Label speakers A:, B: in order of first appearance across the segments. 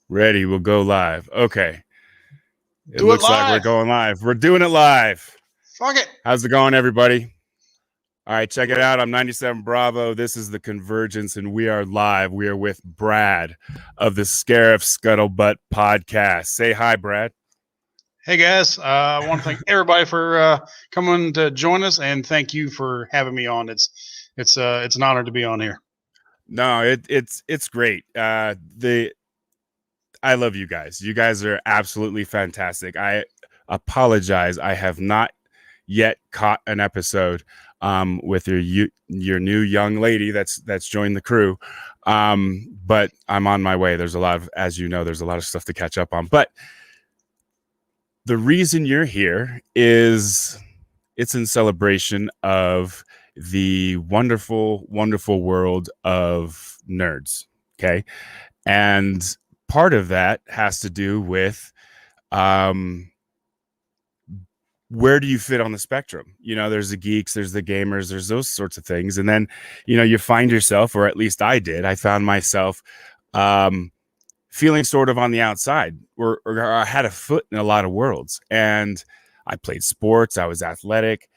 A: Ready, we'll go live. Okay. It
B: Do it
A: looks like we're
B: live.
A: going live. We're doing it live.
B: Fuck it.
A: How's it going, everybody? All right, check it out. I'm 97 Bravo. This is the Convergence, and we are live. We are with Brad of the Scarif Scuttlebutt Podcast. Say hi, Brad.
B: Hey guys, I want to thank everybody for coming to join us, and thank you for having me on. It's an honor to be on here.
A: No, it's great. I love you guys. You guys are absolutely fantastic. I apologize. I have not yet caught an episode with your new young lady that's joined the crew. But I'm on my way. There's a lot of, as you know, there's a lot of stuff to catch up on. But the reason you're here is it's in celebration of the wonderful, wonderful world of nerds. Okay. And part of that has to do with where do you fit on the spectrum? You know, there's the geeks, there's the gamers, there's those sorts of things. And then, you know, you find yourself, or at least I did, I found myself feeling sort of on the outside, or I had a foot in a lot of worlds. And I played sports, I was athletic,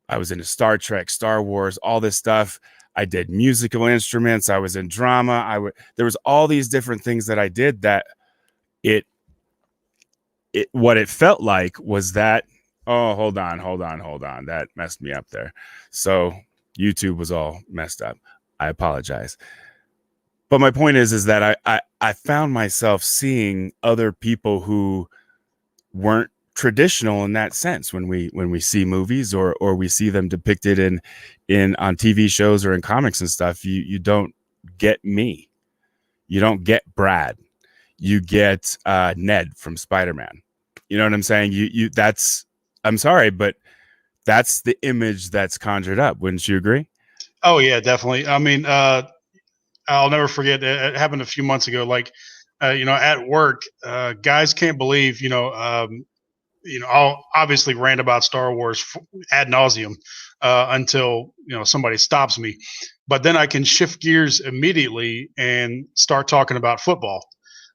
A: I was into Star Trek, Star Wars, all this stuff. I did musical instruments, I was in drama. There was all these different things that I did that what it felt like was that, oh, hold on. That messed me up there. So YouTube was all messed up. I apologize. But my point is that I found myself seeing other people who weren't traditional in that sense when we see movies or we see them depicted in on TV shows or in comics and stuff. You don't get me. You don't get Brad. You get Ned from Spider-Man. You know what I'm saying? I'm sorry, but that's the image that's conjured up. Wouldn't you agree?
B: Oh yeah, definitely. I mean, I'll never forget. It happened a few months ago. Like, at work, guys can't believe, I'll obviously rant about Star Wars ad nauseum until somebody stops me, but then I can shift gears immediately and start talking about football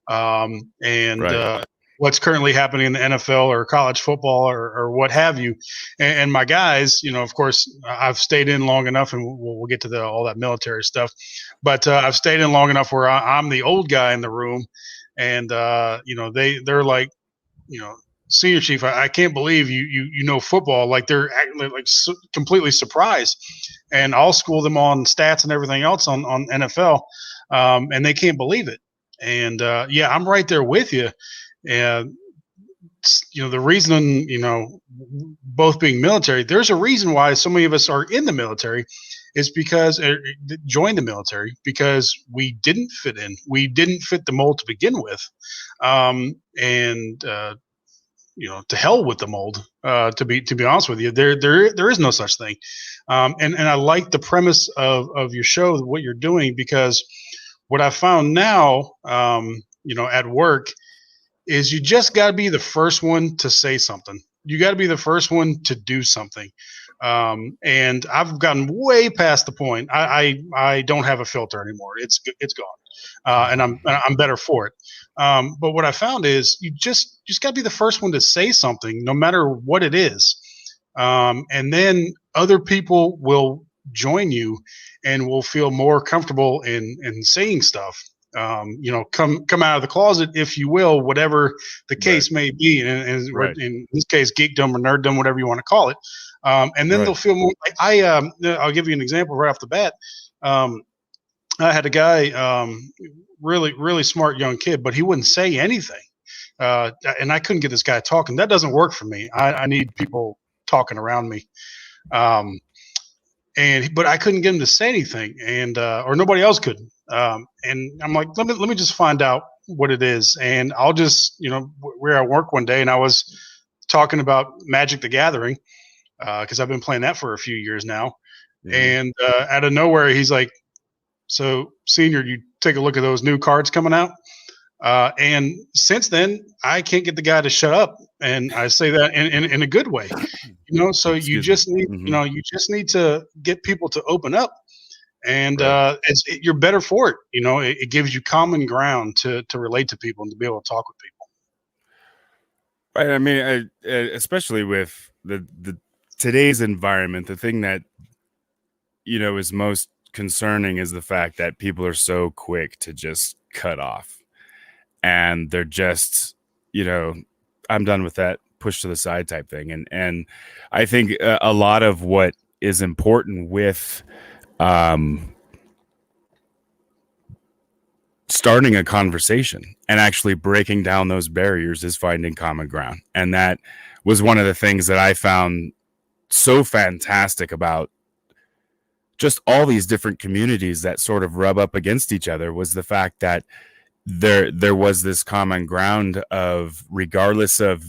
B: and
A: Right.
B: What's currently happening in the NFL or college football or what have you. And my guys, of course, I've stayed in long enough, and we'll get to all that military stuff, but I've stayed in long enough where I'm the old guy in the room, and they're like, Senior Chief, I can't believe you know football. Like, they're completely surprised, and I'll school them on stats and everything else on NFL, and they can't believe it. And I'm right there with you. And the reason, both being military, there's a reason why so many of us are in the military, is because joined the military because we didn't fit in. We didn't fit the mold to begin with, to hell with the mold. To be honest with you, there is no such thing. And I like the premise of your show, what you're doing, because what I found now, at work, is you just got to be the first one to say something. You got to be the first one to do something. And I've gotten way past the point. I don't have a filter anymore. It's gone, and I'm better for it. But what I found is you just got to be the first one to say something, no matter what it is, and then other people will join you and will feel more comfortable in saying stuff. Come out of the closet, if you will, whatever the case may be, and
A: Right.
B: in this case, geekdom or nerddom, whatever you want to call it. And then they'll feel more. I'll give you an example right off the bat. I had a guy, really, really smart young kid, but he wouldn't say anything, and I couldn't get this guy talking. That doesn't work for me. I need people talking around me. But I couldn't get him to say anything, and or nobody else could. And I'm like, let me just find out what it is. And I'll just, we're at work one day, and I was talking about Magic the Gathering, because I've been playing that for a few years now.
A: Mm-hmm.
B: And out of nowhere, he's like, "So, Senior, you take a look at those new cards coming out?" And since then, I can't get the guy to shut up. And I say that in a good way, so you just need, you just need to get people to open up. and
A: Right.
B: you're better for it. It gives you common ground to relate to people and to be able to talk with people.
A: Right. I mean, especially with the today's environment, the thing that is most concerning is the fact that people are so quick to just cut off, and they're just, I'm done with that, push to the side type thing. And I think a lot of what is important with starting a conversation and actually breaking down those barriers is finding common ground. And that was one of the things that I found so fantastic about just all these different communities that sort of rub up against each other, was the fact that there was this common ground of, regardless of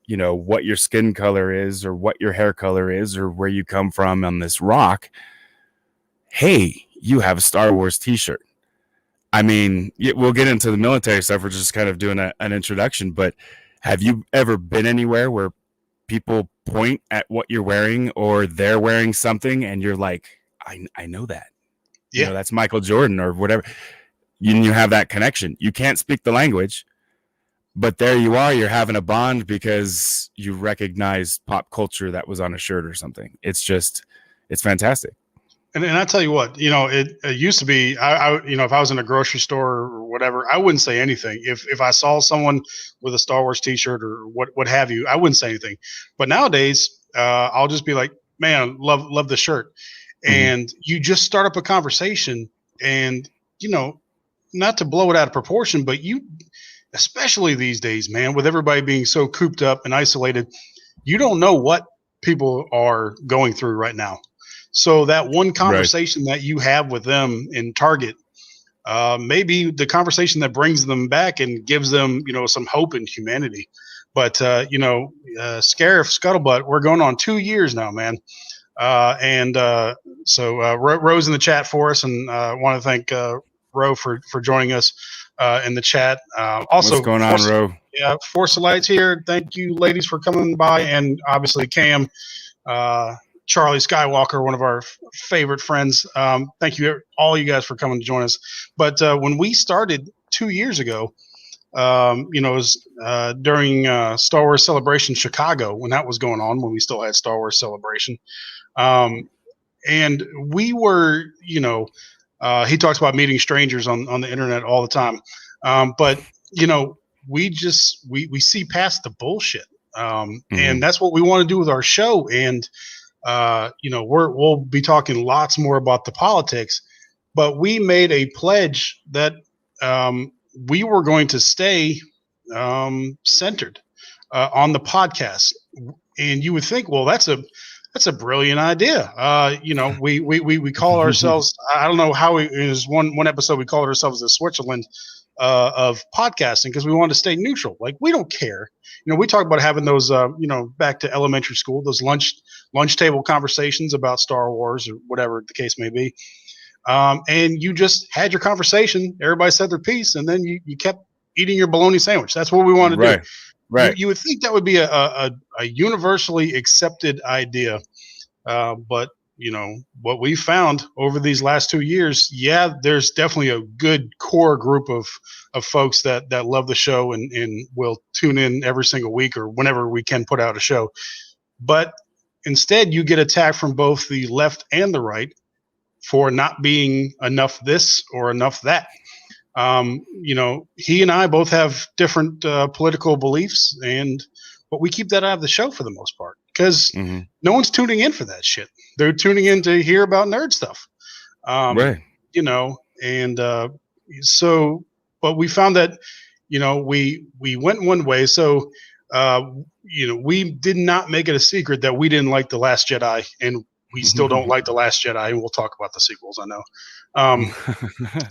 A: what your skin color is or what your hair color is or where you come from on this rock, hey, you have a Star Wars t-shirt. I mean, we'll get into the military stuff. We're just kind of doing an introduction, but have you ever been anywhere where people point at what you're wearing, or they're wearing something and you're like, I know that,
B: Yeah.
A: That's Michael Jordan or whatever. You have that connection. You can't speak the language, but there you are. You're having a bond because you recognize pop culture that was on a shirt or something. It's fantastic.
B: And I tell you what, it used to be, if I was in a grocery store or whatever, I wouldn't say anything. If I saw someone with a Star Wars t-shirt or what have you, I wouldn't say anything. But nowadays, I'll just be like, man, love the shirt. And you just start up a conversation, and, not to blow it out of proportion, but especially these days, man, with everybody being so cooped up and isolated, you don't know what people are going through right now. So that one conversation that you have with them in Target, maybe the conversation that brings them back and gives them, some hope and humanity. But, Scarif Scuttlebutt, we're going on 2 years now, man. So Ro's in the chat for us, and I want to thank Ro for joining us in the chat. Also,
A: what's going on, Ro?
B: Yeah, Force of Lights here. Thank you, ladies, for coming by, and obviously Cam, Charlie Skywalker, one of our favorite friends. Thank you, all you guys, for coming to join us. But when we started 2 years ago, it was during Star Wars Celebration Chicago, when that was going on, when we still had Star Wars Celebration. And we were, he talks about meeting strangers on the internet all the time. But, we see past the bullshit. And that's what we want to do with our show. And, we'll be talking lots more about the politics, but we made a pledge that we were going to stay centered on the podcast. And you would think, well, that's a brilliant idea. We call ourselves, I don't know how it is, one episode we called ourselves the Switzerland of podcasting, because we wanted to stay neutral. Like, we don't care. We talk about having those, back to elementary school, those lunch table conversations about Star Wars or whatever the case may be. And you just had your conversation. Everybody said their piece, and then you kept eating your bologna sandwich. That's what we want to do. Right. You would think that would be a universally accepted idea. But, what we found over these last 2 years, there's definitely a good core group of folks that love the show and will tune in every single week or whenever we can put out a show. But instead, you get attacked from both the left and the right for not being enough this or enough that. He and I both have different political beliefs, but we keep that out of the show for the most part, because no one's tuning in for that shit. They're tuning in to hear about nerd stuff. But we found that, we went one way. So, we did not make it a secret that we didn't like The Last Jedi, and we still don't like The Last Jedi, and we'll talk about the sequels, I know.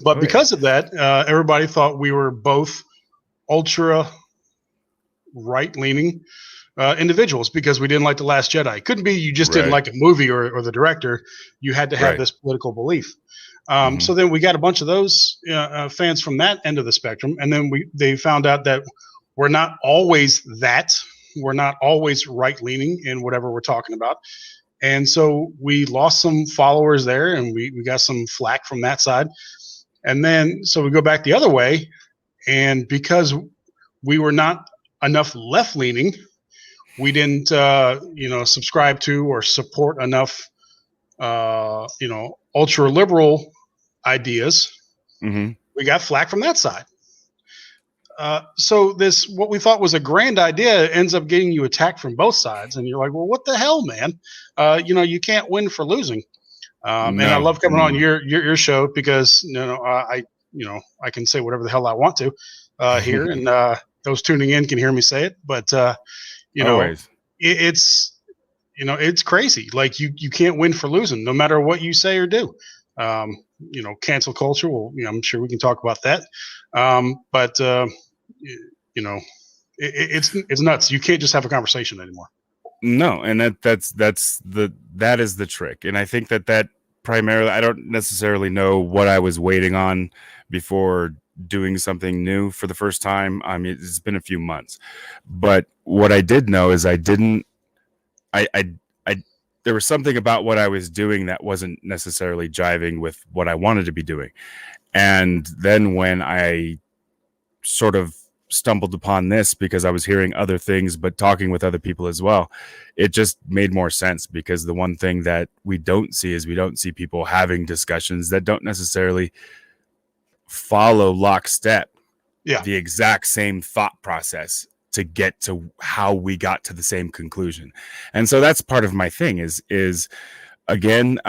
B: But because of that, everybody thought we were both ultra right-leaning individuals, because we didn't like The Last Jedi. It couldn't be you just didn't like a movie or the director. You had to have this political belief. So then we got a bunch of those fans from that end of the spectrum, and then they found out that we're not always that. We're not always right-leaning in whatever we're talking about. And so we lost some followers there, and we got some flack from that side. And then so we go back the other way, and because we were not enough left leaning, we didn't subscribe to or support enough ultra liberal ideas.
A: Mm-hmm.
B: We got flack from that side. So this, what we thought was a grand idea, ends up getting you attacked from both sides, and you're like, well, what the hell, man? You can't win for losing. And I love coming on your show because I can say whatever the hell I want to here, and those tuning in can hear me say it. But
A: Always.
B: it's crazy. Like you can't win for losing, no matter what you say or do. Cancel culture. Well, I'm sure we can talk about that. But it's nuts. You can't just have a conversation anymore.
A: No, and that is the trick. And I think that primarily, I don't necessarily know what I was waiting on before doing something new for the first time. I mean, it's been a few months, but what I did know is there was something about what I was doing that wasn't necessarily jiving with what I wanted to be doing. And then when I sort of stumbled upon this, because I was hearing other things, but talking with other people as well, it just made more sense, because the one thing that we don't see is we don't see people having discussions that don't necessarily follow lockstep, the exact same thought process to get to how we got to the same conclusion. And so that's part of my thing is again,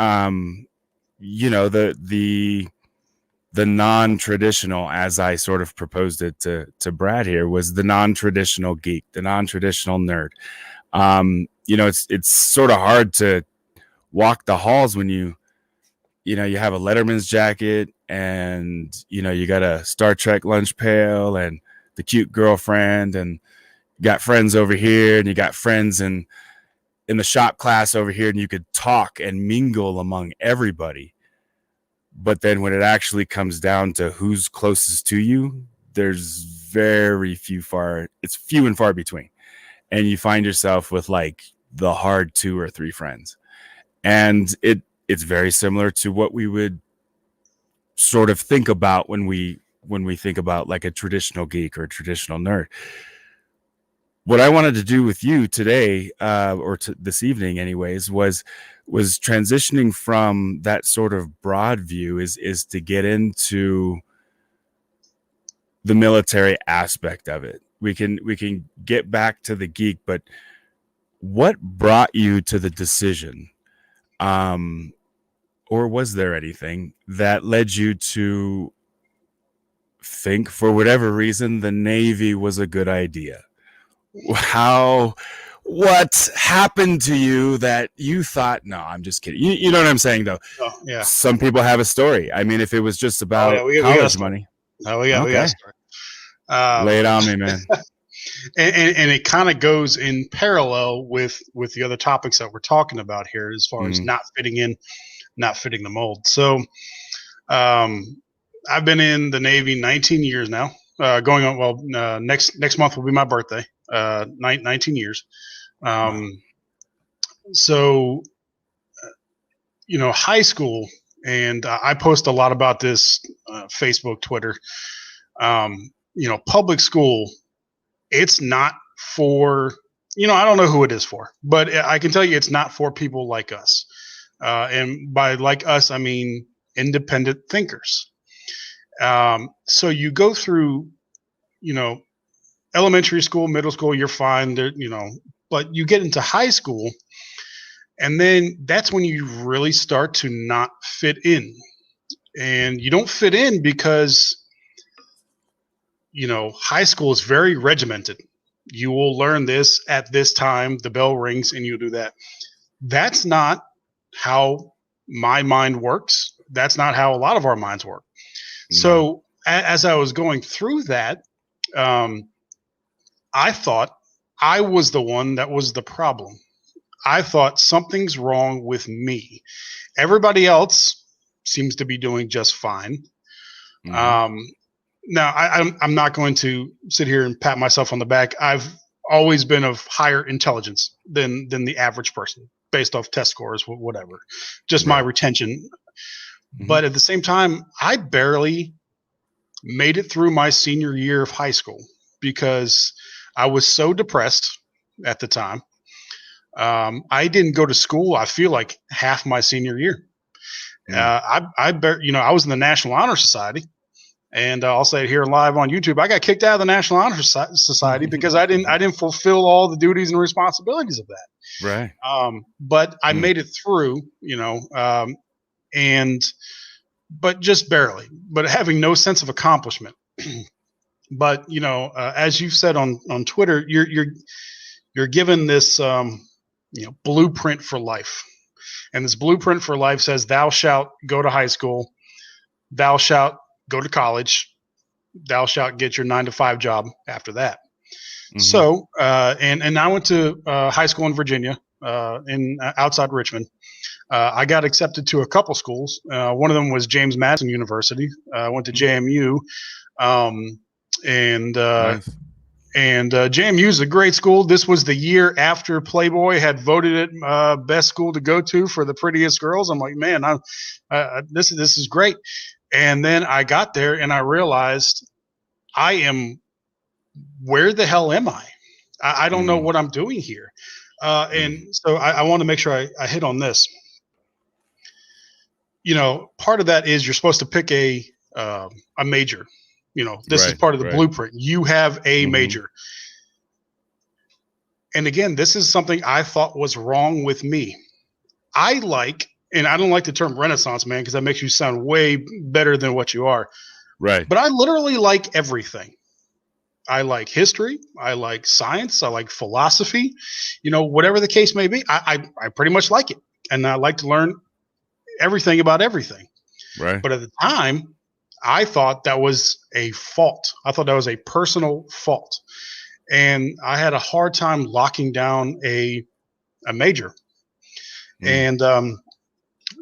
A: the non-traditional, as I sort of proposed it to Brad here, was the non-traditional geek, the non-traditional nerd. It's sort of hard to walk the halls when you have a Letterman's jacket, and you got a Star Trek lunch pail and the cute girlfriend, and you got friends over here, and you got friends in the shop class over here, and you could talk and mingle among everybody. But then when it actually comes down to who's closest to you, there's it's few and far between. And you find yourself with like the hard 2 or 3 friends. And it's very similar to what we would sort of think about when we think about like a traditional geek or a traditional nerd. What I wanted to do with you today, this evening anyways, was transitioning from that sort of broad view is to get into the military aspect of it. We can get back to the geek, but what brought you to the decision, or was there anything that led you to think, for whatever reason, the Navy was a good idea? What happened to you that you thought, no, I'm just kidding. You know what I'm saying, though?
B: Oh, yeah.
A: Some people have a story. I mean, if it was just about college money.
B: We got a story.
A: Lay it on me, man.
B: and it kind of goes in parallel with the other topics that we're talking about here, as far as not fitting the mold. So I've been in the Navy 19 years now. Going on, next month will be my birthday. 19 years. So, high school, and I post a lot about this, Facebook, Twitter, public school, it's not for, I don't know who it is for, but I can tell you it's not for people like us. And by like us, I mean independent thinkers. So you go through, elementary school, middle school, you're fine there, but you get into high school, and then that's when you really start to not fit in. And you don't fit in because, high school is very regimented. You will learn this at this time, the bell rings, and you do that. That's not how my mind works. That's not how a lot of our minds work. So as I was going through that, I thought I was the one that was the problem. I thought something's wrong with me. Everybody else seems to be doing just fine. Now, I'm not going to sit here and pat myself on the back. I've always been of higher intelligence than the average person. based off test scores, whatever, just
A: Right.
B: my retention.
A: Mhm.
B: But at the same time, I barely made it through my senior year of high school because I was so depressed at the time. I didn't go to school, I feel like, half my senior year. I was in the National Honor Society, and I'll say it here live on YouTube. I got kicked out of the National Honor Society because I didn't fulfill all the duties and responsibilities of that.
A: Right.
B: But I made it through, but just barely. But having no sense of accomplishment. But as you've said on Twitter, you're given this blueprint for life. And this blueprint for life says, thou shalt go to high school, thou shalt go to college, thou shalt get your 9-to-5 job after that. Mm-hmm. So, and I went to high school in Virginia, outside Richmond. I got accepted to a couple schools. One of them was James Madison University. I went to JMU, nice. And JMU is a great school. This was the year after Playboy had voted it best school to go to for the prettiest girls. I'm like, man, this is great. And then I got there and I realized where the hell am I? I don't know what I'm doing here. And so I want to make sure I hit on this. Part of that is you're supposed to pick a major. This is part of the blueprint. You have a major. And again, this is something I thought was wrong with me. And I don't like the term Renaissance man because that makes you sound way better than what you are.
A: Right.
B: But I literally like everything. I like history. I like science. I like philosophy. Whatever the case may be, I pretty much like it. And I like to learn everything about everything.
A: Right.
B: But at the time, I thought that was a fault. I thought that was a personal fault. And I had a hard time locking down a major. And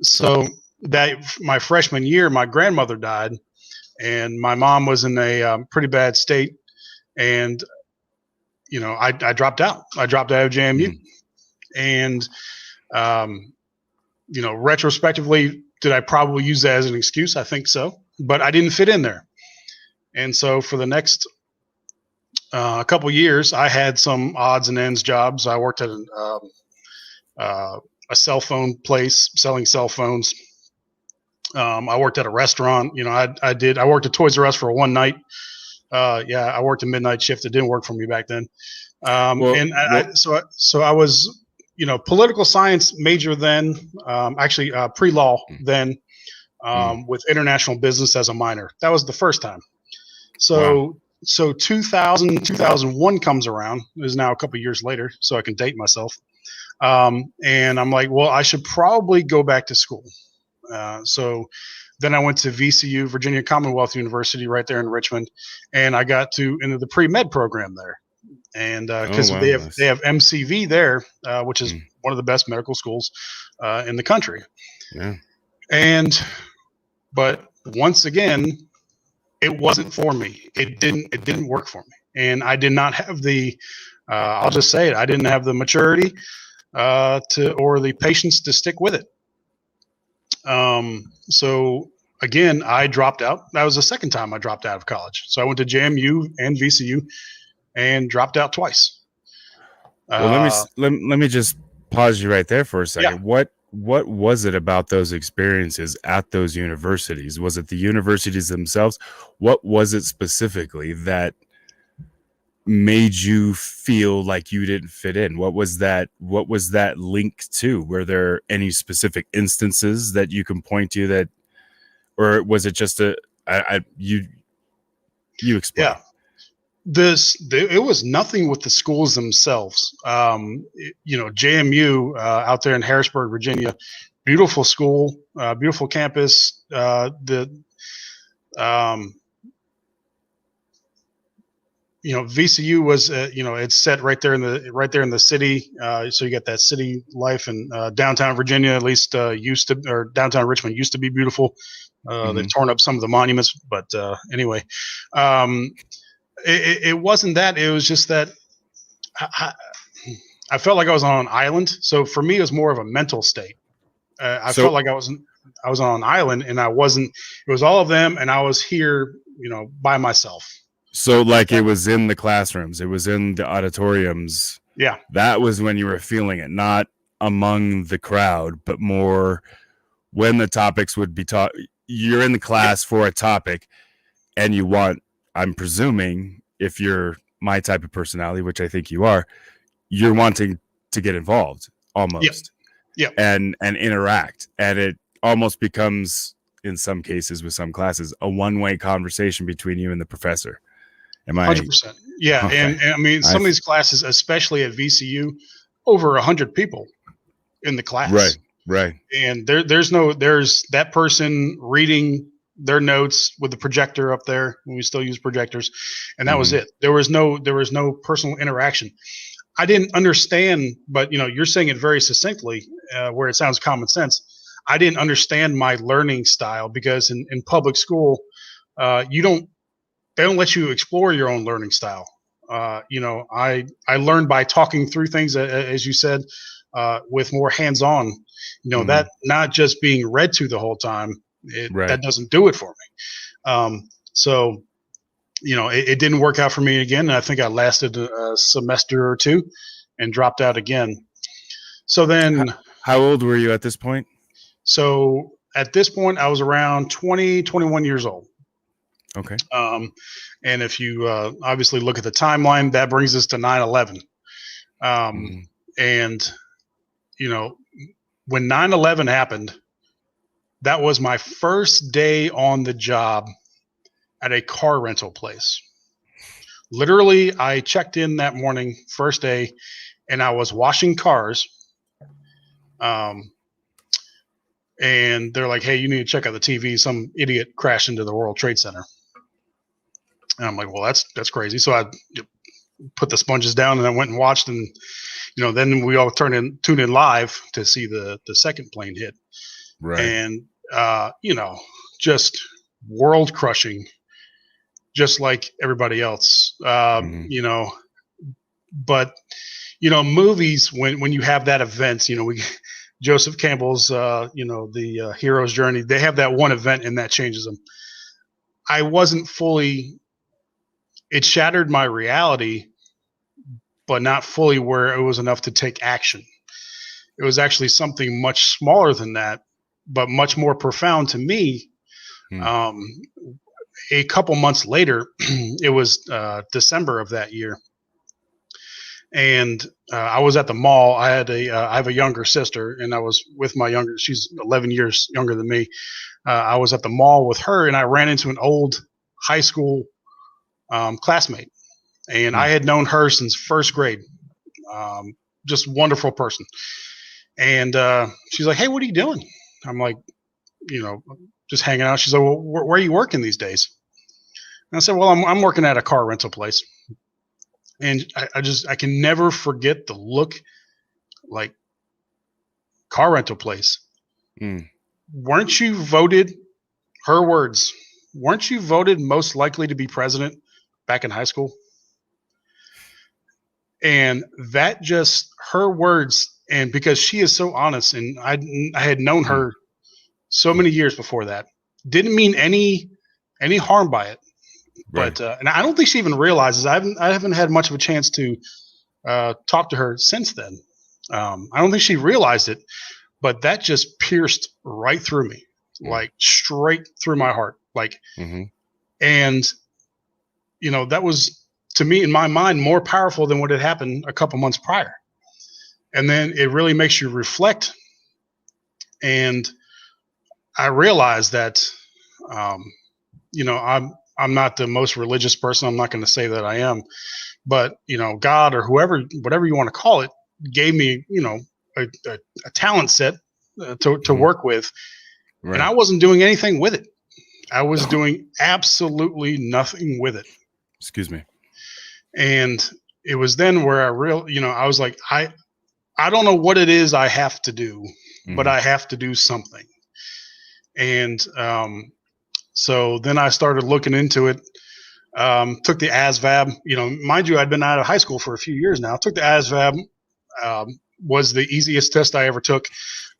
B: so that my freshman year, my grandmother died and my mom was in a pretty bad state. And, I dropped out. I dropped out of JMU. And, retrospectively, did I probably use that as an excuse? I think so. But I didn't fit in there. And so for the next couple years, I had some odds and ends jobs. I worked at a cell phone place selling cell phones. I worked at a restaurant. I worked at Toys R Us for one night. I worked a midnight shift. It didn't work for me back then. So I was, political science major then, pre-law then. With international business as a minor. That was the first time. So 2001 comes around. It is now a couple of years later, so I can date myself. And I'm like, well, I should probably go back to school. So then I went to VCU, Virginia Commonwealth University, right there in Richmond, and I got into the pre-med program there. And because they have MCV there, which is one of the best medical schools in the country.
A: Yeah.
B: But once again, it wasn't for me. It didn't work for me. And I did not have I'll just say it, I didn't have the maturity or the patience to stick with it. So again, I dropped out. That was the second time I dropped out of college. So I went to JMU and VCU and dropped out twice.
A: Well, let me just pause you right there for a second.
B: Yeah.
A: What was it about those experiences at those universities? Was it the universities themselves? What was it specifically that made you feel like you didn't fit in? What was that link to? Were there any specific instances that you can point to that, or was it just you explain?
B: Yeah. It was nothing with the schools themselves. JMU out there in Harrisburg, Virginia, beautiful school, beautiful campus. VCU was, it's set right there in the city. So you got that city life, and downtown Virginia, at least downtown Richmond used to be beautiful. They've torn up some of the monuments, but anyway. It wasn't that. It was just that I felt like I was on an island. So for me, it was more of a mental state. I felt like I was on an island, and I wasn't. It was all of them, and I was here, by myself.
A: So like it was in the classrooms, it was in the auditoriums.
B: Yeah.
A: That was when you were feeling it, not among the crowd, but more when the topics would be taught. You're in the class for a topic, and you want, I'm presuming, if you're my type of personality, which I think you are, you're wanting to get involved almost.
B: Yep.
A: And interact. And it almost becomes, in some cases with some classes, a one-way conversation between you and the professor. Am I
B: 100%? Yeah.
A: Okay.
B: And I mean, some of these classes, especially at VCU, over 100 people in the class.
A: Right.
B: And there's that person reading their notes with the projector up there. We still use projectors, and that was it. There was no personal interaction. I didn't understand, but you're saying it very succinctly, where it sounds common sense. I didn't understand my learning style because in public school, they don't let you explore your own learning style. I learned by talking through things, as you said, with more hands-on. That not just being read to the whole time. That doesn't do it for me. So it didn't work out for me again. And I think I lasted a semester or two and dropped out again. So then.
A: How old were you at this point?
B: So at this point, I was around 20, 21 years old.
A: Okay.
B: And if you obviously look at the timeline, that brings us to 9/11. And, when 9/11 happened, that was my first day on the job at a car rental place. Literally, I checked in that morning, first day, and I was washing cars. And they're like, hey, you need to check out the TV. Some idiot crashed into the World Trade Center. And I'm like, well, that's crazy. So I put the sponges down and I went and watched, and then we all tuned in live to see the second plane hit.
A: Right.
B: And just world crushing, just like everybody else. But movies, when you have that event, Joseph Campbell's the hero's journey, they have that one event and that changes them. I wasn't fully. It shattered my reality, but not fully where it was enough to take action. It was actually something much smaller than that, but much more profound to me. A couple months later, it was December of that year, and I was at the mall. I have a younger sister, and I was with she's 11 years younger than me. I was at the mall with her, and I ran into an old high school classmate, and I had known her since first grade. Just wonderful person. And she's like, hey, what are you doing? I'm like, just hanging out. She's like, well, where are you working these days? And I said, well, I'm working at a car rental place. And I can never forget the look, like, car rental place. Weren't you voted, her words, weren't you voted most likely to be president back in high school? And that just, her words, and because she is so honest, and I had known her so many years before that, didn't mean any harm by it. Right. But and I don't think she even realizes. I haven't had much of a chance to talk to her since then. I don't think she realized it, but that just pierced right through me, like straight through my heart. Like, and that was, to me, in my mind, more powerful than what had happened a couple months prior. And then it really makes you reflect. And I realized that, I'm not the most religious person. I'm not going to say that I am, but God or whoever, whatever you want to call it, gave me, a talent set to work with, right. And I wasn't doing anything with it. I was doing absolutely nothing with it.
A: Excuse me.
B: And it was then where I was like, I don't know what it is I have to do, but I have to do something. And, so then I started looking into it, took the ASVAB, mind you, I'd been out of high school for a few years now, took the ASVAB. was the easiest test I ever took.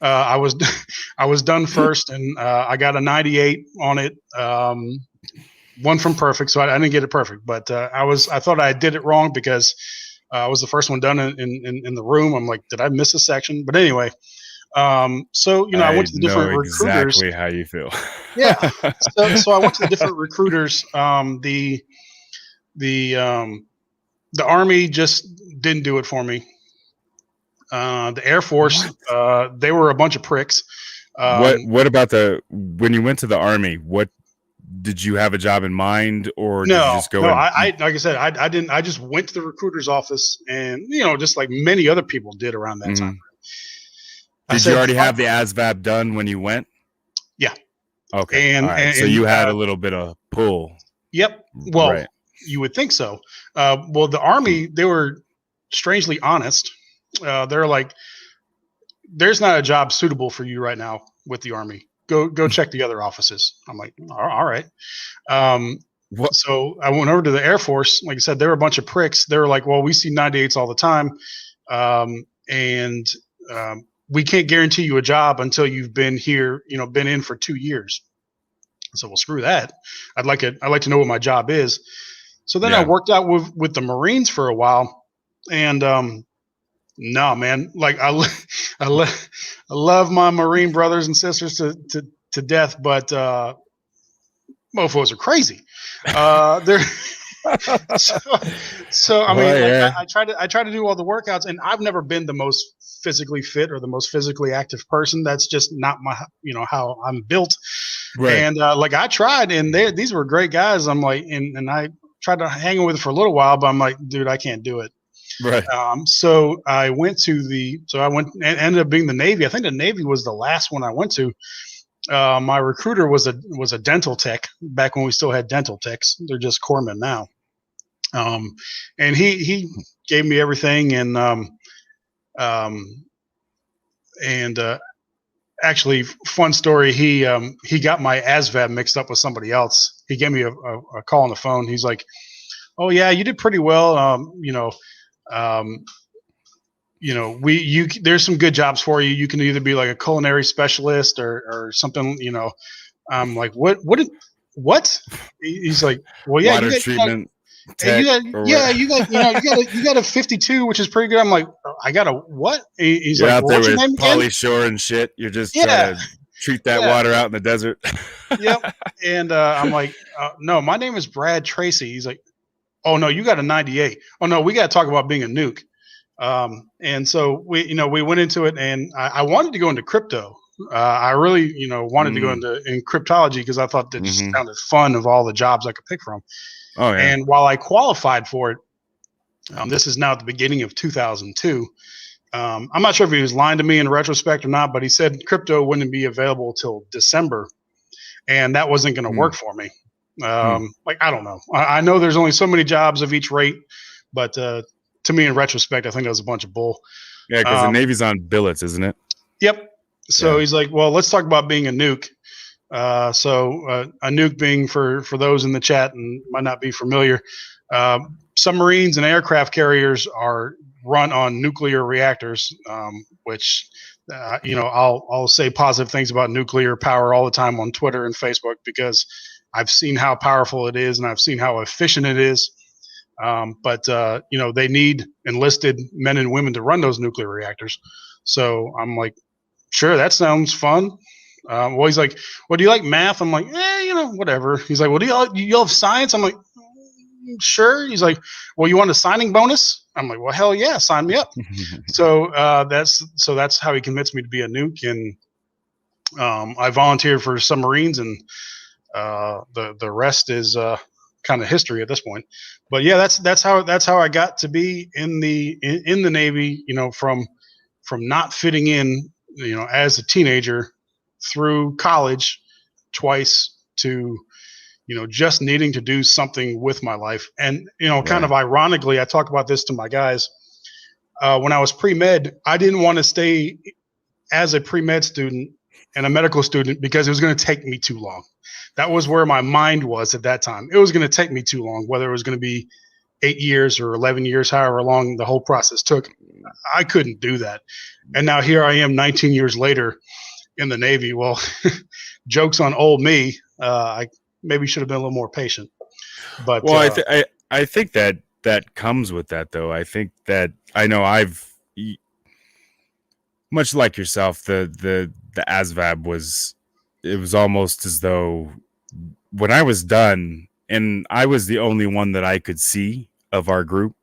B: I was done first, and I got a 98 on it. One from perfect, so I didn't get it perfect, but I thought I did it wrong because I was the first one done in the room. I'm like, did I miss a section? But anyway, so I went to the different recruiters.
A: Exactly how you feel.
B: Yeah. So I went to the different recruiters. The Army just didn't do it for me. The Air Force, they were a bunch of pricks.
A: What about when you went to the Army? What did you have a job in mind, or did you just go?
B: No, I like I said, I didn't. I just went to the recruiter's office, and just like many other people did around that time.
A: Did you already have the ASVAB done when you went?
B: Yeah.
A: Okay. And so you had a little bit of pull.
B: Yep. Well, you would think so. Well, the Army, they were strangely honest. They're like, there's not a job suitable for you right now with the Army. Go check the other offices. I'm like, all right. So I went over to the Air Force. Like I said, they were a bunch of pricks. They were like, well, we see 98s all the time. And we can't guarantee you a job until you've been here, been in for 2 years. So, well, screw that. I'd like to know what my job is. So then I worked out with the Marines for a while, and no, man, like I love my Marine brothers and sisters to death, but mofos are crazy. They're so I mean, I try to do all the workouts, and I've never been the most physically fit or the most physically active person. That's just not my, how I'm built. Right. And like I tried, and these were great guys. I'm like, and I tried to hang with it for a little while, but I'm like, dude, I can't do it. Right. So I went and ended up being the Navy. I think the Navy was the last one I went to. My recruiter was a dental tech back when we still had dental techs. They're just corpsmen now. And he gave me everything, and actually, fun story. He got my ASVAB mixed up with somebody else. He gave me a call on the phone. He's like, "Oh yeah, you did pretty well. There's some good jobs for you. You can either be like a culinary specialist or something. I'm like, what? He's like, well, yeah,
A: water treatment.
B: You got a 52, which is pretty good. I'm like, I got a what? He's like,
A: out
B: well,
A: there with Pauly Shore and shit. You're just trying to treat that water out in the desert.
B: Yep. And I'm like, no, my name is Brad Tracy. He's like, oh no, you got a 98. Oh no, we got to talk about being a nuke. And so we went into it, and I wanted to go into crypto. I really, wanted to go in cryptology because I thought that just sounded fun of all the jobs I could pick from. Oh, yeah. And while I qualified for it, this is now at the beginning of 2002. I'm not sure if he was lying to me in retrospect or not, but he said crypto wouldn't be available till December, and that wasn't going to work for me. Like, I don't know. I know there's only so many jobs of each rate, but to me, in retrospect, I think that was a bunch of bull.
A: Yeah, because the Navy's on billets, isn't it?
B: Yep. So he's like, well, let's talk about being a nuke. So a nuke being, for those in the chat and might not be familiar, submarines and aircraft carriers are run on nuclear reactors, which I'll say positive things about nuclear power all the time on Twitter and Facebook because I've seen how powerful it is and I've seen how efficient it is. But they need enlisted men and women to run those nuclear reactors. So I'm like, sure, that sounds fun. Well, he's like, well, do you like math? I'm like, whatever. He's like, well, do you love science? I'm like, sure. He's like, well, you want a signing bonus? I'm like, well, hell yeah, sign me up. So that's how he convinced me to be a nuke. And I volunteered for submarines, and the rest is kind of history at this point. But yeah, that's how I got to be in the Navy. From not fitting in, as a teenager, through college twice to, just needing to do something with my life. And, kind of ironically, I talk about this to my guys. When I was pre-med, I didn't want to stay as a pre-med student and a medical student because it was going to take me too long. That was where my mind was at that time. It was going to take me too long, whether it was going to be 8 years or 11 years, however long the whole process took. I couldn't do that. And now here I am 19 years later in the Navy. Well, jokes on old me. I maybe should have been a little more patient. But
A: well, I think that comes with that, though. I think that I know much like yourself, the ASVAB was, it was almost as though when I was done, and I was the only one that I could see of our group.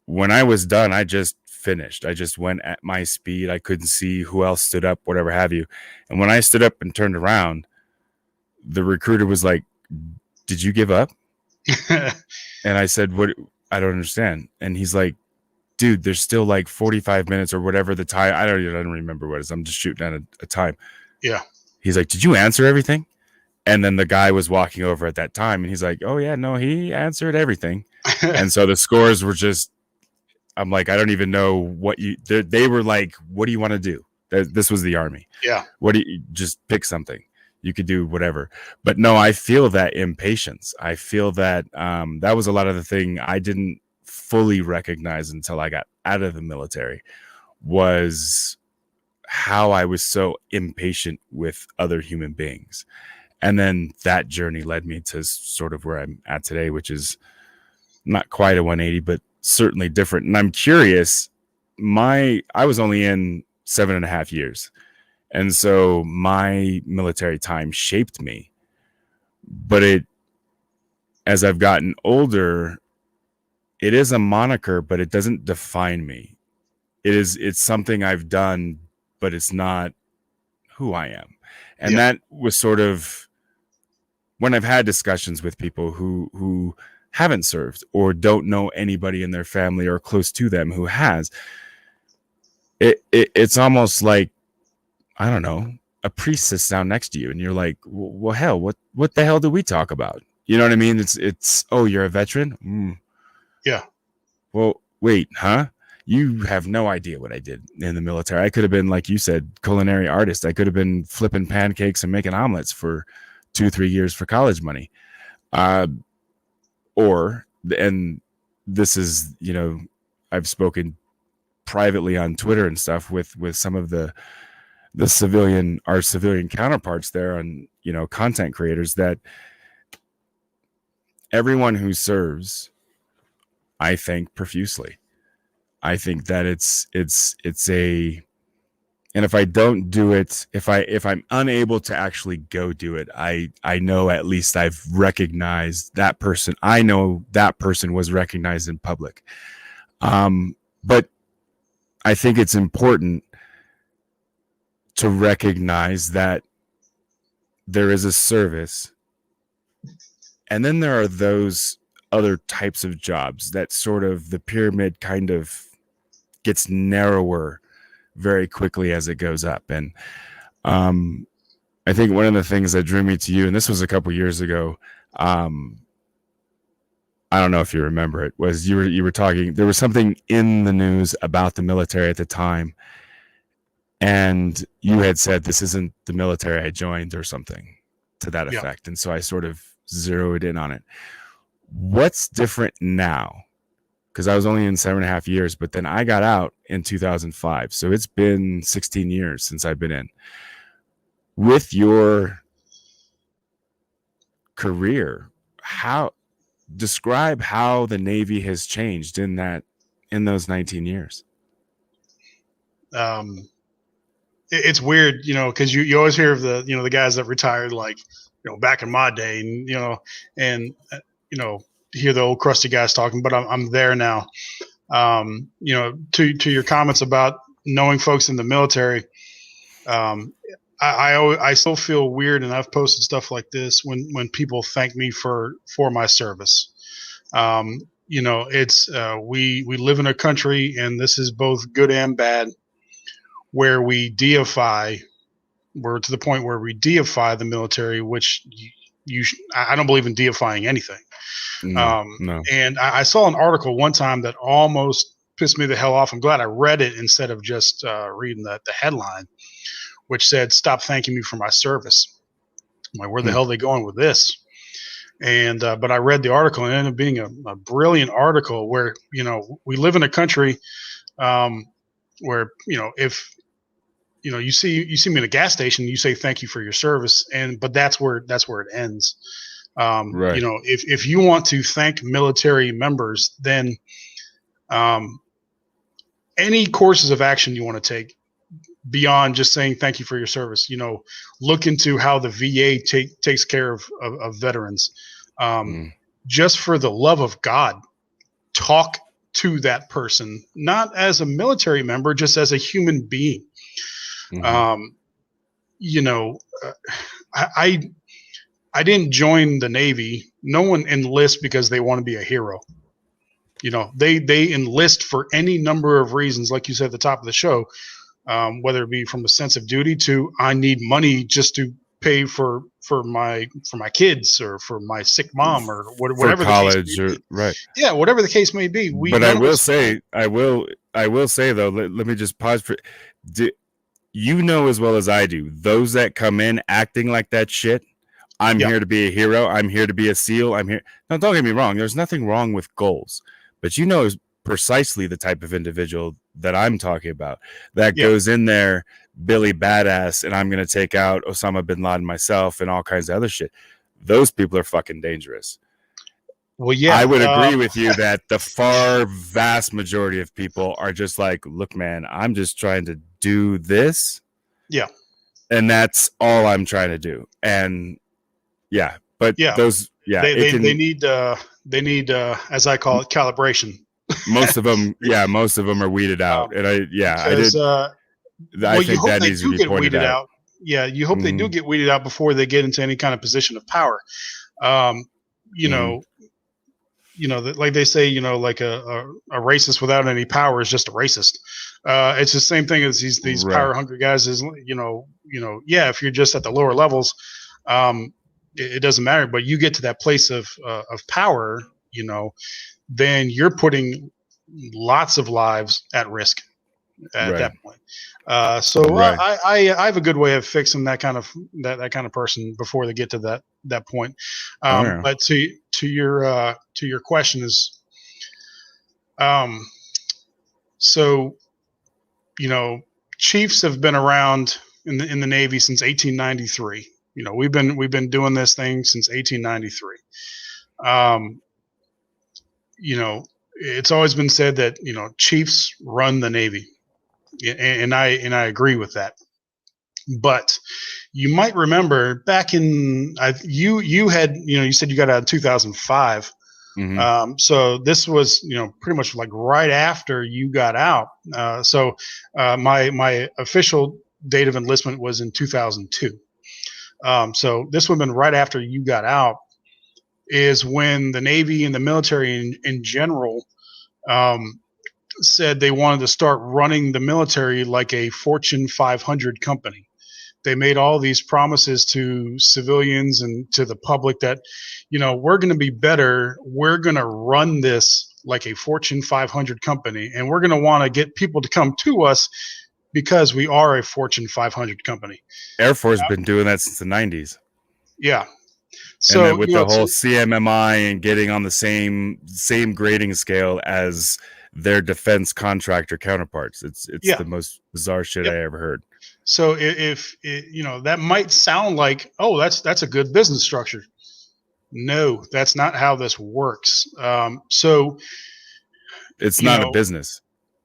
A: When I was done, I just finished. I just went at my speed. I couldn't see who else stood up, whatever have you. And when I stood up and turned around, the recruiter was like, "Did you give up?" And I said, "What? I don't understand." And he's like, "Dude, there's still like 45 minutes or whatever the time. I don't remember what it is. I'm just shooting at a time."
B: Yeah.
A: He's like, "Did you answer everything?" And then the guy was walking over at that time, and he's like, "Oh yeah, no, he answered everything." And so the scores were just, I'm like, I don't even know what they were like, "What do you want to do?" This was the Army.
B: Yeah.
A: What do you, just pick something. You could do whatever. But no, I feel that impatience. I feel that that was a lot of the thing I didn't fully recognize until I got out of the military, was how I was so impatient with other human beings. And then that journey led me to sort of where I'm at today, which is not quite a 180, but certainly different. And I'm curious, I was only in 7.5 years. And so my military time shaped me. But as I've gotten older, it is a moniker, but it doesn't define me. It's something I've done, but it's not who I am. And that was sort of when I've had discussions with people who haven't served or don't know anybody in their family or close to them who has. It's almost like, I don't know, a priest sits down next to you and you're like, well, hell, what the hell do we talk about? You know what I mean? It's oh, you're a veteran?
B: Yeah.
A: Well, wait, huh? You have no idea what I did in the military. I could have been, like you said, culinary artist. I could have been flipping pancakes and making omelets for 2-3 years for college money. And this is, I've spoken privately on Twitter and stuff with some of our civilian counterparts there on, content creators, that everyone who serves, I thank profusely. I think that it's and if I don't do it, if I'm unable to actually go do it, I know at least I've recognized that person. I know that person was recognized in public. But I think it's important to recognize that there is a service, and then there are those other types of jobs that sort of the pyramid kind of gets narrower very quickly as it goes up. And I think one of the things that drew me to you, and this was a couple years ago, I don't know if you remember it, was you were talking, there was something in the news about the military at the time, and you had said, "This isn't the military I joined," or something to that effect. And so I sort of zeroed in on it. What's different now? Because I was only in 7.5 years, but then I got out in 2005. So it's been 16 years since I've been in. With your career, describe how the Navy has changed in those 19 years.
B: It's weird, because you always hear of the guys that retired, like, back in my day, and hear the old crusty guys talking, but I'm there now. To your comments about knowing folks in the military, I still feel weird, and I've posted stuff like this when people thank me for my service. It's we live in a country, and this is both good and bad, where we're to the point where we deify the military, which I don't believe in deifying anything. No. And I saw an article one time that almost pissed me the hell off. I'm glad I read it instead of just reading the headline, which said, "Stop thanking me for my service." I'm like, where the hell are they going with this? And but I read the article, and it ended up being a brilliant article where we live in a country where, if, you see me in a gas station, you say thank you for your service, but that's where it ends.
A: Right.
B: If you want to thank military members, then any courses of action you want to take beyond just saying thank you for your service, look into how the VA takes care of veterans. Just for the love of God, talk to that person, not as a military member, just as a human being. I didn't join the Navy. No one enlists because they want to be a hero. They enlist for any number of reasons, like you said at the top of the show, whether it be from a sense of duty to I need money just to pay for my kids or for my sick mom or whatever
A: college
B: the case may be.
A: Right.
B: Yeah, whatever the case may be.
A: But I will say though, let me just pause for. As well as I do, those that come in acting like that shit. I'm here to be a hero. I'm here to be a SEAL. I'm here. Now, don't get me wrong. There's nothing wrong with goals, but precisely the type of individual that I'm talking about that goes in there, Billy Badass, and I'm going to take out Osama bin Laden myself and all kinds of other shit. Those people are fucking dangerous.
B: Well, yeah,
A: I would agree with you that the far vast majority of people are just like, look, man, I'm just trying to do this.
B: Yeah.
A: And that's all I'm trying to do. And they need
B: as I call it, calibration.
A: Most of them are weeded out. And I think that needs to be pointed out.
B: Yeah, you hope they do get weeded out before they get into any kind of position of power. Like they say, like a racist without any power is just a racist. It's the same thing as these power hungry guys is, if you're just at the lower levels, it doesn't matter, but you get to that place of power, then you're putting lots of lives at risk at that point. I have a good way of fixing that kind of person before they get to that point. But to your question is, chiefs have been around in the Navy since 1893. We've been doing this thing since 1893. It's always been said that chiefs run the Navy, and I agree with that. But you might remember back in you said you got out in 2005. So this was pretty much like right after you got out. My official date of enlistment was in 2002. So this would have been right after you got out, is when the Navy and the military in general said they wanted to start running the military like a Fortune 500 company. They made all these promises to civilians and to the public that, we're going to be better. We're going to run this like a Fortune 500 company, and we're going to want to get people to come to us because we are a Fortune 500 company.
A: Air Force has been doing that since the 90s.
B: Yeah.
A: So and then with the whole CMMI and getting on the same grading scale as their defense contractor counterparts, it's the most bizarre shit I ever heard.
B: So if that might sound like, oh, that's a good business structure. No, that's not how this works. So
A: it's not a business.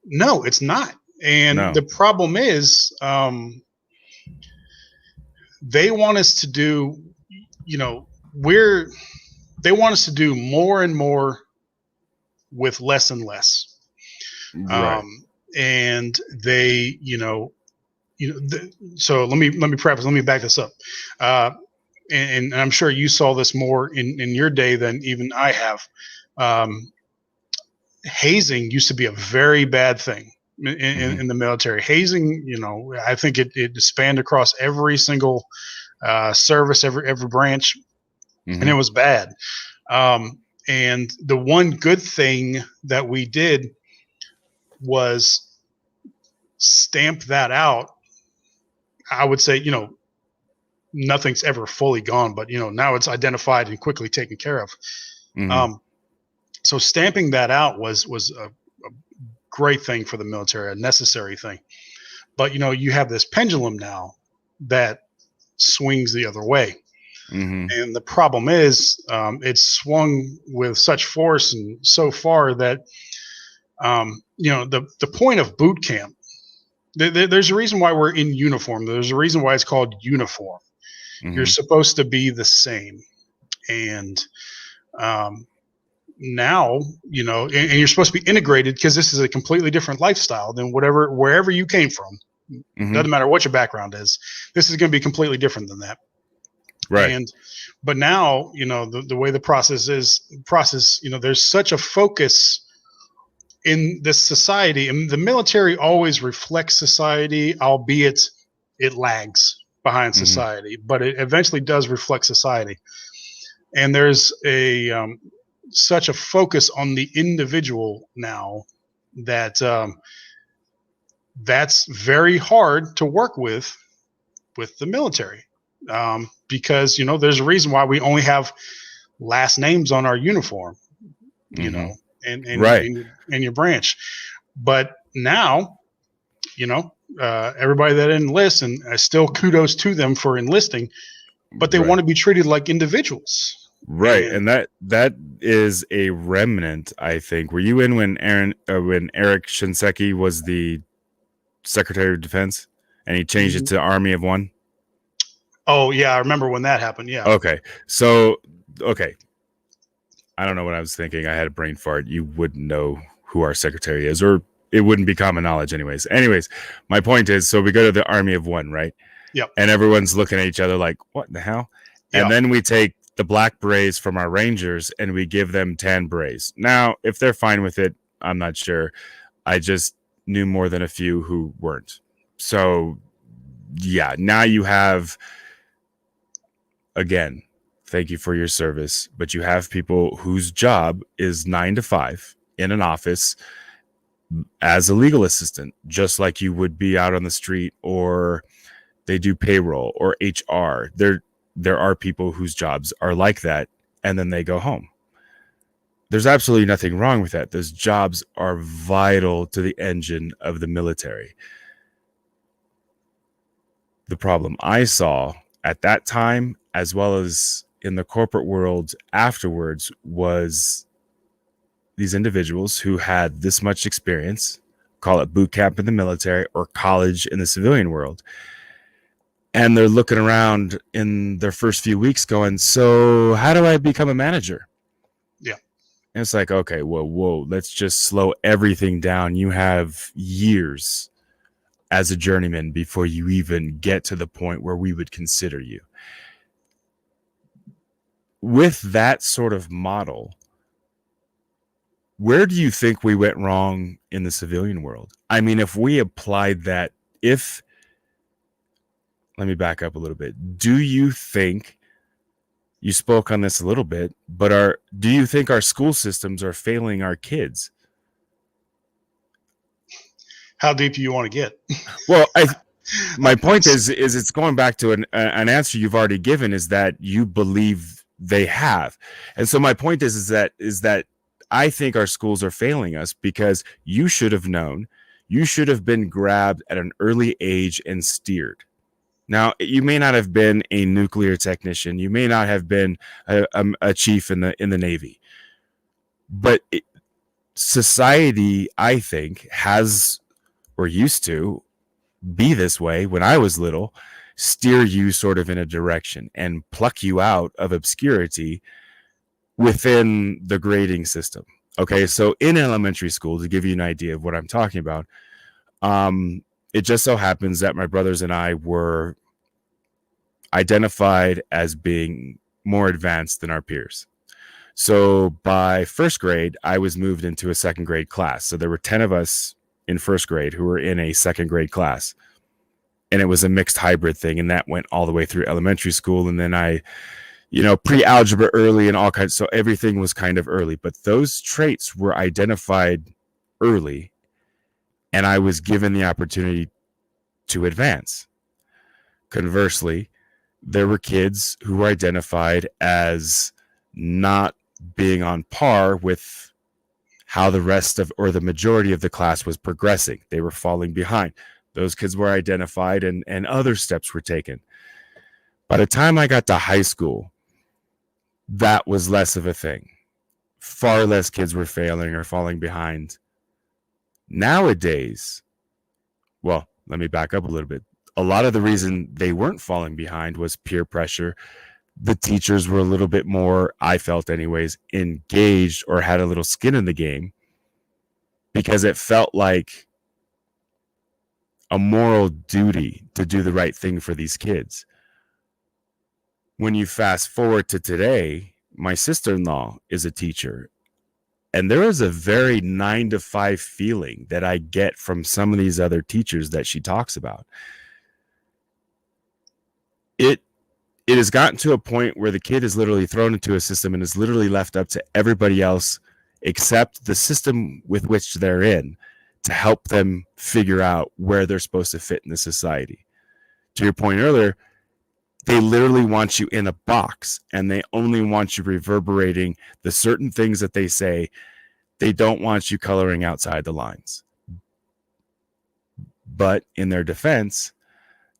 B: No, it's not. And the problem is, they want us to do, they want us to do more and more with less and less.
A: Right.
B: And they, so let me preface, let me back this up. And I'm sure you saw this more in your day than even I have. Hazing used to be a very bad thing in the military. Hazing, I think it spanned across every single service, every branch, and it was bad. And the one good thing that we did was stamp that out. I would say, nothing's ever fully gone, but now it's identified and quickly taken care of. So stamping that out was a great thing for the military, a necessary thing. But you have this pendulum now that swings the other way.
A: Mm-hmm.
B: And the problem is, it's swung with such force and so far that, the point of boot camp, there's a reason why we're in uniform. There's a reason why it's called uniform.
A: Mm-hmm.
B: You're supposed to be the same. And now, and you're supposed to be integrated because this is a completely different lifestyle than wherever you came from.
A: Mm-hmm.
B: Doesn't matter what your background is. This is going to be completely different than that.
A: Right.
B: But now, the way the process is, there's such a focus in this society, and the military always reflects society, albeit it lags behind
A: Mm-hmm.
B: society, but it eventually does reflect society. And there's such a focus on the individual now that that's very hard to work with the military. Because there's a reason why we only have last names on our uniform,
A: Mm-hmm.
B: and
A: Right.
B: and your branch. But now, everybody that enlists, and still kudos to them for enlisting, but they
A: Right.
B: want to be treated like individuals.
A: Right. And that is a remnant, I think. Were you in when Eric Shinseki was the Secretary of Defense and he changed it to Army of One?
B: Oh yeah, I remember when that happened. Yeah.
A: Okay. So, I don't know what I was thinking. I had a brain fart. You wouldn't know who our secretary is, or it wouldn't be common knowledge anyways. Anyways, my point is, so we go to the Army of One, right?
B: Yep.
A: And everyone's looking at each other like, what the hell?
B: Yep.
A: And then we take the black berets from our Rangers and we give them tan berets. Now, if they're fine with it, I'm not sure. I just knew more than a few who weren't. So, yeah, now you have, again, thank you for your service, but you have people whose job is 9 to 5 in an office as a legal assistant, just like you would be out on the street, or they do payroll or HR. There are people whose jobs are like that, and then they go home. There's absolutely nothing wrong with that. Those jobs are vital to the engine of the military. The problem I saw at that time, as well as in the corporate world afterwards, was these individuals who had this much experience, call it boot camp in the military or college in the civilian world, and they're looking around in their first few weeks going, so how do I become a manager?
B: Yeah.
A: And it's like, okay, whoa, let's just slow everything down. You have years as a journeyman before you even get to the point where we would consider you. With that sort of model, where do you think we went wrong in the civilian world? I mean, if we applied that, let me back up a little bit. Do you think, you spoke on this a little bit, but do you think our school systems are failing our kids?
B: How deep do you want to get?
A: Well, my point is it's going back to an answer you've already given, is that you believe they have. And so my point is that I think our schools are failing us because you should have known, you should have been grabbed at an early age and steered. Now, you may not have been a nuclear technician, you may not have been a chief in the Navy, but society, I think, has, or used to be this way when I was little, steer you sort of in a direction and pluck you out of obscurity within the grading system. Okay, so in elementary school, to give you an idea of what I'm talking about, it just so happens that my brothers and I were identified as being more advanced than our peers. So by first grade, I was moved into a second grade class. So there were 10 of us in first grade who were in a second grade class. And it was a mixed hybrid thing. And that went all the way through elementary school. And then I, pre-algebra early and all kinds. So everything was kind of early. But those traits were identified early. And I was given the opportunity to advance. Conversely, there were kids who were identified as not being on par with how the rest of, or the majority of the class was progressing. They were falling behind. Those kids were identified and other steps were taken. By the time I got to high school, that was less of a thing. Far less kids were failing or falling behind. Nowadays, well, let me back up a little bit. A lot of the reason they weren't falling behind was peer pressure. The teachers were a little bit more, I felt anyways, engaged or had a little skin in the game because it felt like a moral duty to do the right thing for these kids. When you fast forward to today, my sister-in-law is a teacher, and there is a very 9-to-5 feeling that I get from some of these other teachers that she talks about. It has gotten to a point where the kid is literally thrown into a system and is literally left up to everybody else except the system with which they're in to help them figure out where they're supposed to fit in the society. To your point earlier, they literally want you in a box and they only want you reverberating the certain things that they say. They don't want you coloring outside the lines. But in their defense,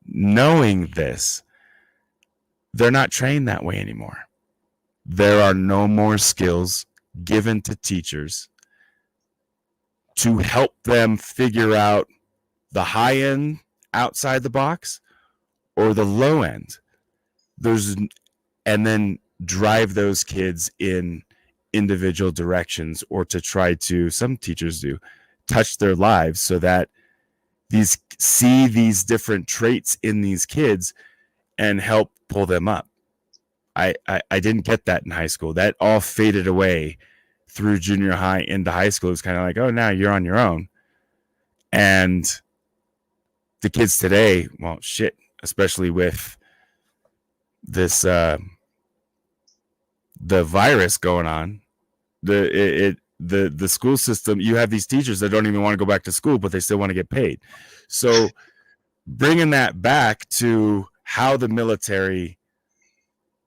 A: knowing this, they're not trained that way anymore. There are no more skills given to teachers to help them figure out the high end outside the box or the low end. And then drive those kids in individual directions, or to try to, some teachers do, touch their lives so that see these different traits in these kids and help pull them up. I didn't get that in high school. That all faded away through junior high into high school. It was kind of like, oh, now you're on your own. And the kids today, well, shit, especially with this the virus going on, the school system, you have these teachers that don't even want to go back to school, but they still want to get paid. So bringing that back to how the military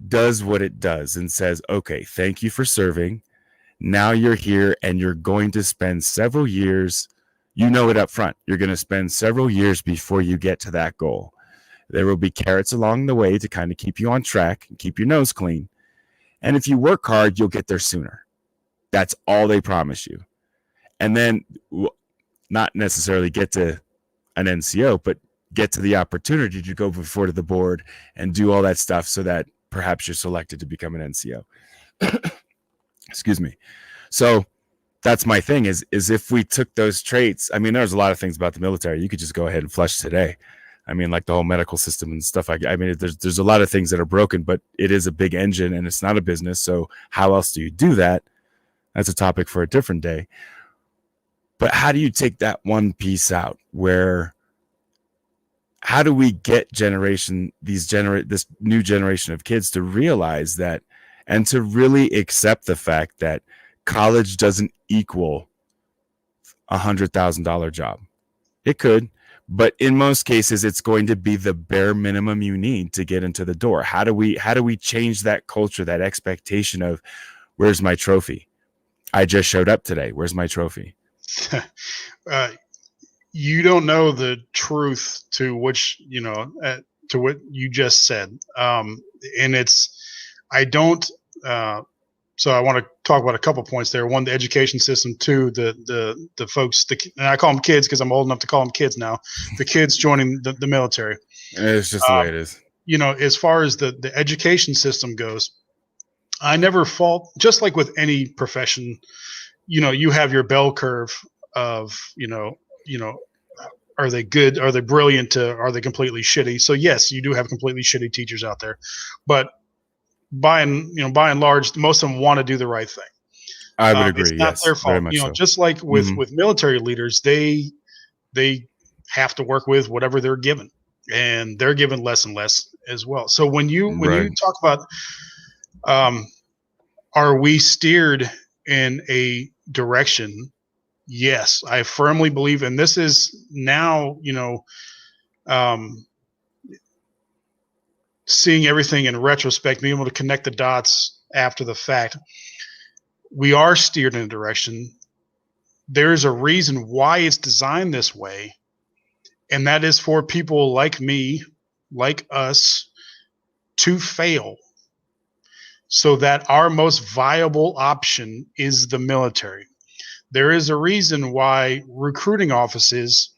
A: does what it does and says, okay, thank you for serving. Now you're here and you're going to spend several years. You know it up front. You're going to spend several years before you get to that goal. There will be carrots along the way to kind of keep you on track and keep your nose clean. And if you work hard, you'll get there sooner. That's all they promise you. And then not necessarily get to an NCO, but get to the opportunity to go before to the board and do all that stuff so that perhaps you're selected to become an NCO. Excuse me. So that's my thing is if we took those traits, I mean, there's a lot of things about the military you could just go ahead and flush today. I mean, like the whole medical system and stuff. I mean, there's a lot of things that are broken, but it is a big engine and it's not a business. So how else do you do that? That's a topic for a different day. But how do you take that one piece out where, how do we get this new generation of kids to realize that and to really accept the fact that college doesn't equal $100,000 job? It could. But in most cases, it's going to be the bare minimum you need to get into the door. How do we change that culture, that expectation of, where's my trophy? I just showed up today. Where's my trophy?
B: You don't know the truth to which, to what you just said. And I don't, so I want to talk about a couple points there. One, the education system. Two, the folks, and I call them kids because I'm old enough to call them kids now. The kids joining the military.
A: It's just the way it is.
B: As far as the education system goes, I never fault, just like with any profession, you have your bell curve of, are they good? Are they brilliant? Are they completely shitty? So yes, you do have completely shitty teachers out there, but by and large, most of them want to do the right thing.
A: I would agree.
B: It's not their fault.
A: So.
B: Just like with military leaders, they have to work with whatever they're given, and they're given less and less as well. So when you talk about, are we steered in a direction? Yes, I firmly believe, and this is now, seeing everything in retrospect, being able to connect the dots after the fact. We are steered in a direction. there's a reason why it's designed this way. And that is for people like me, like us, to fail, so that our most viable option is the military. There is a reason why recruiting offices,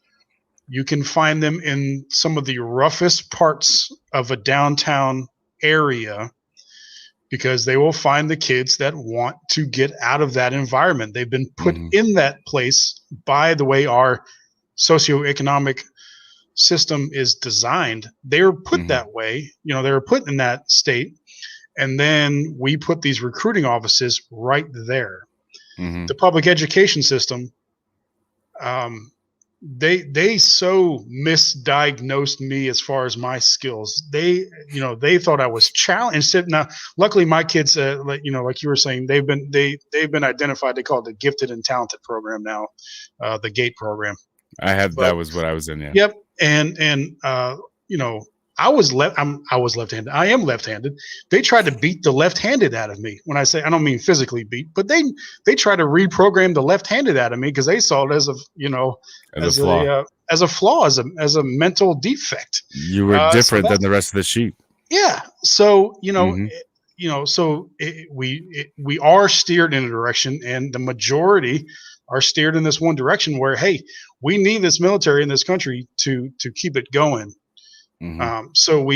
B: you can find them in some of the roughest parts of a downtown area, because they will find the kids that want to get out of that environment. They've been put in that place by the way our socioeconomic system is designed. They were put that way, they were put in that state. And then we put these recruiting offices right there. The public education system, they so misdiagnosed me as far as my skills. They thought I was challenged. Now, luckily, my kids, like you were saying, they've been identified. They call it the Gifted and Talented program now, the GATE program.
A: That was what I was in. Yeah.
B: Yep. And I was left-handed. I am left-handed. They tried to beat the left-handed out of me. When I say, I don't mean physically beat, but they tried to reprogram the left-handed out of me, because they saw it as a flaw, as a mental defect.
A: You were different than the rest of the sheep.
B: Yeah. So we are steered in a direction, and the majority are steered in this one direction where, hey, we need this military in this country to keep it going. So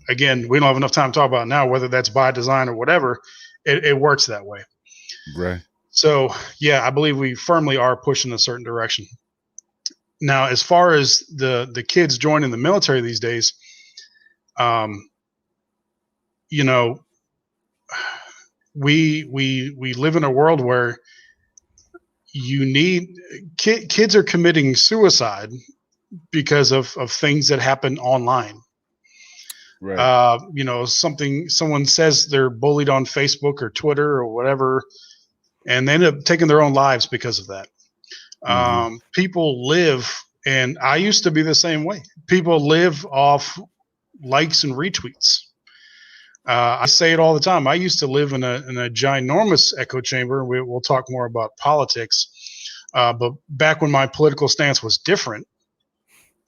B: again, we don't have enough time to talk about it now, whether that's by design or whatever. It works that way.
A: Right.
B: So yeah, I believe we firmly are pushing a certain direction. Now, as far as the kids joining the military these days, we live in a world where kids are committing suicide because of things that happen online. Right. Someone says they're bullied on Facebook or Twitter or whatever, and they end up taking their own lives because of that. People live, and I used to be the same way. People live off likes and retweets. I say it all the time. I used to live in a ginormous echo chamber. We'll talk more about politics. But back when my political stance was different,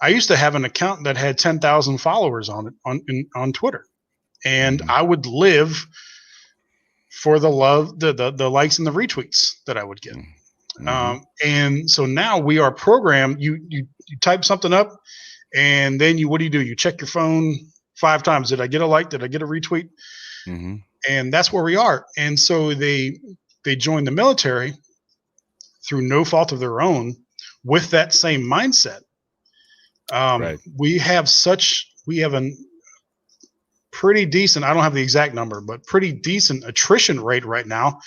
B: I used to have an account that had 10,000 followers on it on Twitter, and I would live for the love, the likes and the retweets that I would get. And so now we are programmed. You type something up, and then what do? You check your phone 5 times. Did I get a like? Did I get a retweet? And that's where we are. And so they join the military through no fault of their own with that same mindset. Right. We have a pretty decent, I don't have the exact number, but pretty decent attrition rate right now,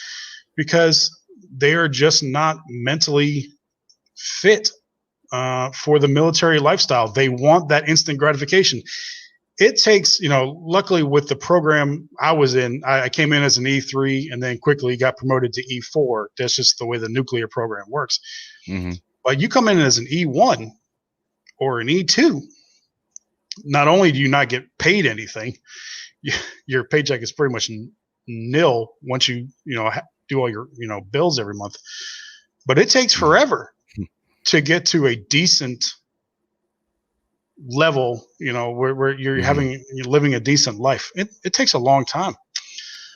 B: because they are just not mentally fit for the military lifestyle. They want that instant gratification. It takes, luckily with the program I was in, I came in as an E3 and then quickly got promoted to E4. That's just the way the nuclear program works. But you come in as an E1 or an E2, not only do you not get paid anything, your paycheck is pretty much nil once you do all your bills every month. But it takes forever to get to a decent level, where you're you're living a decent life. It takes a long time.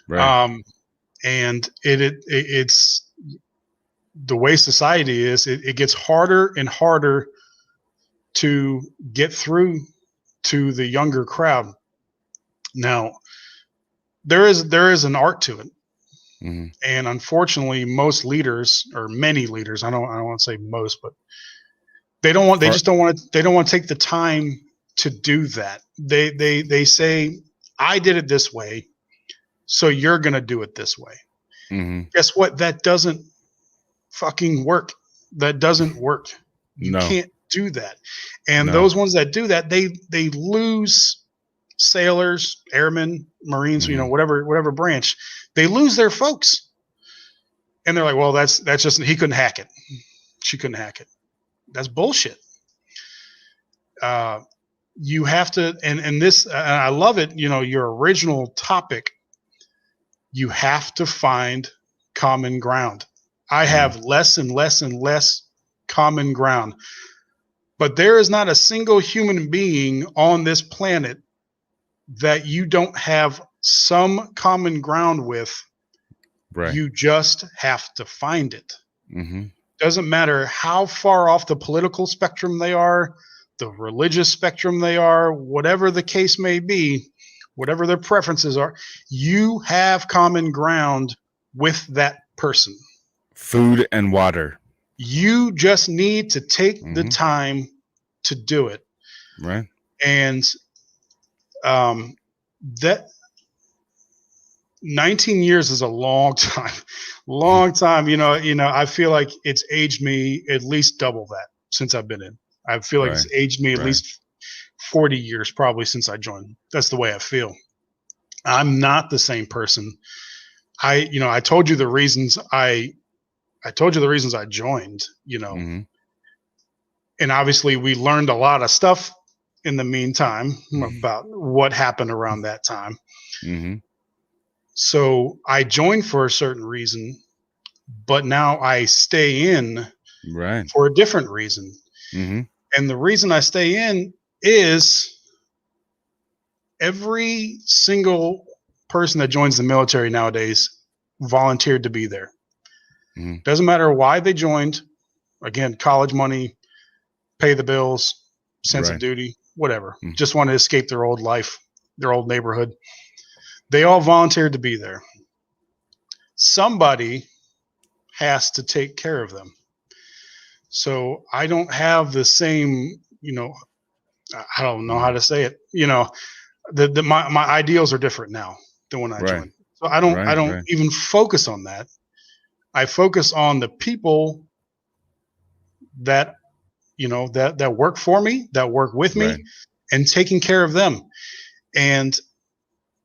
B: Right. And it's the way society is. It gets harder and harder to get through to the younger crowd. Now, there is an art to it. And unfortunately, most leaders, or many leaders, I don't want to say most, but they just don't want to take the time to do that. They say, I did it this way, so you're going to do it this way. Guess what? That doesn't fucking work. That doesn't work. You can't do that. And those ones that do that, they lose sailors, airmen, Marines, whatever branch, they lose their folks. And they're like, well, that's just, he couldn't hack it. She couldn't hack it. That's bullshit. You have to, and this, I love it, your original topic, you have to find common ground. I have less and less and less common ground. But there is not a single human being on this planet that you don't have some common ground with.
A: Right.
B: You just have to find it.
A: Mm-hmm.
B: Doesn't matter how far off the political spectrum they are, the religious spectrum they are, whatever the case may be, whatever their preferences are, you have common ground with that person.
A: Food and water.
B: You just need to take the time to do it.
A: Right.
B: And that 19 years is a long time. Long time. I feel like it's aged me at least double that since I've been in. I feel like it's aged me at least 40 years probably since I joined. That's the way I feel. I'm not the same person. I told you the reasons I joined, and obviously we learned a lot of stuff in the meantime about what happened around that time.
A: Mm-hmm.
B: So I joined for a certain reason, but now I stay in for a different reason.
A: Mm-hmm.
B: And the reason I stay in is every single person that joins the military nowadays volunteered to be there.
A: Mm-hmm.
B: Doesn't matter why they joined. Again, college money, pay the bills, sense of duty, whatever. Mm-hmm. Just want to escape their old life, their old neighborhood. They all volunteered to be there. Somebody has to take care of them. So I don't have the same, I don't know how to say it. My ideals are different now than when I joined. So I don't even focus on that. I focus on the people that, that work for me, that work with me, and taking care of them. And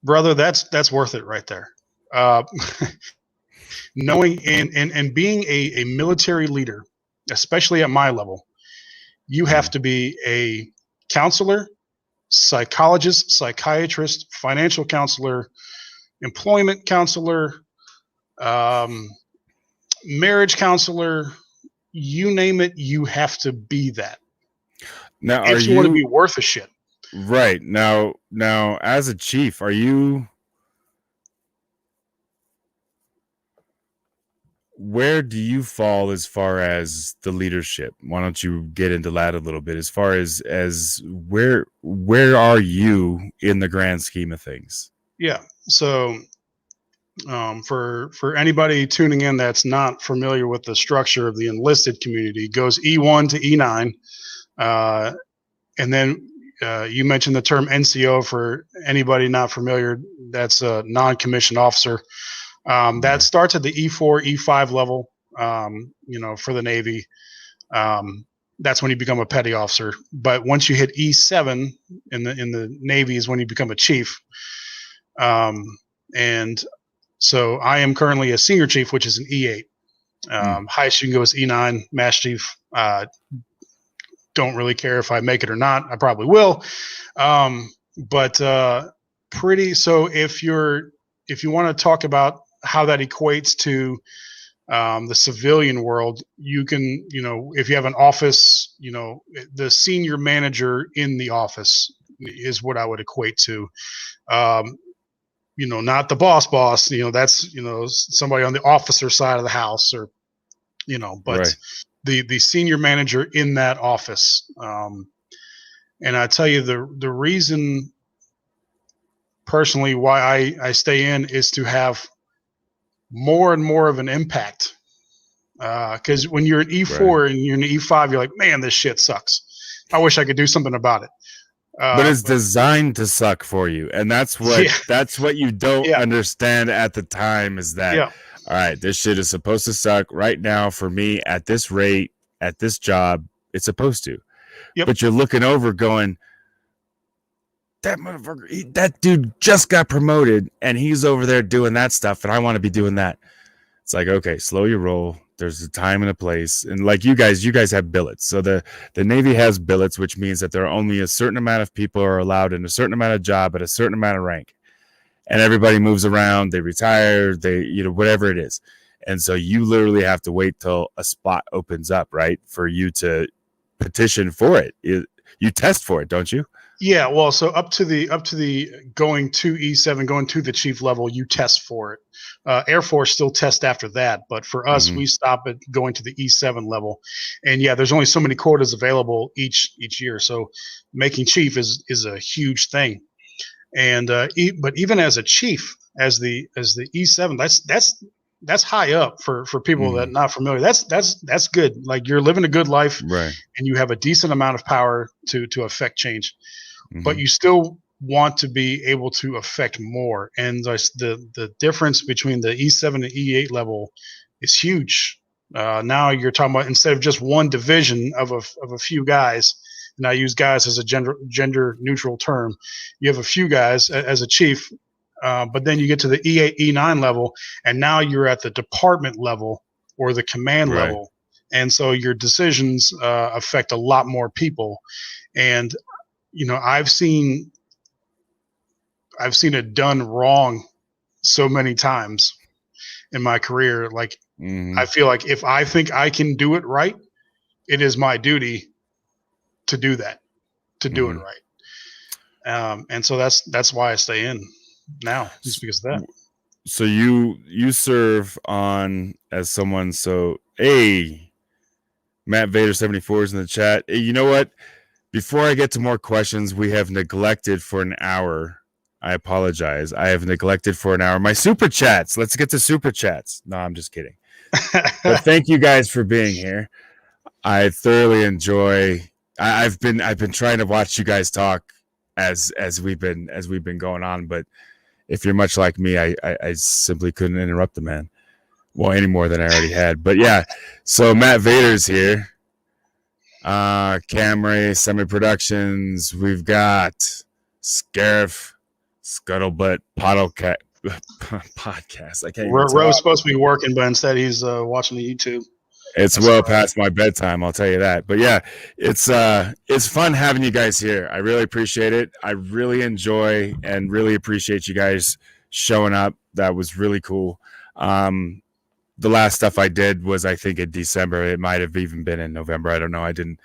B: brother, that's worth it right there. Knowing and being a military leader, especially at my level, you have to be a counselor, psychologist, psychiatrist, financial counselor, employment counselor, marriage counselor, you name it, you have to be that.
A: Now,
B: if you want to be worth a shit.
A: Right. Now, as a chief, where do you fall as far as the leadership? Why don't you get into that a little bit as far as where are you in the grand scheme of things?
B: Yeah. So for anybody tuning in that's not familiar with the structure of the enlisted community, it goes E1 to E9. And then you mentioned the term NCO. For anybody not familiar, that's a non-commissioned officer. That starts at the E4, E5 level, for the Navy. That's when you become a petty officer. But once you hit E7 in the Navy is when you become a chief. And so I am currently a senior chief, which is an E8. Highest you can go is E9, Master Chief. Don't really care if I make it or not. I probably will. So if you want to talk about how that equates to the civilian world, you can, if you have an office, the senior manager in the office is what I would equate to. Not the boss, that's, somebody on the officer side of the house or, but the senior manager in that office. And I tell you, the reason personally why I stay in is to have more and more of an impact. Because when you're an E4 and you're an E5, you're like, man, this shit sucks. I wish I could do something about it.
A: But it's designed to suck for you, and that's what you don't understand at the time is that all right, this shit is supposed to suck right now for me at this rate, at this job. It's supposed to. But you're looking over going, that motherfucker, that dude just got promoted and he's over there doing that stuff and I want to be doing that. It's like, okay, slow your roll. There's a time and a place. And like you guys have billets. So the Navy has billets, which means that there are only a certain amount of people are allowed in a certain amount of job at a certain amount of rank. And everybody moves around, they retire, they, whatever it is. And so you literally have to wait till a spot opens up, right, for you to petition for it. You test for it, don't you?
B: Yeah, well, so up to the going to E7, going to the chief level, you test for it. Air Force still test after that, but for us, we stop at going to the E7 level. And yeah, there's only so many quotas available each year, so making chief is a huge thing. And but even as a chief, as the E7, that's high up for people that are not familiar. That's good. Like, you're living a good life,
A: right?
B: And you have a decent amount of power to affect change. But you still want to be able to affect more. And the difference between the E7 and E8 level is huge. Now you're talking about, instead of just one division of a few guys, and I use guys as a gender neutral term, you have a few guys as a chief, but then you get to the E8, E9 level, and now you're at the department level or the command level. And so your decisions affect a lot more people. And I've seen it done wrong so many times in my career. Like, I feel like if I think I can do it right, it is my duty to do that, to do it right. And so that's why I stay in now, just because of that.
A: So you serve on as someone. So, hey, Matt Vader 74 is in the chat. Hey, you know what? Before I get to more questions, we have neglected for an hour. I apologize. I have neglected for an hour my super chats. Let's get to super chats. No, I'm just kidding. But thank you guys for being here. I thoroughly enjoy. I've been trying to watch you guys talk as we've been going on. But if you're much like me, I simply couldn't interrupt the man. Well, any more than I already had. But yeah. So Matt Vader's here. Camry Semi Productions. We've got Scarif, Scuttlebutt, podcast. I can't.
B: Ro's supposed to be working, but instead he's watching the YouTube.
A: It's past my bedtime, I'll tell you that. But yeah, it's fun having you guys here. I really appreciate it. I really enjoy and really appreciate you guys showing up. That was really cool. The last stuff I did was, I think, in December. It might have even been in November. I don't know. I don't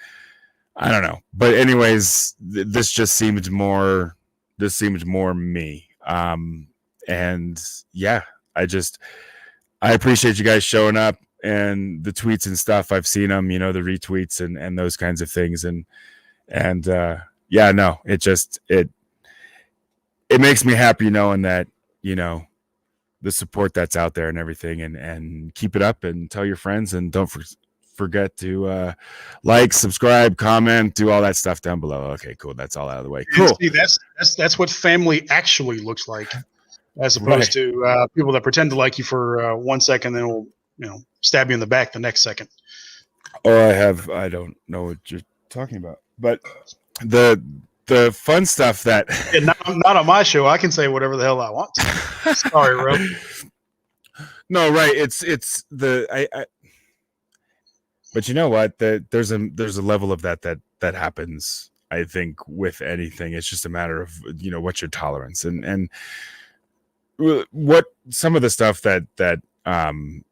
A: know. But anyways, this just seemed more me. And yeah, I appreciate you guys showing up, and the tweets and stuff. I've seen them, the retweets and those kinds of things. And yeah, no, it makes me happy knowing that, the support that's out there and everything, and keep it up and tell your friends, and don't forget to like, subscribe, comment, do all that stuff down below. Okay, cool. That's all out of the way. Cool.
B: See, that's what family actually looks like, as opposed to people that pretend to like you for 1 second, then will stab you in the back the next second.
A: I don't know what you're talking about, but the fun stuff that
B: not on my show. I can say whatever the hell I want to. Sorry, Rob.
A: No, right. It's but you know what? There's a level of that happens, I think, with anything. It's just a matter of, what's your tolerance, and what some of the stuff that I'm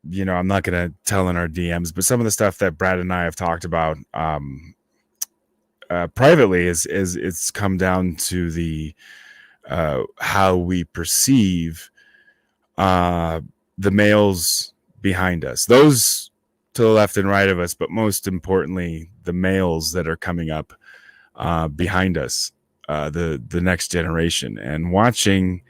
A: not going to tell in our DMs, but some of the stuff that Brad and I have talked about privately is it's come down to the how we perceive the males behind us, those to the left and right of us, but most importantly, the males that are coming up behind us, the next generation, and watching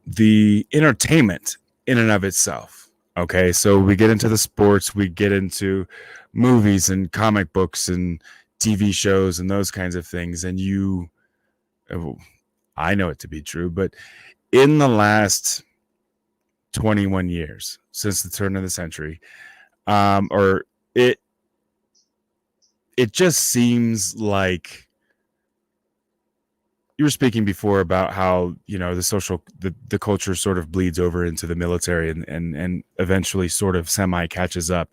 A: the entertainment in and of itself. Okay, so we get into the sports, we get into movies and comic books and TV shows and those kinds of things, and I know it to be true, but in the last 21 years since the turn of the century, it just seems like, you were speaking before about how the culture sort of bleeds over into the military and eventually sort of semi catches up,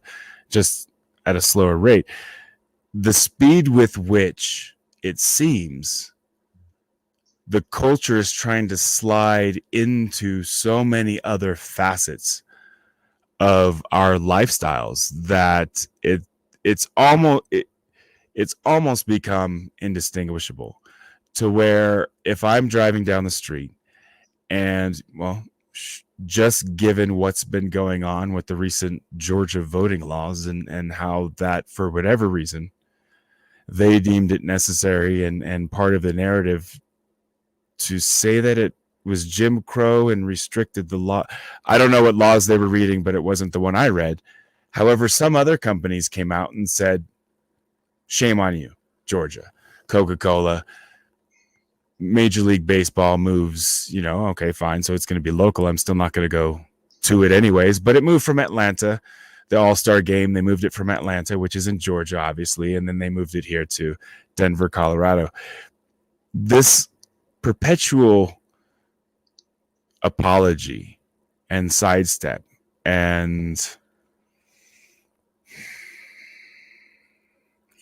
A: just at a slower rate. The speed with which it seems the culture is trying to slide into so many other facets of our lifestyles that it's almost become indistinguishable, to where if I'm driving down the street and, well, just given what's been going on with the recent Georgia voting laws and how that, for whatever reason, they deemed it necessary and part of the narrative to say that it was Jim Crow and restricted the law. I don't know what laws they were reading, but it wasn't the one I read. However, some other companies came out and said, shame on you, Georgia. Coca-Cola, Major League Baseball moves, okay, fine. So it's going to be local. I'm still not going to go to it anyways, but it moved from Atlanta. The All-Star game, they moved it from Atlanta, which is in Georgia, obviously, and then they moved it here to Denver, Colorado. This perpetual apology and sidestep and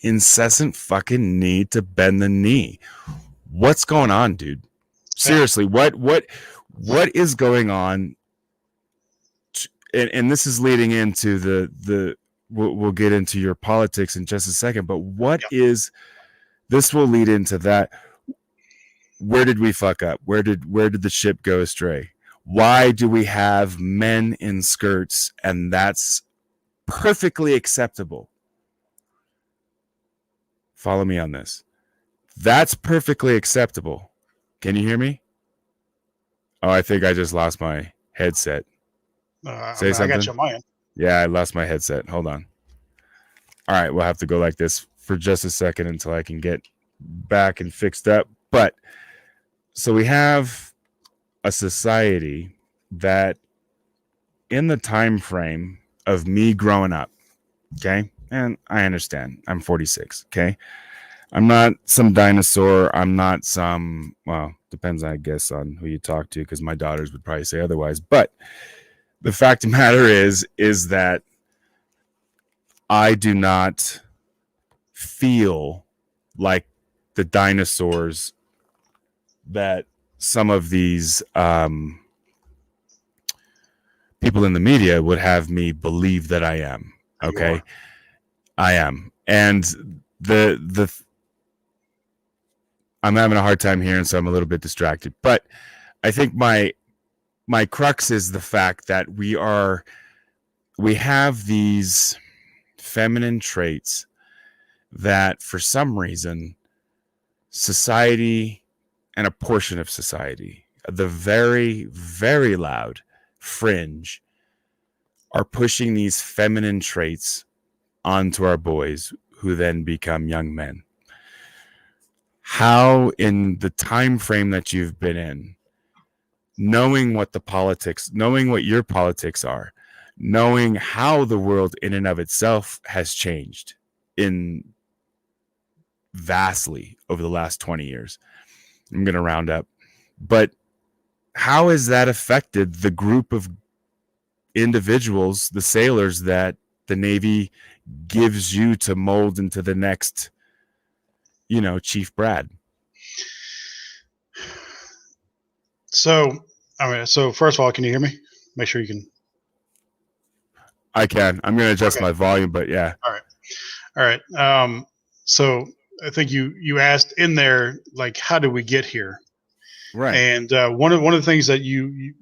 A: incessant fucking need to bend the knee. What's going on, dude? Seriously, what is going on? And this is leading into the we'll get into your politics in just a second, but what is this will lead into that. Where did we fuck up? Where did the ship go astray? Why do we have men in skirts and that's perfectly acceptable? Follow me on this. That's perfectly acceptable. Can you hear me? Oh, I think I just lost my headset. Say something. I
B: got you on my end.
A: Yeah, I lost my headset. Hold on. All right, we'll have to go like this for just a second until I can get back and fixed up. But so we have a society that, in the time frame of me growing up, okay, and I understand I'm 46, okay, I'm not some dinosaur. I'm not some, well, depends, I guess, on who you talk to, because my daughters would probably say otherwise. But the fact of the matter is that I do not feel like the dinosaurs that some of these people in the media would have me believe that I am. Okay, I am, and I'm having a hard time hearing, so I'm a little bit distracted. But I think my crux is the fact that we have these feminine traits that, for some reason, society and a portion of society, the very, very loud fringe, are pushing these feminine traits onto our boys, who then become young men. How, in the time frame that you've been in, knowing what your politics are, knowing how the world in and of itself has changed in vastly over the last 20 years, I'm going to round up, but how has that affected the group of individuals, the sailors that the Navy gives you to mold into the next, Chief Brad?
B: So first of all, can you hear me? Make sure you can.
A: I can. I'm going to adjust my volume, but yeah.
B: All right. So I think you asked in there, like, how did we get here?
A: Right.
B: And one of the things that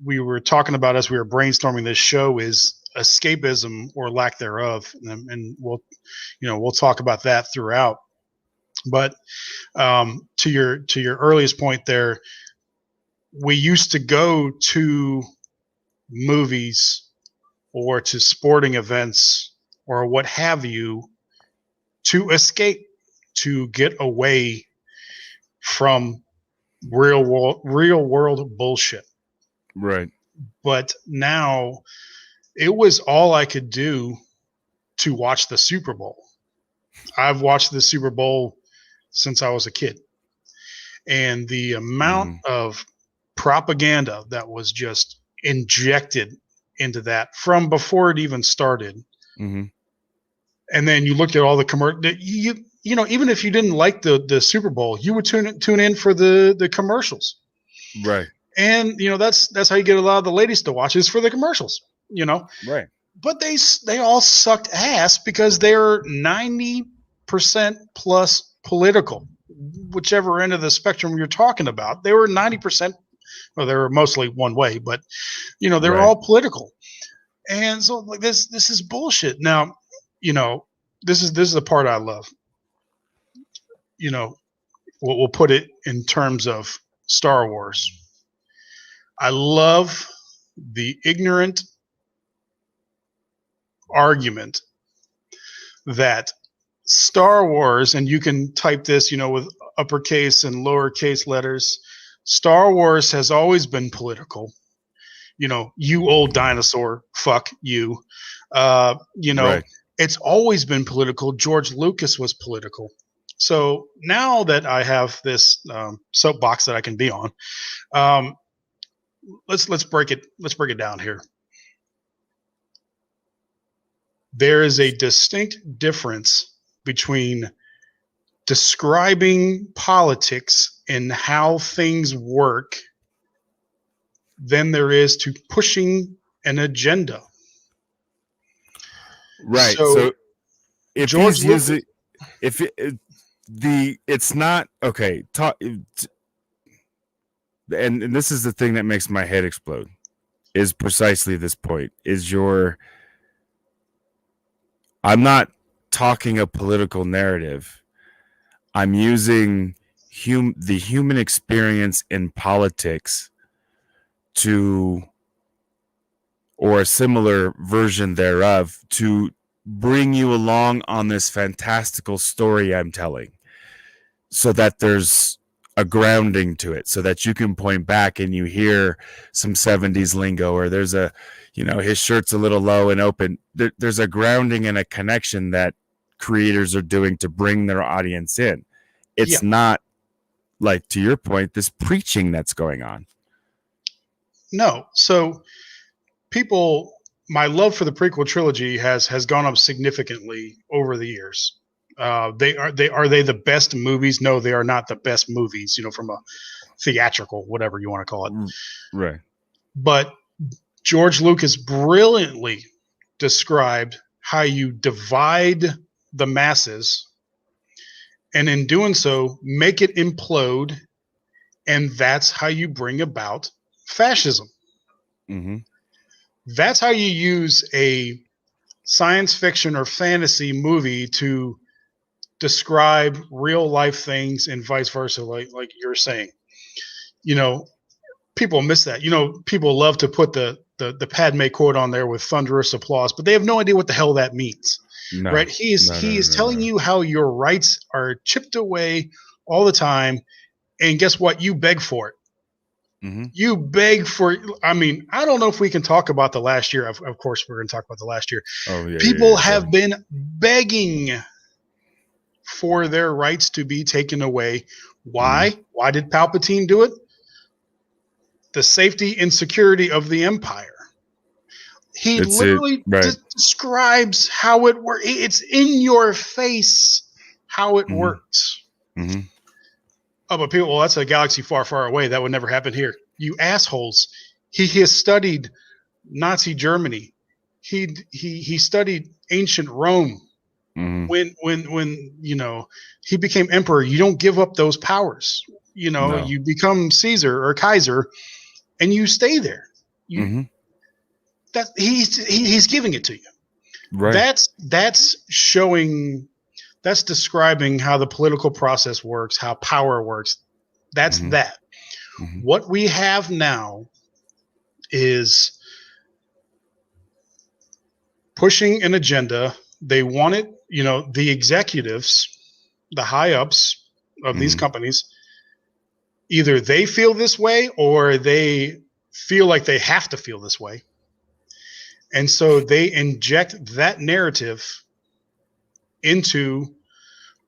B: we were talking about as we were brainstorming this show is escapism or lack thereof, and we'll talk about that throughout. But to your earliest point there, we used to go to movies or to sporting events or what have you to escape, to get away from real world bullshit.
A: Right.
B: But now it was all I could do to watch the Super Bowl. I've watched the Super Bowl since I was a kid. And the amount of propaganda that was just injected into that from before it even started. Mm-hmm. And then you looked at all the commercials. You even if you didn't like the Super Bowl, you would tune in for the commercials.
A: Right.
B: And that's how you get a lot of the ladies to watch is for the commercials.
A: Right.
B: But they all sucked ass because they're 90% plus political, whichever end of the spectrum you're talking about. They were 90%. Well, they were mostly one way, but they were all political. And so like this is bullshit. Now, this is the part I love. We'll put it in terms of Star Wars. I love the ignorant argument that Star Wars, and you can type this, with uppercase and lowercase letters, Star Wars has always been political. You old dinosaur, fuck you.
A: Right.
B: It's always been political. George Lucas was political. So now that I have this soapbox that I can be on, let's break it down here. There is a distinct difference between describing politics and how things work than there is to pushing an agenda.
A: Right. So if George Lucas, using, if it's not okay. And this is the thing that makes my head explode. Is precisely this point. I'm not talking a political narrative. I'm using the human experience in politics or a similar version thereof, to bring you along on this fantastical story I'm telling, so that there's a grounding to it, so that you can point back and you hear some 70s lingo, or there's his shirt's a little low and open. There's a grounding and a connection that creators are doing to bring their audience in. It's not like, to your point, this preaching that's going on.
B: No. So my love for the prequel trilogy has gone up significantly over the years. Are they the best movies? No, they are not the best movies, from a theatrical, whatever you want to call it.
A: Right.
B: But George Lucas brilliantly described how you divide the masses, and in doing so, make it implode. And that's how you bring about fascism.
A: Mm-hmm.
B: That's how you use a science fiction or fantasy movie to describe real life things, and vice versa, like you're saying. People miss that. People love to put the Padme quote on there with thunderous applause, but they have no idea what the hell that means. No, right? He is telling you how your rights are chipped away all the time, and guess what? You beg for it. Mm-hmm. You beg for. I don't know if we can talk about the last year. Of course, we're going to talk about the last year.
A: Oh, yeah,
B: people have been begging for their rights to be taken away. Why? Mm-hmm. Why did Palpatine do it? The safety and security of the Empire. He literally describes how it works. It's in your face how it works.
A: Mm-hmm.
B: Oh, but people, well, that's a galaxy far, far away. That would never happen here. You assholes. He has studied Nazi Germany. He studied ancient Rome.
A: Mm-hmm.
B: When he became emperor, you don't give up those powers. You become Caesar or Kaiser, and you stay there. That he's giving it to you.
A: Right.
B: That's showing. That's describing how the political process works, how power works. That's that. Mm-hmm. What we have now is pushing an agenda. They want it, the executives, the high ups of these companies, either they feel this way or they feel like they have to feel this way. And so they inject that narrative into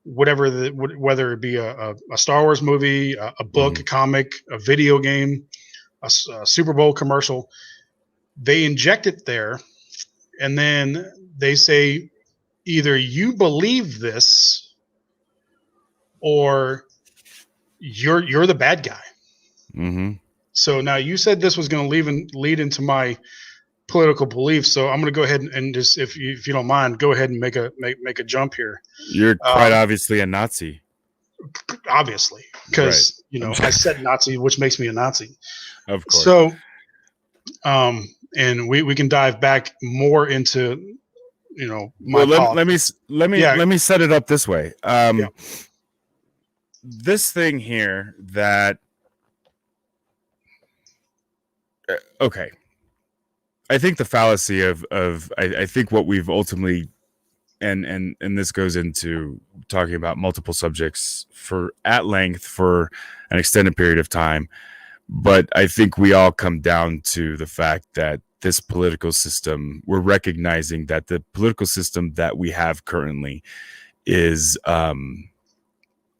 B: whether it be a Star Wars movie, a book, a comic, a video game, a Super Bowl commercial. They inject it there, and then they say, either you believe this or you're the bad guy.
A: Mm-hmm.
B: So now you said this was going to lead into my political beliefs. So I'm going to go ahead and just, if you don't mind, go ahead and make a jump here.
A: You're quite obviously a Nazi.
B: Obviously, because
A: right.
B: I said Nazi, which makes me a Nazi.
A: Of course.
B: So, and we can dive back more into, my
A: let me set it up this way. This thing here that okay. I think the fallacy of I think what we've ultimately and this goes into talking about multiple subjects at length for an extended period of time, but I think we all come down to the fact that this political system, we're recognizing that the political system that we have currently is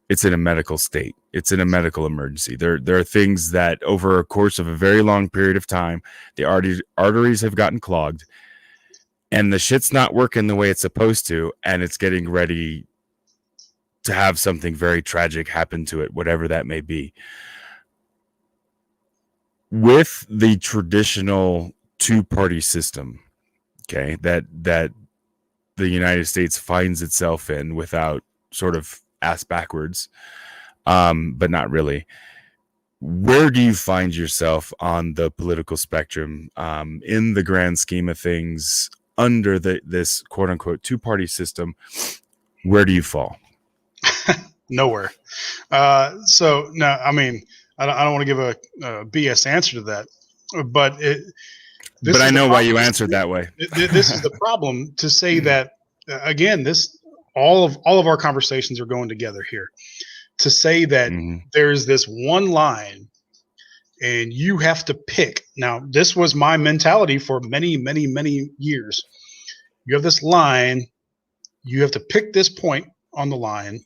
A: it's in a medical state. It's in a medical emergency. There are things that over a course of a very long period of time, the arteries have gotten clogged and the shit's not working the way it's supposed to. And it's getting ready to have something very tragic happen to it, whatever that may be. With the traditional two-party system, okay, that the United States finds itself in without sort of ass backwards, but not really. Where do you find yourself on the political spectrum in the grand scheme of things under this quote unquote two-party system? Where do you fall?
B: Nowhere. So no, I mean, I don't want to give a BS answer to that, but
A: I know why you answered that way.
B: This is the problem to say that again. All of our conversations are going together here to say that there's this one line and you have to pick. Now, this was my mentality for many, many, many years. You have this line, you have to pick this point on the line,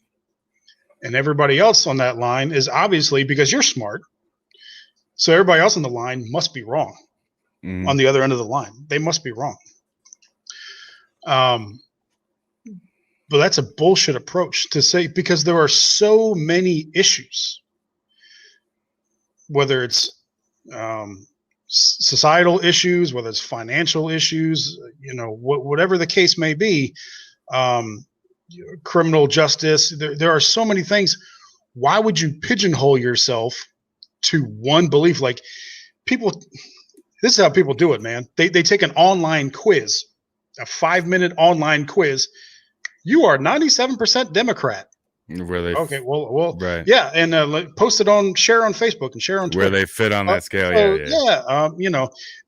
B: and everybody else on that line is obviously, because you're smart, so everybody else on the line must be wrong. On the other end of the line. They must be wrong. But that's a bullshit approach to say, because there are so many issues, whether it's societal issues, whether it's financial issues, whatever the case may be, criminal justice. There are so many things. Why would you pigeonhole yourself to one belief? Like people, this is how people do it, man. They take an online quiz, a 5-minute online quiz. You are 97% Democrat.
A: Really?
B: Okay, well,
A: right.
B: Yeah, and share on Facebook and share on Twitter.
A: Where they fit on that scale,
B: yeah.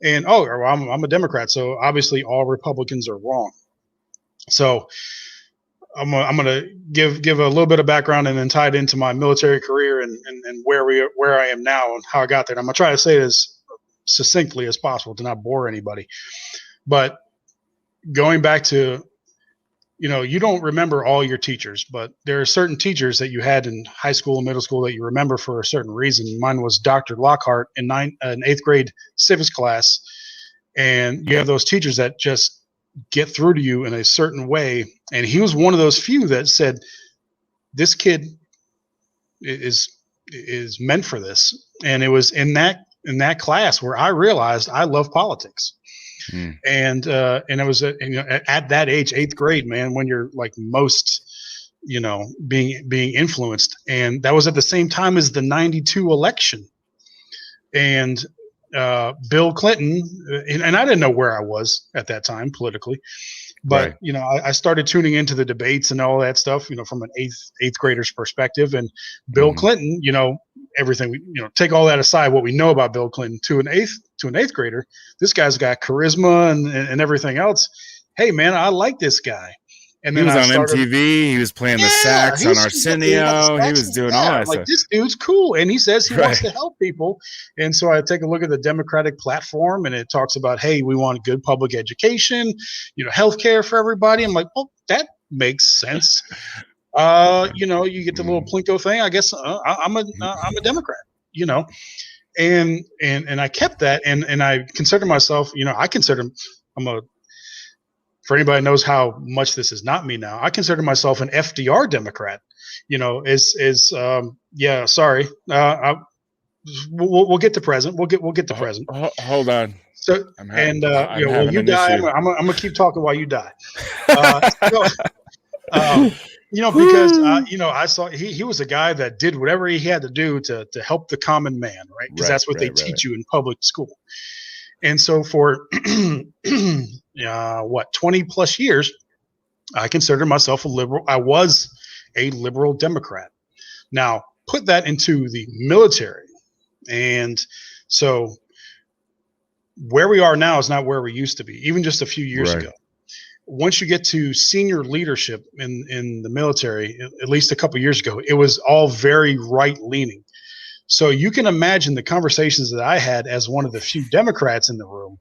B: And I'm a Democrat, so obviously all Republicans are wrong. So I'm gonna give a little bit of background and then tie it into my military career and where I am now and how I got there. And I'm gonna try to say it as succinctly as possible to not bore anybody. But going back to, you don't remember all your teachers, but there are certain teachers that you had in high school and middle school that you remember for a certain reason. Mine was Dr. Lockhart in 8th grade civics class. And you have those teachers that just get through to you in a certain way. And he was one of those few that said, this kid is meant for this. And it was in that class where I realized I love politics. And it was at that age, 8th grade, man, when you're like most, being influenced. And that was at the same time as the 92 election. And Bill Clinton, and I didn't know where I was at that time politically, but right. I started tuning into the debates and all that stuff, from an eighth grader's perspective. And Bill Clinton, everything, take all that aside, what we know about Bill Clinton to an eighth grader, this guy's got charisma and everything else. Hey man, I like this guy. And then
A: he was on MTV. He was playing the sax on Arsenio. He was doing all that stuff.
B: This dude's cool, and he says he wants to help people. And so I take a look at the Democratic platform, and it talks about, hey, we want good public education, healthcare for everybody. I'm like, well, that makes sense. You get the little Plinko thing. I guess I'm a Democrat. And I kept that, and I consider myself, I'm a for anybody who knows how much this is not me now, I consider myself an FDR Democrat. Yeah, sorry. We'll get to present. We'll get to present.
A: Hold on.
B: So when you die, I'm gonna keep talking while you die. Because I saw he was a guy that did whatever he had to do to help the common man, right? Because that's what they teach you in public school. And so for 20 plus years, I considered myself a liberal. I was a liberal Democrat. Now put that into the military, and so where we are now is not where we used to be, even just a few years ago. Once you get to senior leadership in the military, at least a couple of years ago, it was all very right leaning. So you can imagine the conversations that I had as one of the few Democrats in the room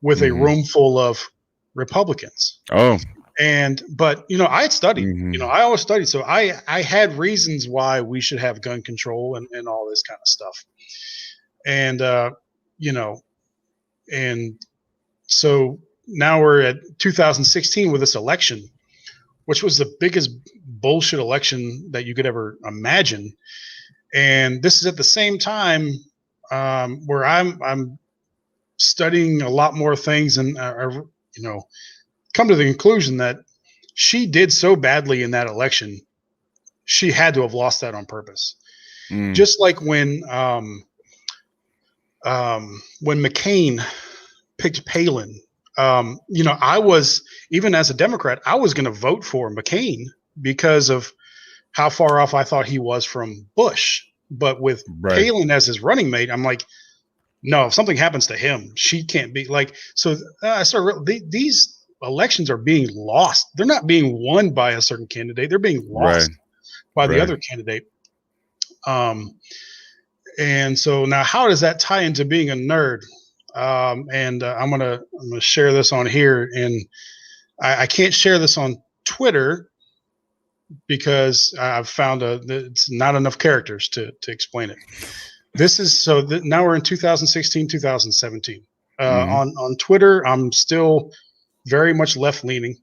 B: with a room full of Republicans.
A: Oh,
B: but I had studied, I always studied. So I had reasons why we should have gun control and all this kind of stuff. And, and so now we're at 2016 with this election, which was the biggest bullshit election that you could ever imagine. And this is at the same time where I'm studying a lot more things and, come to the conclusion that she did so badly in that election. She had to have lost that on purpose. Just like when McCain picked Palin, I was, even as a Democrat, I was going to vote for McCain because of how far off I thought he was from Bush. But with Palin as his running mate, I'm like, no, if something happens to him, she can't be like. So I started. These elections are being lost. They're not being won by a certain candidate. They're being lost by the other candidate. And so now, how does that tie into being a nerd? I'm gonna share this on here, and I can't share this on Twitter because I've found it's not enough characters to explain it. This is now we're in 2016, 2017. On Twitter, I'm still very much left leaning,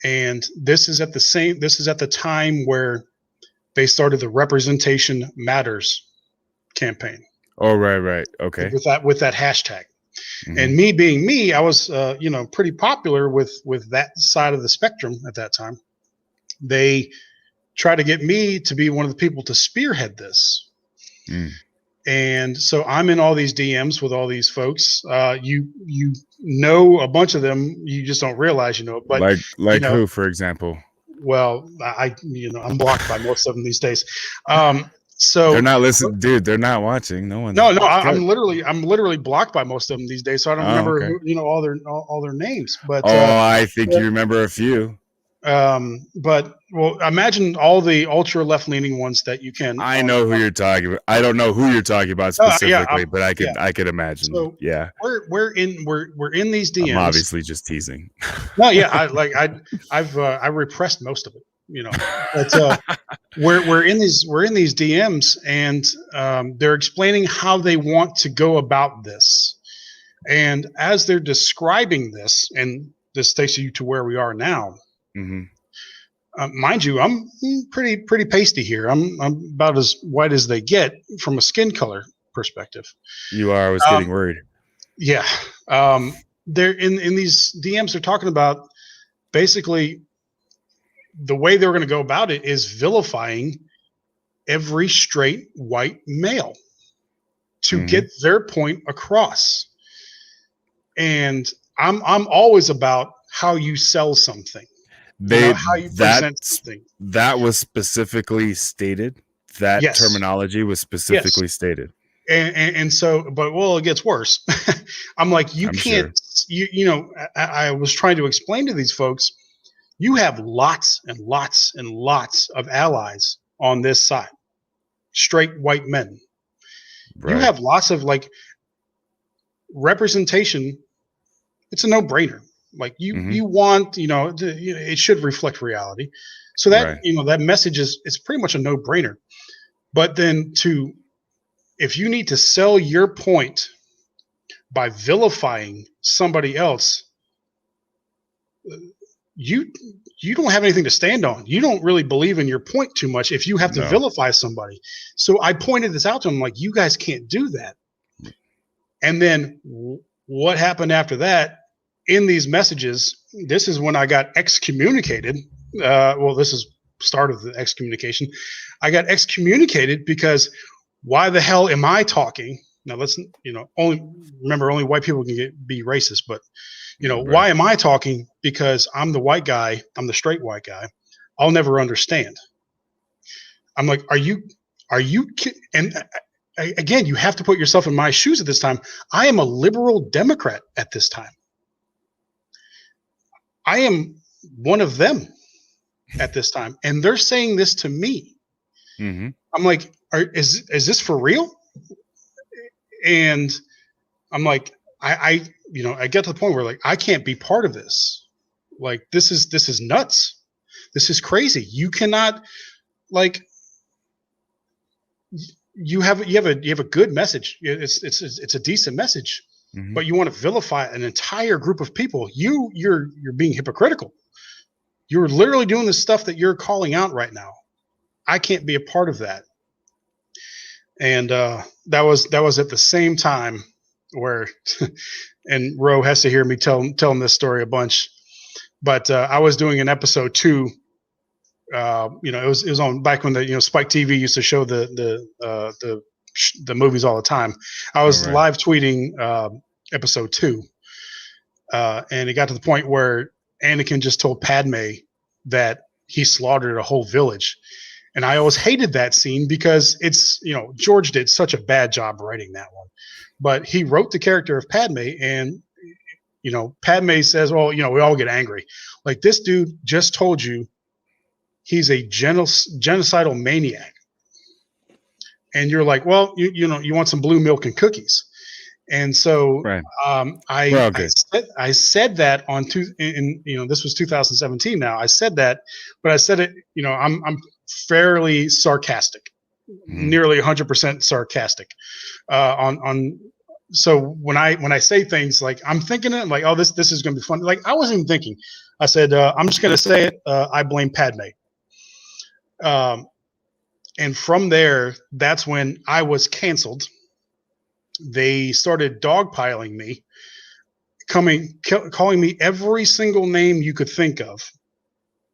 B: and this is at the time where they started the Representation Matters campaign.
A: Oh, right. Okay.
B: With that hashtag. And me being me, I was, pretty popular with that side of the spectrum at that time. They tried to get me to be one of the people to spearhead this. And so I'm in all these DMs with all these folks. You know a bunch of them. You just don't realize, But
A: like who, for example?
B: Well, I'm blocked by most of them these days. So
A: they're not listening, dude. They're not watching. No one.
B: No. I'm literally blocked by most of them these days. So I don't remember, all their names. But
A: I think you remember a few.
B: But imagine all the ultra left leaning ones that you can.
A: I know who you're talking about. I don't know who you're talking about specifically, but I could imagine. So
B: we're in these DMs.
A: I'm obviously just teasing.
B: No, yeah, I've repressed most of it. But we're in these DMs, and they're explaining how they want to go about this, and as they're describing this, and this takes you to where we are now. Mind you, I'm pretty pasty here. I'm about as white as they get from a skin color perspective.
A: You are. I was getting worried.
B: Yeah. They're in these DMs. They're talking about basically the way they're going to go about it is vilifying every straight white male to get their point across. And I'm always about how you sell something. How you present something.
A: That was specifically stated. That terminology was specifically stated.
B: And so, but it gets worse. I'm like, you can't. Sure. I was trying to explain to these folks, you have lots and lots and lots of allies on this side, straight white men. Right. You have lots of representation. It's a no-brainer. Like you want, it should reflect reality. So that, that message is pretty much a no-brainer. But then if you need to sell your point by vilifying somebody else, you don't have anything to stand on. You don't really believe in your point too much if you have to
A: No.
B: vilify somebody. So I pointed this out to him, like, you guys can't do that. And then what happened after that in these messages, this is when I got excommunicated. Well, this is start of the excommunication. I got excommunicated because why the hell am I talking? Now let's, only white people can be racist, but
A: Right.
B: why am I talking? Because I'm the white guy. I'm the straight white guy. I'll never understand. I'm like, are you, and again, you have to put yourself in my shoes at this time. I am a liberal Democrat at this time. I am one of them at this time. And they're saying this to me.
A: Mm-hmm.
B: I'm like, is this for real? And I'm like, I get to the point where, like, I can't be part of this. Like, this is nuts. This is crazy. You cannot, like, you have a good message. It's a decent message,
A: Mm-hmm.
B: but you want to vilify an entire group of people. You're being hypocritical. You're literally doing the stuff that you're calling out right now. I can't be a part of that. And that was at the same time where, and Ro has to hear me tell him this story a bunch, but I was doing an episode 2. It was on back when the Spike TV used to show the movies all the time. I was live tweeting episode 2, and it got to the point where Anakin just told Padme that he slaughtered a whole village. And I always hated that scene because it's, George did such a bad job writing that one. But he wrote the character of Padme, and, Padme says, well, we all get angry. Like, this dude just told you he's a genocidal maniac. And you're like, well, you want some blue milk and cookies. And so I said that on this was 2017 now. I said that, but I said it, I'm fairly sarcastic, nearly 100% sarcastic so when I say things, like, I'm thinking it like, oh, this is going to be fun. Like, I wasn't even thinking. I said, I'm just going to say it. I blame Padme. And from there, that's when I was canceled. They started dogpiling me, calling me every single name you could think of.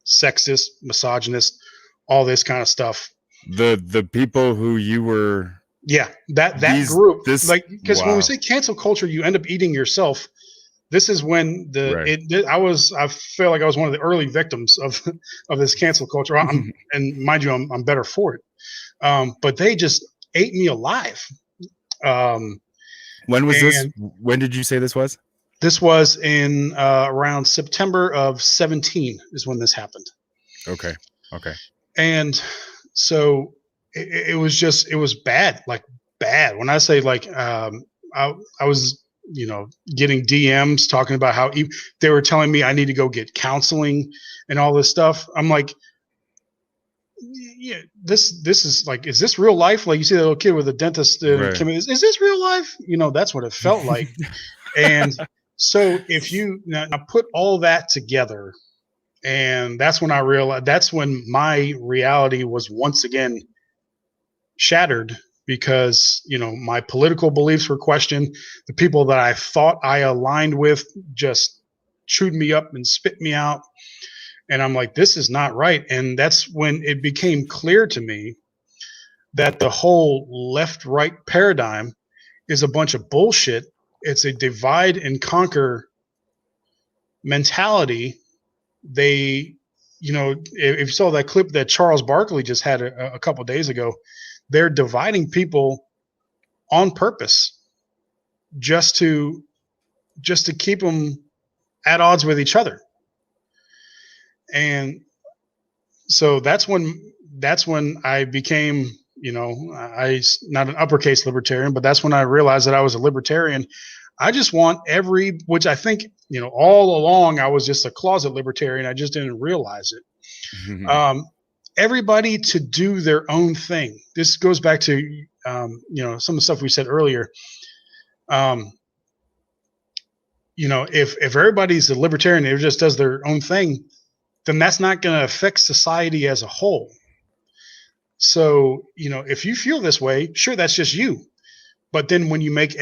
B: Sexist, misogynist, all this kind of stuff.
A: The people who you were.
B: Yeah, that group. Because when we say cancel culture, you end up eating yourself. This is when I feel like I was one of the early victims of this cancel culture. And mind you, I'm better for it. But they just ate me alive.
A: When was this? When did you say this was?
B: This was in around September of 2017 is when this happened. Okay. And so it was bad, like bad. When I say, like, I was, getting DMs talking about how they were telling me I need to go get counseling and all this stuff. I'm like, yeah, this is like, is this real life? Like, you see that little kid with a dentist, is this real life? That's what it felt like. And so if you now put all that together, and that's when I realized, that's when my reality was once again shattered, because, my political beliefs were questioned. The people that I thought I aligned with just chewed me up and spit me out. And I'm like, this is not right. And that's when it became clear to me that the whole left-right paradigm is a bunch of bullshit. It's a divide and conquer mentality. They, if you saw that clip that Charles Barkley just had a couple of days ago, they're dividing people on purpose just to keep them at odds with each other. And so that's when I became, I not an uppercase libertarian, but that's when I realized that I was a libertarian. I just want which I think, all along I was just a closet libertarian. I just didn't realize it. Mm-hmm. Everybody to do their own thing. This goes back to, some of the stuff we said earlier. if everybody's a libertarian, it just does their own thing, then that's not going to affect society as a whole. So, if you feel this way, sure, that's just you. But then when you make force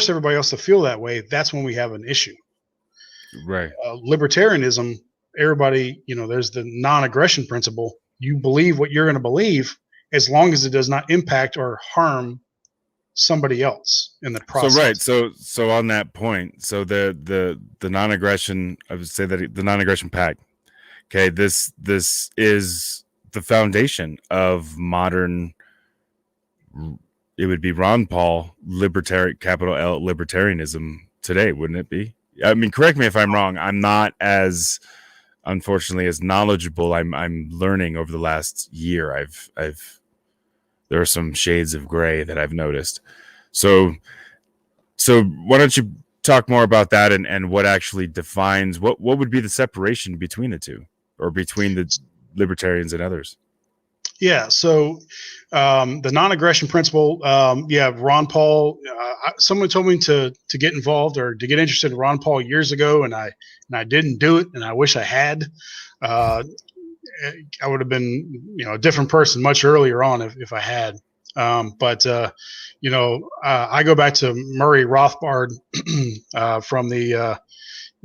B: everybody else to feel that way, that's when we have an issue.
A: Right.
B: Libertarianism, everybody, there's the non-aggression principle. You believe what you're going to believe as long as it does not impact or harm somebody else in the process.
A: So right. So on that point, so the non-aggression, I would say that the non-aggression pact. Okay, this is the foundation of modern. It would be Ron Paul capital L libertarianism today, wouldn't it be? I mean, correct me if I'm wrong. I'm not as, unfortunately, as knowledgeable. I'm learning over the last year. There are some shades of gray that I've noticed. So why don't you talk more about that and what actually defines what would be the separation between the two, or between the libertarians and others?
B: Yeah. So the non-aggression principle. Ron Paul. Someone told me to get involved or to get interested in Ron Paul years ago, and I didn't do it, and I wish I had. I would have been a different person much earlier on if I had. But I go back to Murray Rothbard from the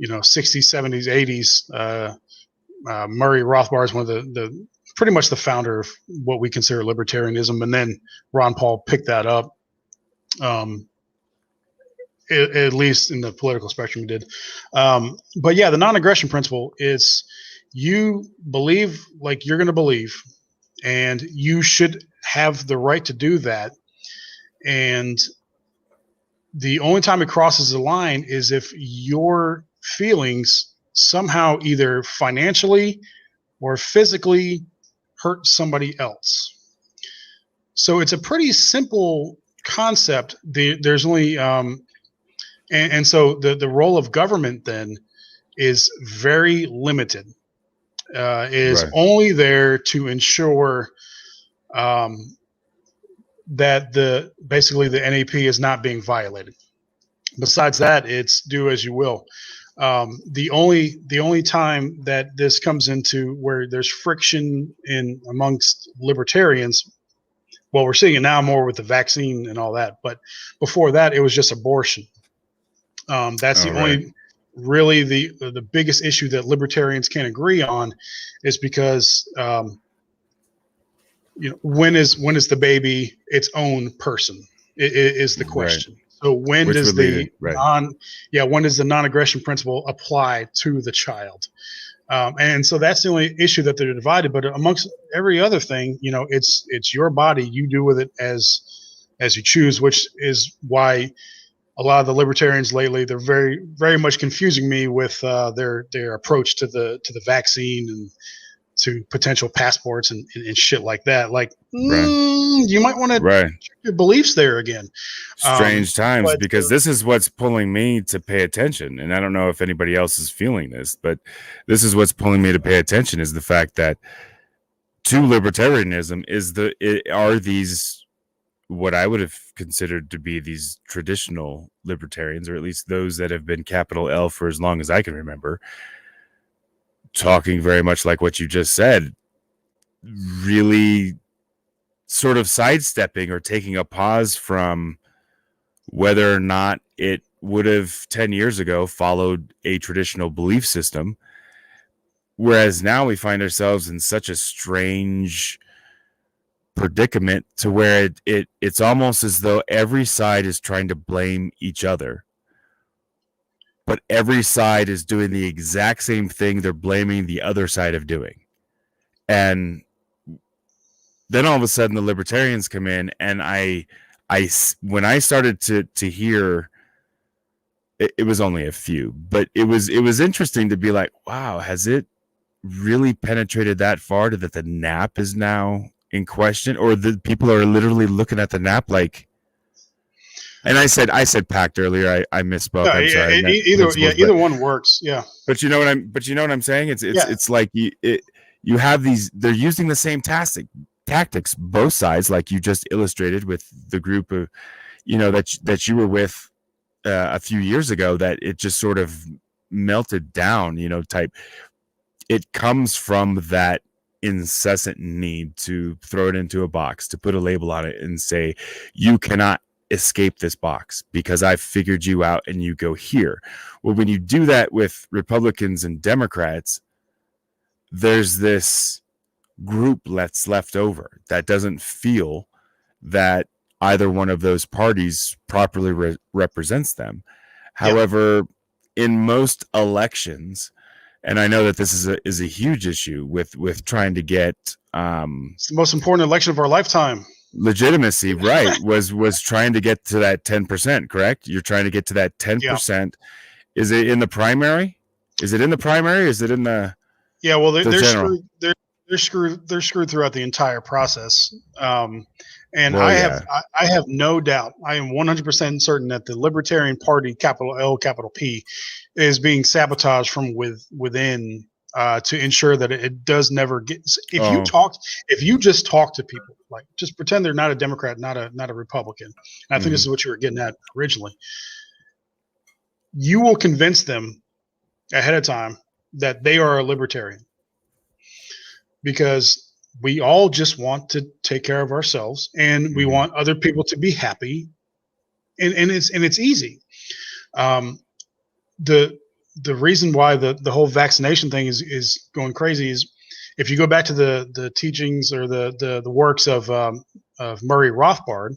B: 60s, 70s, 80s. Murray Rothbard is one of the pretty much the founder of what we consider libertarianism, and then Ron Paul picked that up. At least in the political spectrum, he did. But yeah, the non-aggression principle is you believe like you're going to believe, and you should have the right to do that. And the only time it crosses the line is if your feelings somehow either financially or physically hurt somebody else. So it's a pretty simple concept. There's only and so the role of government then is very limited. Is
A: Right.
B: only there to ensure that basically the NAP is not being violated. Besides that, it's do as you will. The only time that this comes into where there's friction amongst libertarians, well, we're seeing it now more with the vaccine and all that, but before that, it was just abortion. That's only really the biggest issue that libertarians can't agree on, is because when is the baby its own person is the question. Right. So when does the non-aggression principle apply to the child? And so that's the only issue that they're divided. But amongst every other thing, it's your body. You do with it as you choose, which is why a lot of the libertarians lately, they're very, very much confusing me with their approach to the vaccine and to potential passports and shit like that. Like, you might want to check your beliefs there again.
A: Strange times, because this is what's pulling me to pay attention. And I don't know if anybody else is feeling this, but this is what's pulling me to pay attention, is the fact that to libertarianism are these, what I would have considered to be these traditional libertarians, or at least those that have been capital L for as long as I can remember, talking very much like what you just said, really sort of sidestepping or taking a pause from whether or not it would have 10 years ago followed a traditional belief system. Whereas now we find ourselves in such a strange predicament to where it's almost as though every side is trying to blame each other. But every side is doing the exact same thing they're blaming the other side of doing. And then all of a sudden the libertarians come in, and when I started to hear, it was only a few, but it was interesting to be like, wow, has it really penetrated that far that the NAP is now in question, or the people are literally looking at the NAP like? And I said packed earlier. I misspoke. I'm sorry.
B: Either one works. Yeah.
A: But you know what I'm saying? It's like you have these. They're using the same tactics, both sides, like you just illustrated with the group of, that you were with a few years ago that it just sort of melted down, type. It comes from that incessant need to throw it into a box, to put a label on it and say, you cannot escape this box because I've figured you out and you go here. Well, when you do that with Republicans and Democrats, there's this group that's left over that doesn't feel that either one of those parties properly represents them. However, in most elections, and I know that this is a huge issue with trying to get
B: it's the most important election of our lifetime.
A: Legitimacy, right? was trying to get to that 10%, correct? You're trying to get to that 10%. Yeah. Is it in the primary? Is it in the primary? Is it in the?
B: Yeah, well, they're screwed throughout the entire process. And I have no doubt. I am 100% certain that the Libertarian Party, capital L, capital P, is being sabotaged from within to ensure that it does never get. If you just talk to people, like just pretend they're not a Democrat, not a Republican. And I think this is what you were getting at originally. You will convince them ahead of time that they are a libertarian, because we all just want to take care of ourselves, and we want other people to be happy, and it's easy. The reason why the whole vaccination thing is going crazy is, if you go back to the teachings or the works of Murray Rothbard,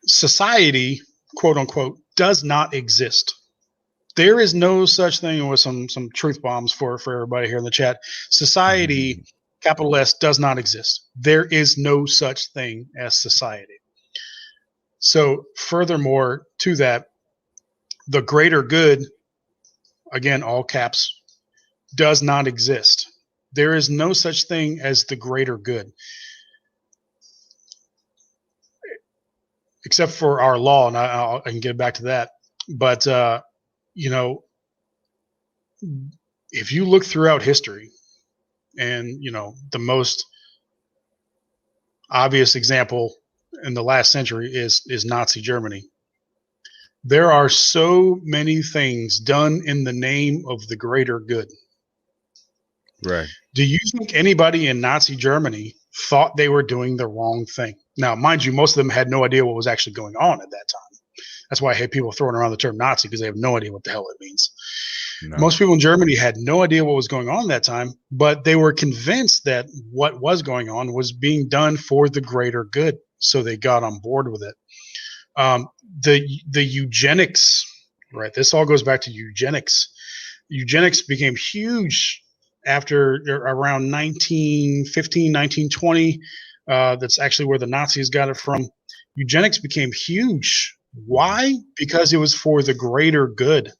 B: society, quote unquote, does not exist. There is no such thing, with some truth bombs for everybody here in the chat. Society, capital S, does not exist. There is no such thing as society. So furthermore to that, the greater good, again, all caps, does not exist. There is no such thing as the greater good, except for our law, and I can get back to that. But if you look throughout history, and the most obvious example in the last century is Nazi Germany. There are so many things done in the name of the greater good.
A: Right.
B: Do you think anybody in Nazi Germany thought they were doing the wrong thing? Now, mind you, most of them had no idea what was actually going on at that time. That's why I hate people throwing around the term Nazi, because they have no idea what the hell it means. No. Most people in Germany had no idea what was going on that time, but they were convinced that what was going on was being done for the greater good. So they got on board with it. The eugenics, right? This all goes back to eugenics. Eugenics became huge after around 1915, 1920. That's actually where the Nazis got it from. Eugenics became huge. Why? Because it was for the greater good.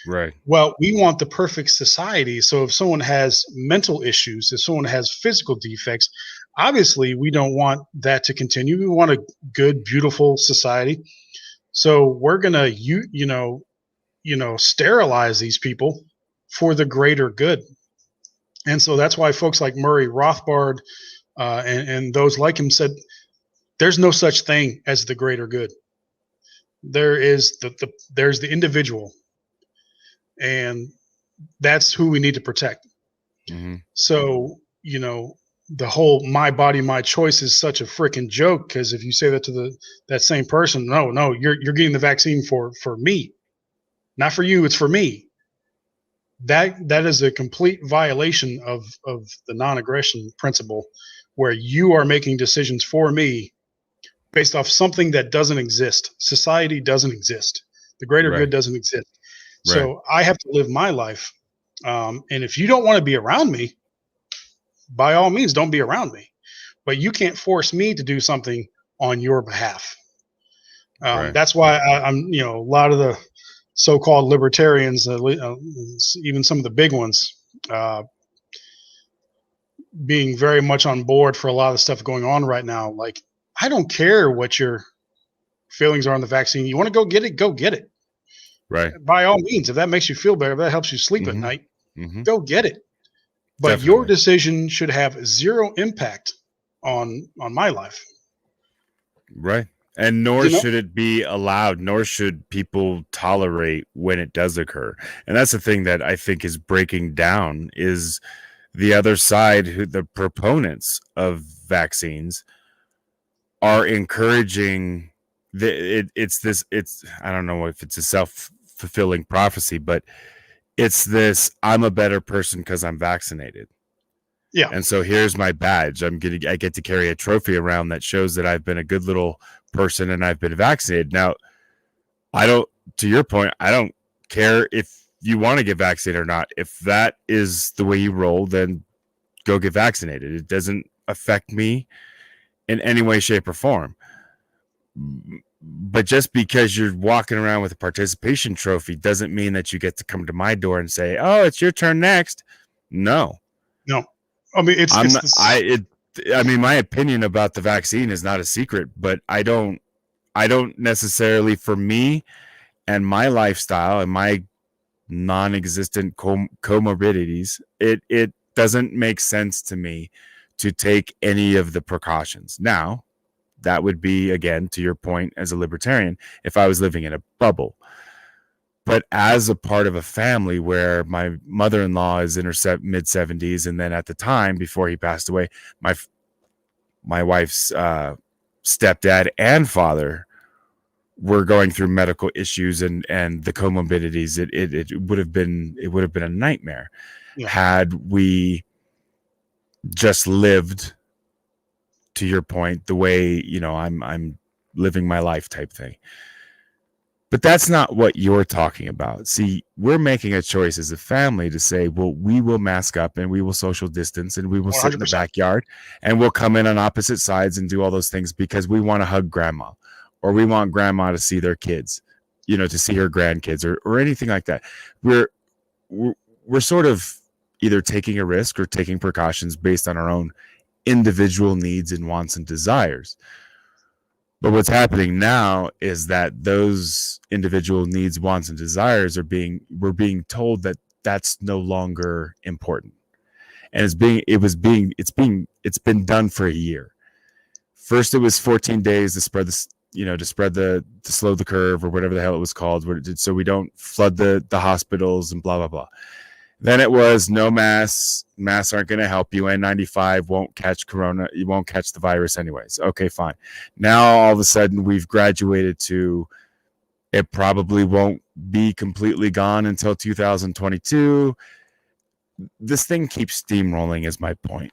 A: Right.
B: Well, we want the perfect society. So if someone has mental issues, if someone has physical defects, obviously we don't want that to continue. We want a good, beautiful society. So we're gonna sterilize these people for the greater good. And so that's why folks like Murray Rothbard and those like him said, there's no such thing as the greater good. There is there's the individual, and that's who we need to protect. So the whole "my body, my choice" is such a freaking joke, because if you say that to that same person, no, you're getting the vaccine for me, not for you, it's for me. That is a complete violation of the non-aggression principle, where you are making decisions for me based off something that doesn't exist. Society doesn't exist. The greater good doesn't exist. Right. So I have to live my life. And if you don't want to be around me, by all means, don't be around me. But you can't force me to do something on your behalf. That's why I'm, a lot of the so-called libertarians, even some of the big ones, being very much on board for a lot of the stuff going on right now. Like, I don't care what your feelings are on the vaccine. You want to go get it, go get it.
A: Right.
B: By all means, if that makes you feel better, if that helps you sleep at night, go get it. But Definitely. Your decision should have zero impact on my life.
A: Right. And nor
B: You know,
A: should it be allowed, nor should people tolerate when it does occur. And that's the thing that I think is breaking down is the other side, who the proponents of vaccines are encouraging it's I don't know if it's a self-fulfilling prophecy, but it's this I'm a better person because I'm vaccinated.
B: yeah.
A: And so here's my badge. I get to carry a trophy around that shows that I've been a good little person and I've been vaccinated. Now, to your point, I don't care if you want to get vaccinated or not. If that is the way you roll, then go get vaccinated. It doesn't affect me in any way, shape, or form. But just because you're walking around with a participation trophy doesn't mean that you get to come to my door and say, "Oh, it's your turn next." No.
B: No, I mean
A: I'm not, I mean, my opinion about the vaccine is not a secret, but I don't necessarily, for me and my lifestyle and my non-existent comorbidities, it doesn't make sense to me to take any of the precautions. Now, that would be, again, to your point as a libertarian, if I was living in a bubble. But as a part of a family where my mother-in-law is in her mid-70s, and then at the time before he passed away, my wife's stepdad and father were going through medical issues and the comorbidities, it would have been a nightmare had we just lived, to your point, the way, I'm living my life type thing. But that's not what you're talking about. See, we're making a choice as a family to say, well, we will mask up and we will social distance and we will 100%. Sit in the backyard and we'll come in on opposite sides and do all those things because we want to hug grandma, or we want grandma to see their kids, to see her grandkids or anything like that. We're sort of either taking a risk or taking precautions based on our own individual needs and wants and desires. But what's happening now is that those individual needs, wants, and desires we're being told that that's no longer important. And it's been done for a year. First, it was 14 days to spread to slow the curve or whatever the hell it was called, so we don't flood the hospitals and blah, blah, blah. Then it was no masks. Masks aren't going to help you. N95 won't catch corona. You won't catch the virus anyways. Okay, fine. Now, all of a sudden, we've graduated to it probably won't be completely gone until 2022. This thing keeps steamrolling is my point.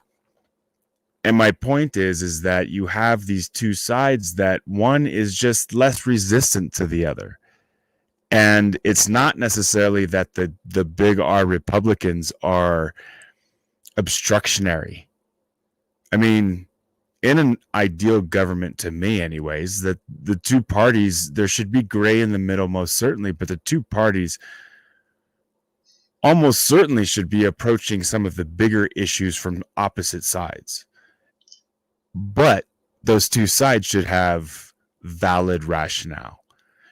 A: And my point is that you have these two sides that one is just less resistant to the other. And it's not necessarily that the big R Republicans are obstructionary. I mean, in an ideal government, to me anyways, that the two parties, there should be gray in the middle most certainly, but the two parties almost certainly should be approaching some of the bigger issues from opposite sides. But those two sides should have valid rationale.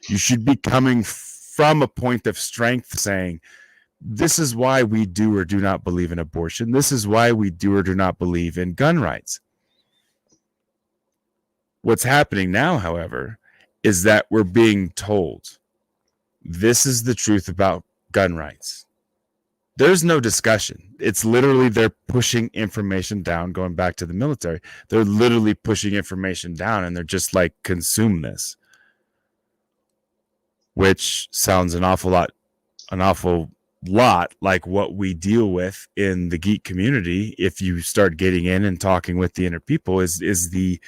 A: You should be coming from a point of strength saying, this is why we do or do not believe in abortion. This is why we do or do not believe in gun rights. What's happening now, however, is that we're being told this is the truth about gun rights. There's no discussion. It's literally they're pushing information down, going back to the military. They're literally pushing information down and they're just like, consume this. Which sounds an awful lot like what we deal with in the geek community. If you start getting in and talking with the inner people, is the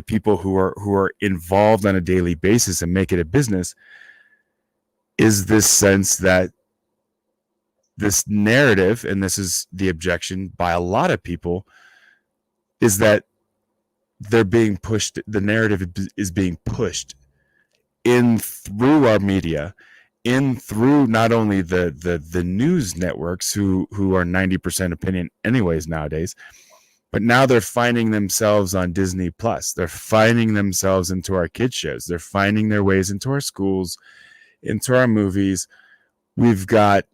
A: people who are involved on a daily basis and make it a business, is this sense that this narrative, and this is the objection by a lot of people, is that they're being pushed. The narrative is being pushed in through our media, in through not only the news networks who are 90% opinion anyways nowadays, but now they're finding themselves on Disney Plus. They're finding themselves into our kids shows. They're finding their ways into our schools, into our movies. We've got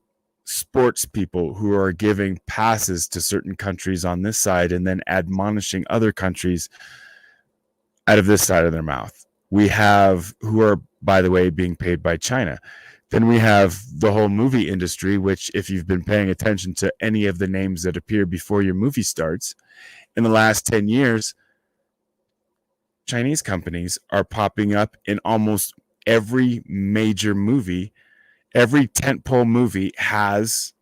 A: sports people who are giving passes to certain countries on this side and then admonishing other countries out of this side of their mouth. We have, who are, by the way, being paid by China. Then we have the whole movie industry, which, if you've been paying attention to any of the names that appear before your movie starts, in the last 10 years, Chinese companies are popping up in almost every major movie. Every tentpole movie has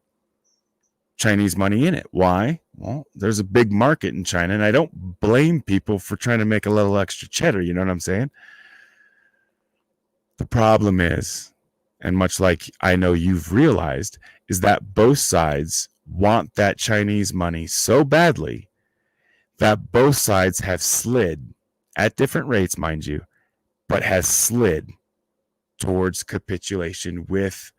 A: Chinese money in it. Why? Well, there's a big market in China, and I don't blame people for trying to make a little extra cheddar. You know what I'm saying? The problem is, and much like I know you've realized, is that both sides want that Chinese money so badly that both sides have slid at different rates, mind you, but has slid towards capitulation with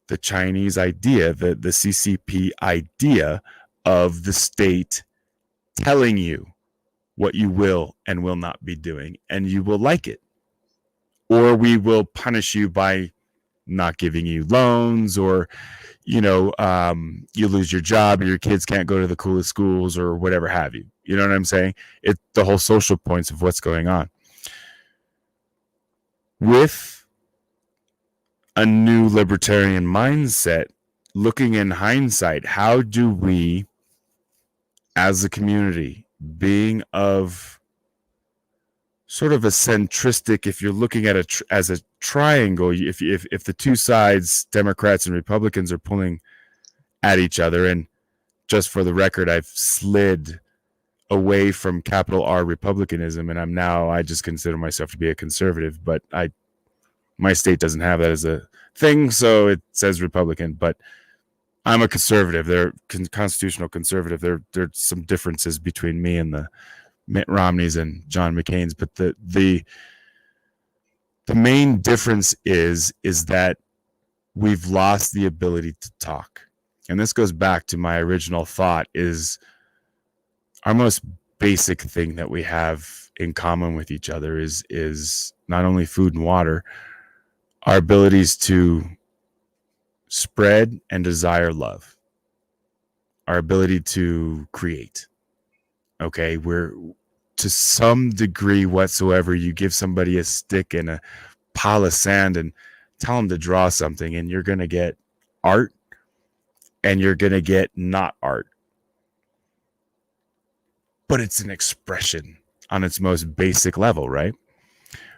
A: the Chinese idea, the CCP idea of the state telling you what you will and will not be doing, and you will like it. Or we will punish you by not giving you loans, or, you lose your job, or your kids can't go to the coolest schools, or whatever have you. You know what I'm saying? It's the whole social points of what's going on. With a new libertarian mindset, looking in hindsight, how do we, as a community, being of sort of a centristic, if you're looking at as a triangle, if the two sides, Democrats and Republicans, are pulling at each other, and just for the record, I've slid away from capital R Republicanism, and I just consider myself to be a conservative, but my state doesn't have that as a thing, so it says Republican, but I'm a conservative. They're constitutional conservative. There's some differences between me and the Mitt Romneys and John McCain's, but the main difference is that we've lost the ability to talk. And this goes back to my original thought, is our most basic thing that we have in common with each other is not only food and water, our abilities to spread and desire love, our ability to create. Okay, we're, to some degree whatsoever, you give somebody a stick and a pile of sand and tell them to draw something, and you're going to get art, and you're going to get not art. But it's an expression on its most basic level, right?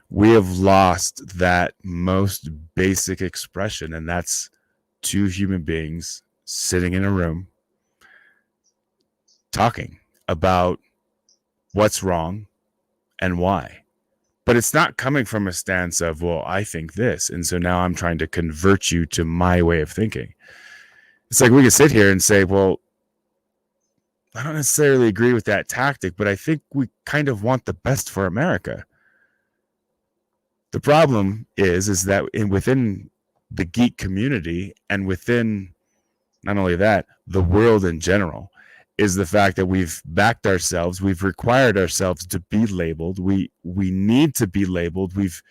A: We have lost that most basic expression, and that's two human beings sitting in a room talking about what's wrong and why. But it's not coming from a stance of, well, I think this, and so now I'm trying to convert you to my way of thinking. It's like we can sit here and say, well, I don't necessarily agree with that tactic, but I think we kind of want the best for America. The problem is that within the geek community, and within not only that, the world in general, is the fact that we've backed ourselves, we've required ourselves to be labeled. We need to be labeled. We've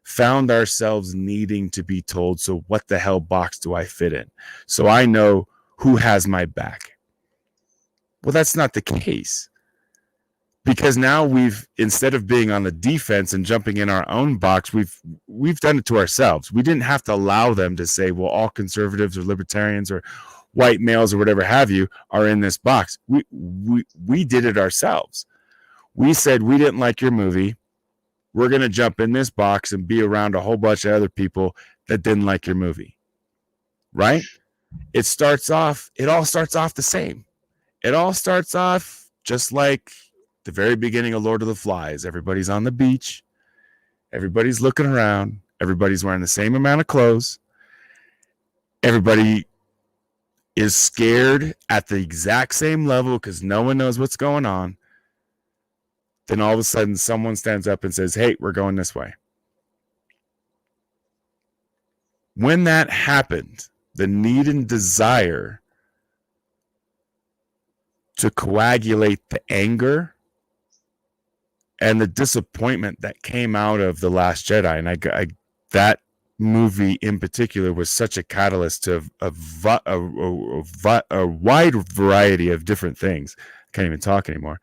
A: found ourselves needing to be told, so what the hell box do I fit in? So I know who has my back. Well, that's not the case. Because now instead of being on the defense and jumping in our own box, we've done it to ourselves. We didn't have to allow them to say, well, all conservatives or libertarians or white males or whatever have you are in this box. We did it ourselves. We said, we didn't like your movie. We're going to jump in this box and be around a whole bunch of other people that didn't like your movie. Right? It all starts off the same. It all starts off just like the very beginning of Lord of the Flies. Everybody's on the beach. Everybody's looking around. Everybody's wearing the same amount of clothes. Everybody is scared at the exact same level because no one knows what's going on. Then all of a sudden someone stands up and says, hey, we're going this way. When that happened, the need and desire to coagulate the anger and the disappointment that came out of The Last Jedi, and that movie in particular was such a catalyst to a wide variety of different things. I can't even talk anymore.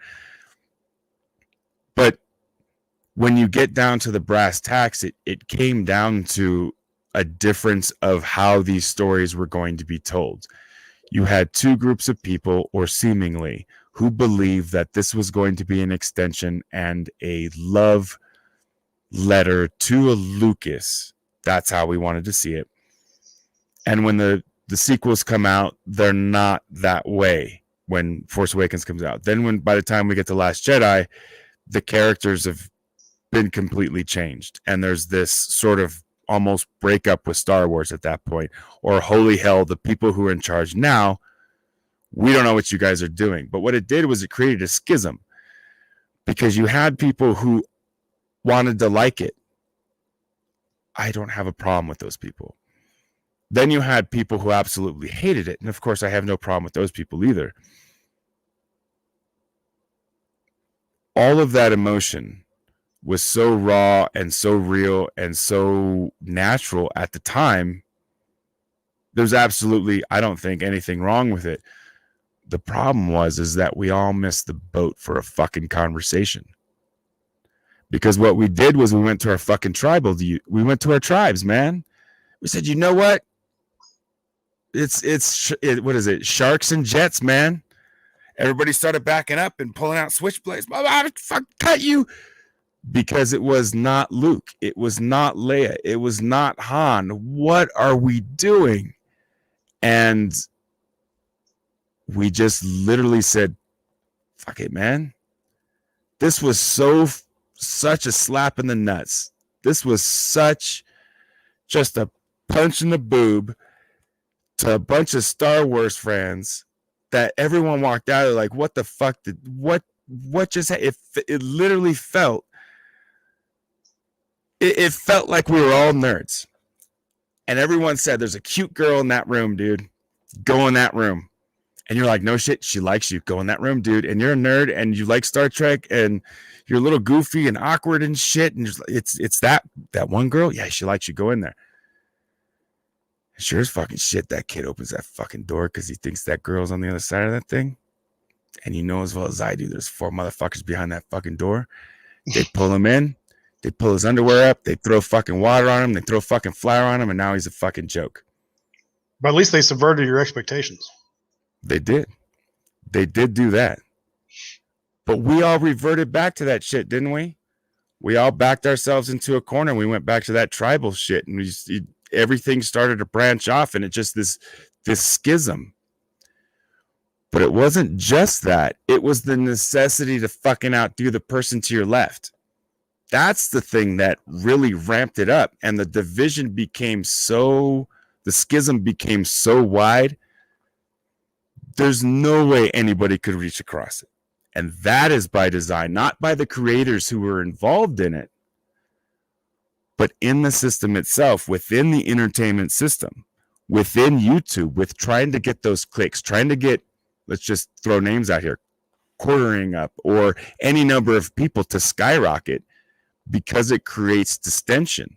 A: But when you get down to the brass tacks, it came down to a difference of how these stories were going to be told. You had two groups of people, or seemingly, who believed that this was going to be an extension and a love letter to a Lucas. That's how we wanted to see it. And when the sequels come out, they're not that way when Force Awakens comes out. Then by the time we get to Last Jedi, the characters have been completely changed. And there's this sort of almost breakup with Star Wars at that point. Or holy hell, the people who are in charge now, we don't know what you guys are doing. But what it did was it created a schism, because you had people who wanted to like it. I don't have a problem with those people. Then you had people who absolutely hated it. And of course, I have no problem with those people either. All of that emotion was so raw and so real and so natural at the time. There's absolutely, I don't think, anything wrong with it. The problem is that we all missed the boat for a fucking conversation. Because what we did was we went to our fucking we went to our tribes, man. We said, you know what? What is it? Sharks and jets, man. Everybody started backing up and pulling out switchblades. Fuck, cut you. Because it was not Luke. It was not Leia. It was not Han. What are we doing? And we just literally said, fuck it, man. This was such a slap in the nuts. This was just a punch in the boob to a bunch of Star Wars fans that everyone walked out of like, what the fuck what just happened? It literally felt, it felt like we were all nerds. And everyone said, there's a cute girl in that room, dude. Go in that room. And you're like, no shit, she likes you. Go in that room, dude. And you're a nerd and you like Star Trek and you're a little goofy and awkward and shit. And it's that one girl. Yeah, she likes you. Go in there. Sure as fucking shit, that kid opens that fucking door because he thinks that girl's on the other side of that thing. And you know as well as I do, there's 4 motherfuckers behind that fucking door. They pull him in. They pull his underwear up. They throw fucking water on him. They throw fucking flour on him. And now he's a fucking joke.
B: But at least they subverted your expectations.
A: They did. They did do that. But we all reverted back to that shit, didn't we? We all backed ourselves into a corner. And we went back to that tribal shit. And everything started to branch off. And it just this schism. But it wasn't just that. It was the necessity to fucking outdo the person to your left. That's the thing that really ramped it up. And the division the schism became so wide. There's no way anybody could reach across it. And that is by design, not by the creators who were involved in it, but in the system itself, within the entertainment system, within YouTube, with trying to get those clicks, trying to get, let's just throw names out here, quartering up or any number of people to skyrocket because it creates distension.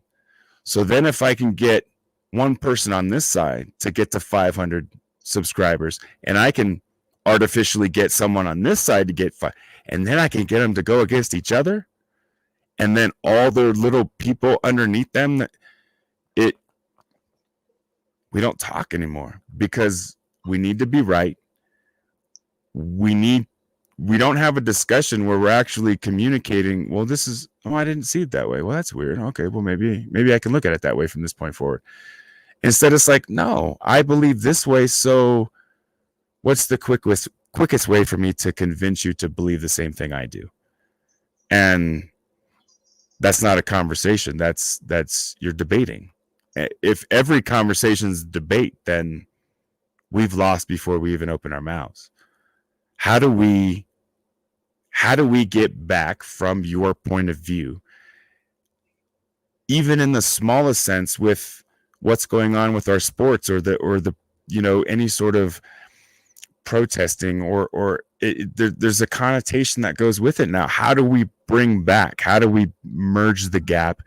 A: So then if I can get one person on this side to get to 500 subscribers, and I can artificially get someone on this side to get 5, and then I can get them to go against each other, and then all the little people underneath them, we don't talk anymore because we need to be right. We don't have a discussion where we're actually communicating. Well, I didn't see it that way. Well, that's weird. Okay, well maybe I can look at it that way from this point forward. Instead, it's like, no, I believe this way. So what's the quickest way for me to convince you to believe the same thing I do? And that's not a conversation. That's you're debating. If every conversation's debate, then we've lost before we even open our mouths. How do we get back from your point of view, even in the smallest sense, with what's going on with our sports or the any sort of protesting or there's a connotation that goes with it now. How do we bring back? How do we merge the gap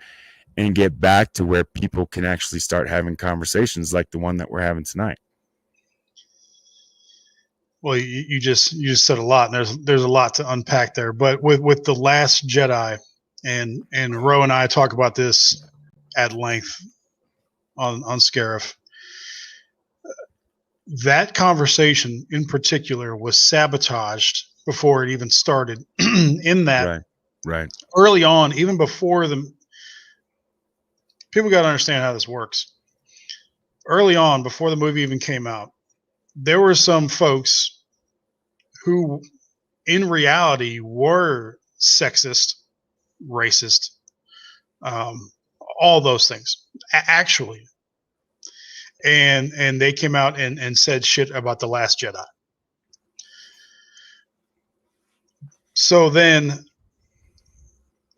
A: and get back to where people can actually start having conversations like the one that we're having tonight?
B: Well, you just said a lot, and there's a lot to unpack there. But with The Last Jedi, and Ro and I talk about this at length on Scarif. That conversation in particular was sabotaged before it even started. In that,
A: right,
B: early on, even before people got to understand how this works. Early on, before the movie even came out, there were some folks who, in reality, were sexist, racist, all those things, actually. And they came out and said shit about The Last Jedi. So then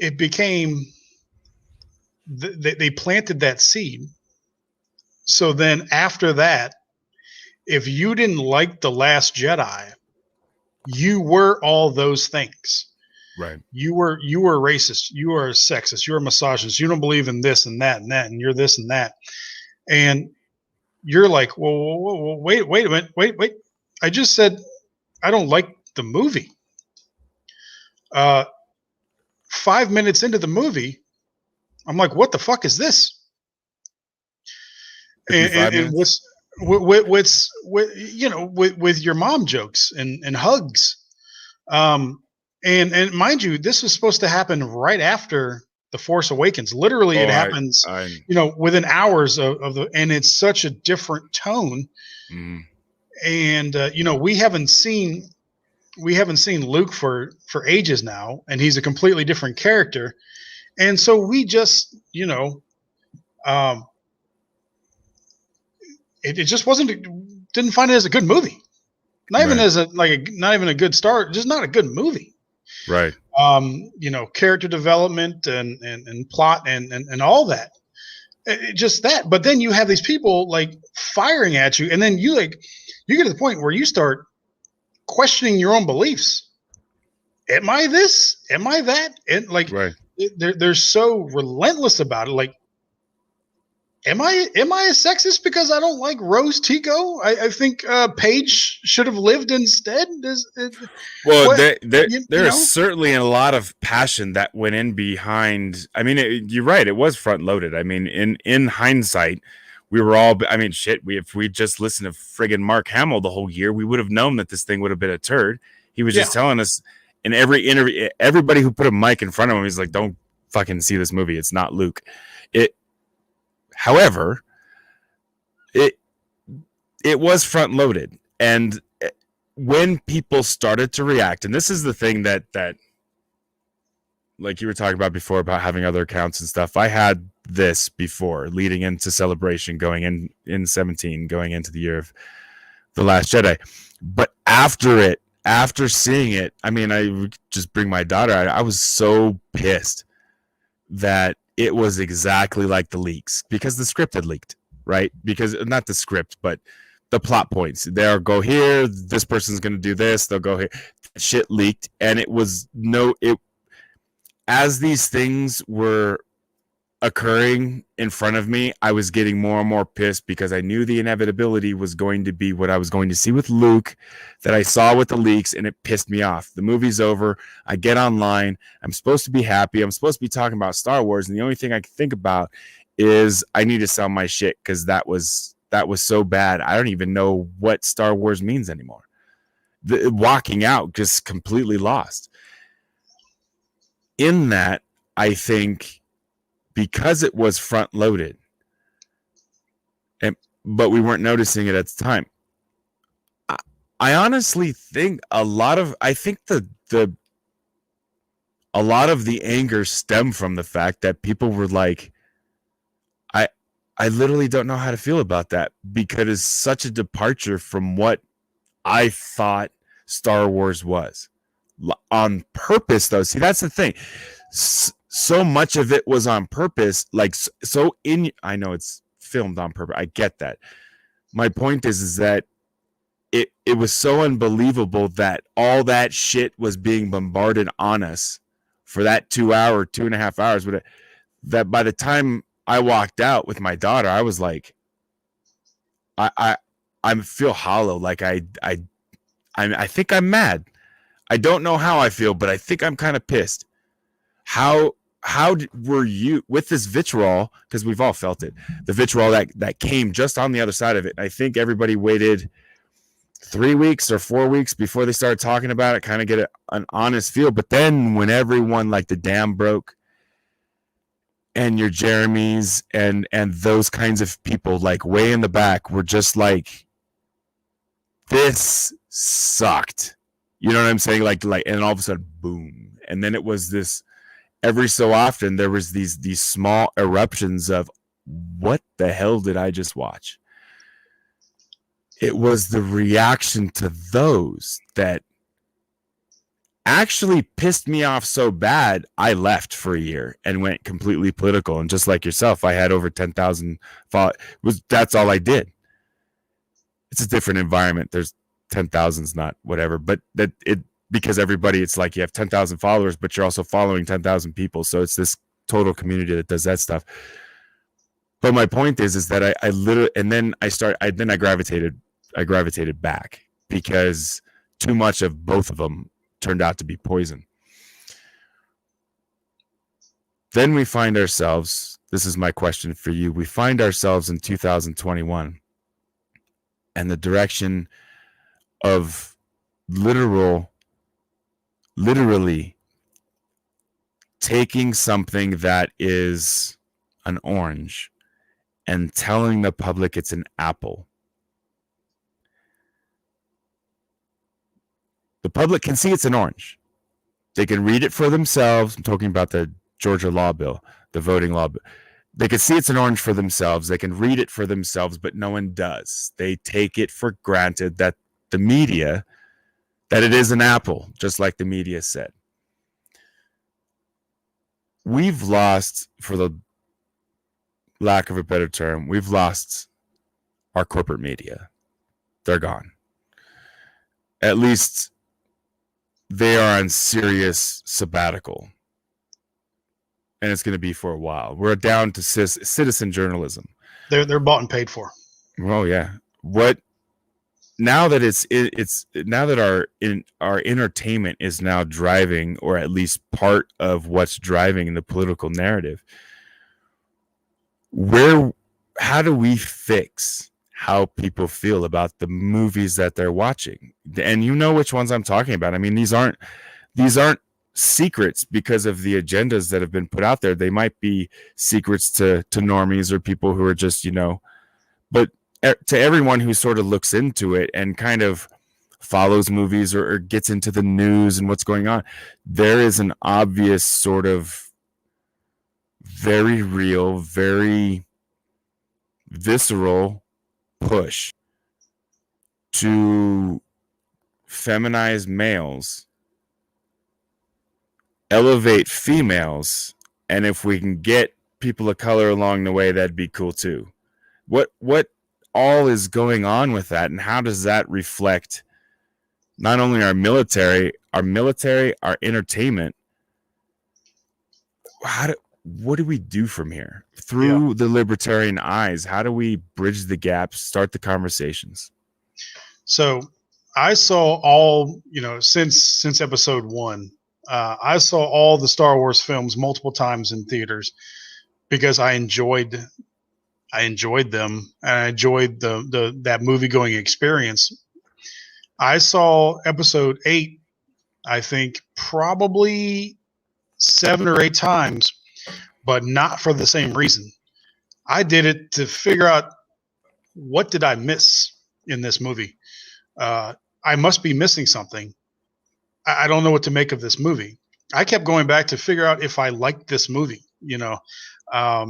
B: it became, they planted that seed. So then after that, if you didn't like The Last Jedi, you were all those things.
A: right.
B: You were racist. You were sexist. You were misogynist. You don't believe in this and that, and you're this and that. And you're like, well, wait a minute, wait. I just said I don't like the movie. 5 minutes into the movie, I'm like, what the fuck is this? And what's with your mom jokes and hugs, and mind you, this was supposed to happen right after The Force Awakens. Literally, it happens, within hours of the, and it's such a different tone.
A: Mm.
B: And we haven't seen Luke for ages now, and he's a completely different character. And so we just, it just didn't find it as a good movie. Not even as not even a good start, just not a good movie.
A: Right.
B: Character development and plot and all that. Just that. But then you have these people like firing at you, and then you get to the point where you start questioning your own beliefs. Am I this? Am I that? And they're so relentless about it. Like, am I a sexist because I don't like Rose Tico? I think Paige should have lived instead.
A: There is certainly a lot of passion that went in behind. I mean, you're right. It was front loaded. I mean, in hindsight, we were all. I mean, shit. If we just listened to friggin' Mark Hamill the whole year, we would have known that this thing would have been a turd. He was just telling us in every interview. Everybody who put a mic in front of him, he's like, "Don't fucking see this movie. It's not Luke." However, it was front loaded, and when people started to react, and this is the thing that like you were talking about before about having other accounts and stuff. I had this before, leading into Celebration, going in 2017, going into the year of The Last Jedi. But after seeing it, I mean, I would just bring my daughter. I was so pissed that it was exactly like the leaks, because the script had leaked, right? Because not the script, but the plot points. They'll go here. This person's going to do this. They'll go here. Shit leaked. And as these things were occurring in front of me, I was getting more and more pissed, because I knew the inevitability was going to be what I was going to see with Luke that I saw with the leaks, and it pissed me off. The movie's over. I get online. I'm supposed to be happy. I'm supposed to be talking about Star Wars, and the only thing I can think about is I need to sell my shit, because that was so bad. I don't even know what Star Wars means anymore. Walking out, just completely lost. In that, I think, because it was front loaded, but we weren't noticing it at the time. I honestly think a lot of the anger stemmed from the fact that people were like, I literally don't know how to feel about that, because it's such a departure from what I thought Star Wars was. On purpose, though. See, that's the thing. So much of it was on purpose. I know it's filmed on purpose. I get that. My point is that it was so unbelievable that all that shit was being bombarded on us for that 2.5 hours. That by the time I walked out with my daughter, I was like, I feel hollow. Like I think I'm mad. I don't know how I feel, but I think I'm kind of pissed. How were you with this vitriol? Because we've all felt it, the vitriol that came just on the other side of it. I think everybody waited 3 weeks or 4 weeks before they started talking about it, kind of get an honest feel. But then when everyone, like, the dam broke, and your Jeremys and those kinds of people, like, way in the back, were just like, this sucked. You know what I'm saying? Like, and all of a sudden, boom. And then it was this, every so often there was these small eruptions of, what the hell did I just watch? It was the reaction to those that actually pissed me off so bad, I left for a year and went completely political. And just like yourself, I had over 10,000 followers. That's all I did. It's a different environment. There's 10,000's not whatever, but because everybody, it's like you have 10,000 followers, but you're also following 10,000 people. So it's this total community that does that stuff. But my point is that I literally, and then I gravitated back, because too much of both of them turned out to be poison. Then we find ourselves, this is my question for you, we find ourselves in 2021, and the direction of literally taking something that is an orange and telling the public it's an apple. The public can see it's an orange. They can read it for themselves. I'm talking about the Georgia law bill, the voting law bill. They can see it's an orange for themselves. They can read it for themselves, but no one does. They take it for granted that the media, that it is an apple, just like the media said. We've lost, for the lack of a better term, we've lost our corporate media. They're gone. At least they are on serious sabbatical, and it's going to be for a while. We're down to citizen journalism.
B: They're bought and paid for.
A: Oh yeah. What now that it's now that our entertainment is now driving, or at least part of what's driving the political narrative, how do we fix how people feel about the movies that they're watching? And you know which ones I'm talking about. I mean, these aren't secrets because of the agendas that have been put out there. They might be secrets to normies or people who are just, but to everyone who sort of looks into it and kind of follows movies or gets into the news and what's going on, there is an obvious sort of very real, very visceral push to feminize males, elevate females, and if we can get people of color along the way, that'd be cool too. What all is going on with that, and how does that reflect not only our military, our entertainment? What do we do from here through the libertarian eyes? How do we bridge the gaps, start the conversations?
B: So I saw all, since episode 1, I saw all the Star Wars films multiple times in theaters because I enjoyed them, and I enjoyed that movie going experience. I saw episode 8, I think probably 7 or 8 times, but not for the same reason. I did it to figure out, what did I miss in this movie? I must be missing something. I don't know what to make of this movie. I kept going back to figure out if I liked this movie. I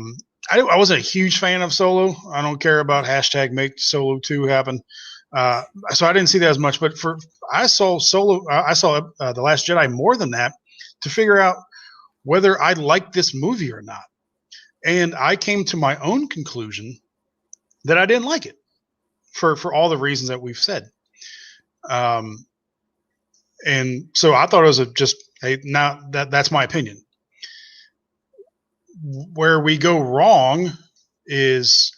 B: wasn't a huge fan of Solo. I don't care about hashtag make Solo 2 happen. So I didn't see that as much. But I saw Solo. I saw The Last Jedi more than that to figure out whether I liked this movie or not. And I came to my own conclusion that I didn't like it for all the reasons that we've said. And so I thought it was now that's my opinion. Where we go wrong is,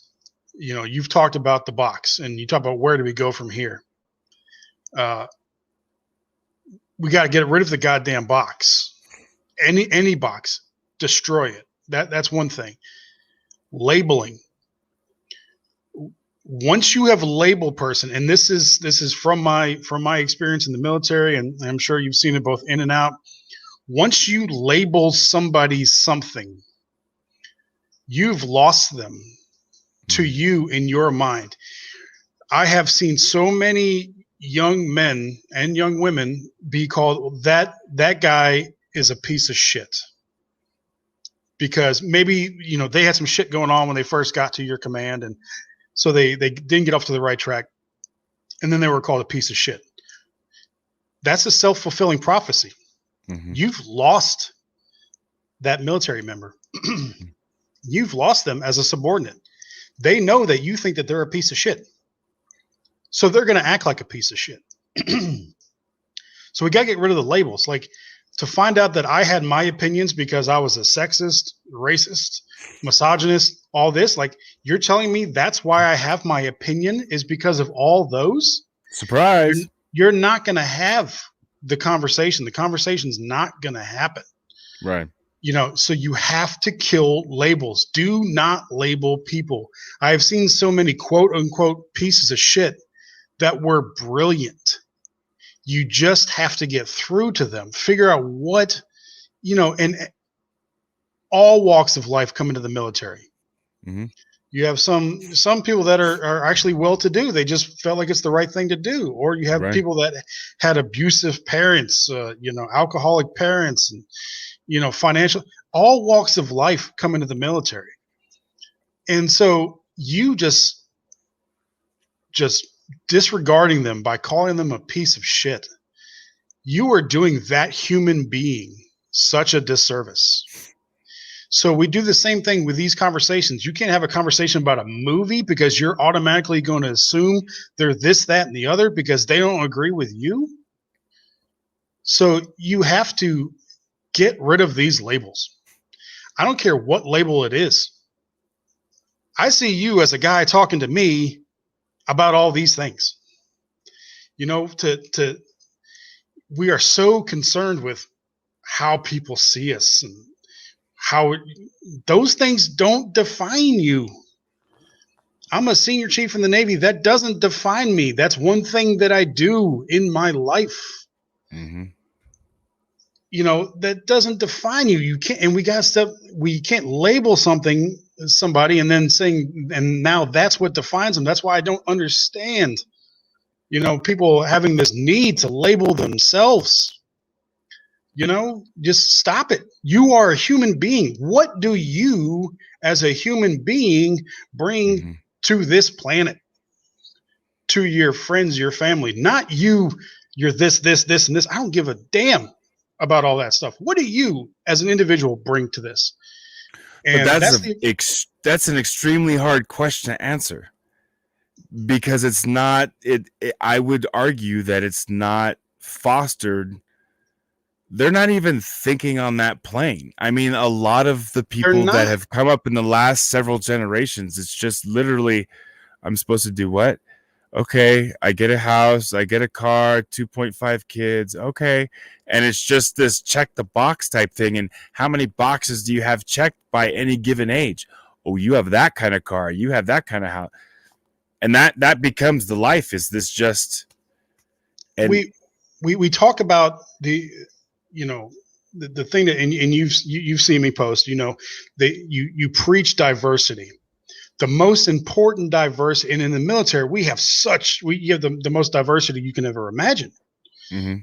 B: you've talked about the box, and you talk about where do we go from here. We got to get rid of the goddamn box. Any box. destroy it. That's one thing. Labeling. Once you have labeled person, and this is from my experience in the military, and I'm sure you've seen it both in and out. Once you label somebody something, you've lost them to you in your mind. I have seen so many young men and young women be called that guy is a piece of shit. Because maybe, they had some shit going on when they first got to your command, and so they didn't get off to the right track, and then they were called a piece of shit. That's a self-fulfilling prophecy. Mm-hmm. You've lost that military member. You've lost them as a subordinate. They know that you think that they're a piece of shit. So they're going to act like a piece of shit. So we got to get rid of the labels. Like, to find out that I had my opinions because I was a sexist, racist, misogynist, all this, like, you're telling me that's why I have my opinion is because of all those?
A: Surprise.
B: You're not going to have the conversation. The conversation's not going to happen.
A: Right.
B: So you have to kill labels. Do not label people. I have seen so many quote unquote pieces of shit that were brilliant. You just have to get through to them, figure out what, and all walks of life come into the military. Mm-hmm. You have some people that are actually well-to-do. They just felt like it's the right thing to do. Or you have people that had abusive parents, alcoholic parents, and, financial. All walks of life come into the military. And so you just disregarding them by calling them a piece of shit, you are doing that human being such a disservice. So we do the same thing with these conversations. You can't have a conversation about a movie because you're automatically going to assume they're this, that, and the other because they don't agree with you. So you have to get rid of these labels. I don't care what label it is. I see you as a guy talking to me about all these things. We are so concerned with how people see us and how those things don't define you. I'm a senior chief in the Navy. That doesn't define me. That's one thing that I do in my life. Mm-hmm. That doesn't define you. You can't, and we can't label somebody and then saying, and now that's what defines them. That's why I don't understand, people having this need to label themselves. Just stop it. You are a human being. What do you as a human being bring to this planet, to your friends, your family? Not you're this, and this. I don't give a damn about all that stuff. What do you as an individual bring to this? And
A: but that's an extremely hard question to answer, because it's not I would argue that it's not fostered. They're not even thinking on that plane. I mean, a lot of the people that have come up in the last several generations, it's just literally, I'm supposed to do what? Okay, I get a house, I get a car, 2.5 kids. Okay. And it's just this check the box type thing. And how many boxes do you have checked by any given age? Oh, you have that kind of car. You have that kind of house. And that becomes the life. Is this just, and
B: we talk about the thing that, and you've seen me post, that you preach diversity. The most important diversity, and in the military, we have the most diversity you can ever imagine. Mm-hmm.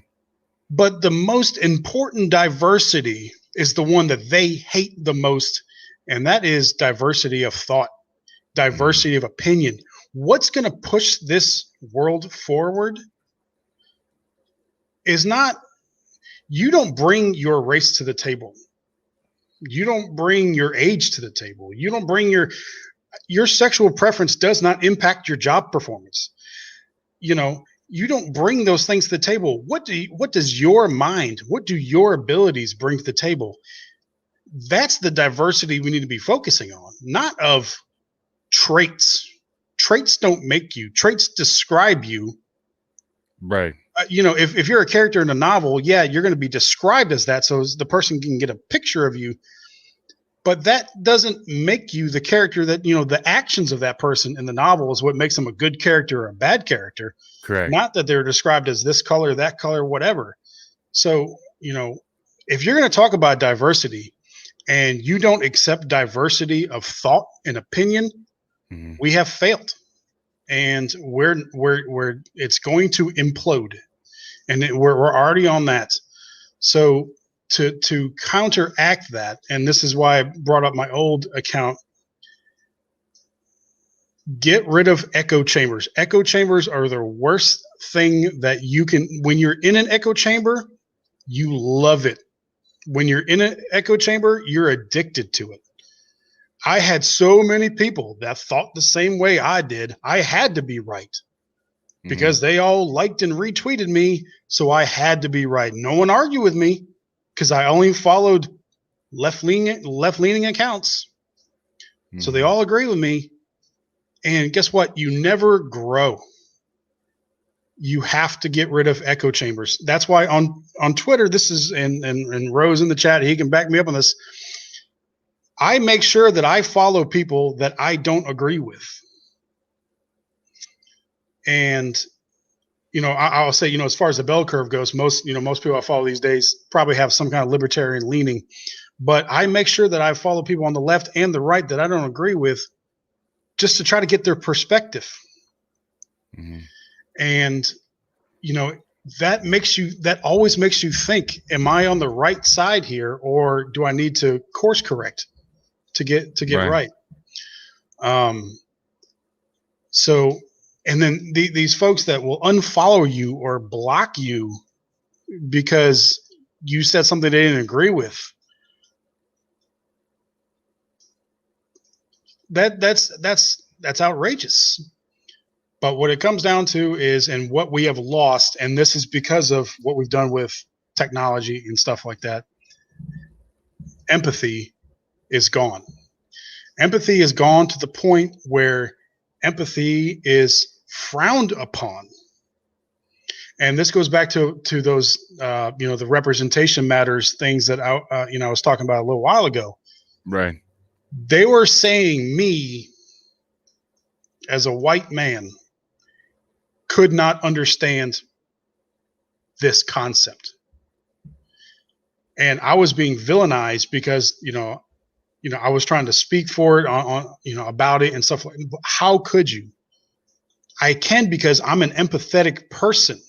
B: But the most important diversity is the one that they hate the most, and that is diversity of thought, diversity of opinion. What's going to push this world forward is not, you don't bring your race to the table. You don't bring your age to the table. You don't bring your sexual preference does not impact your job performance. You don't bring those things to the table. What does your mind, what do your abilities bring to the table? That's the diversity we need to be focusing on, not of traits. Traits don't make you. Traits describe you.
A: Right.
B: If you're a character in a novel, yeah, you're going to be described as that, so the person can get a picture of you. But that doesn't make you the character that, the actions of that person in the novel is what makes them a good character or a bad character.
A: Correct.
B: Not that they're described as this color, that color, whatever. So, if you're going to talk about diversity and you don't accept diversity of thought and opinion, we have failed. And we're it's going to implode. And we're already on that. So to counteract that, and this is why I brought up my old account, get rid of echo chambers. Echo chambers are the worst thing that you can. When you're in an echo chamber, you love it. When you're in an echo chamber, you're addicted to it. I had so many people that thought the same way I did. I had to be right because they all liked and retweeted me, so I had to be right. No one argued with me because I only followed left-leaning accounts. So they all agree with me. And guess what? You never grow. You have to get rid of echo chambers. That's why on Twitter, this is, and Rose in the chat, he can back me up on this. I make sure that I follow people that I don't agree with. And, I'll say, as far as the bell curve goes, most people I follow these days probably have some kind of libertarian leaning. But I make sure that I follow people on the left and the right that I don't agree with just to try to get their perspective. And, that always makes you think, am I on the right side here, or do I need to course correct to get right? So, and then these folks that will unfollow you or block you because you said something they didn't agree with. That's outrageous. But what it comes down to is, and what we have lost, and this is because of what we've done with technology and stuff like that, empathy is gone. Empathy is gone to the point where empathy is frowned upon. And this goes back to those, the representation matters things that I was talking about a little while ago.
A: Right.
B: They were saying me as a white man could not understand this concept. And I was being villainized because, I was trying to speak for it on about it and stuff like that. How could you? I can, because I'm an empathetic person.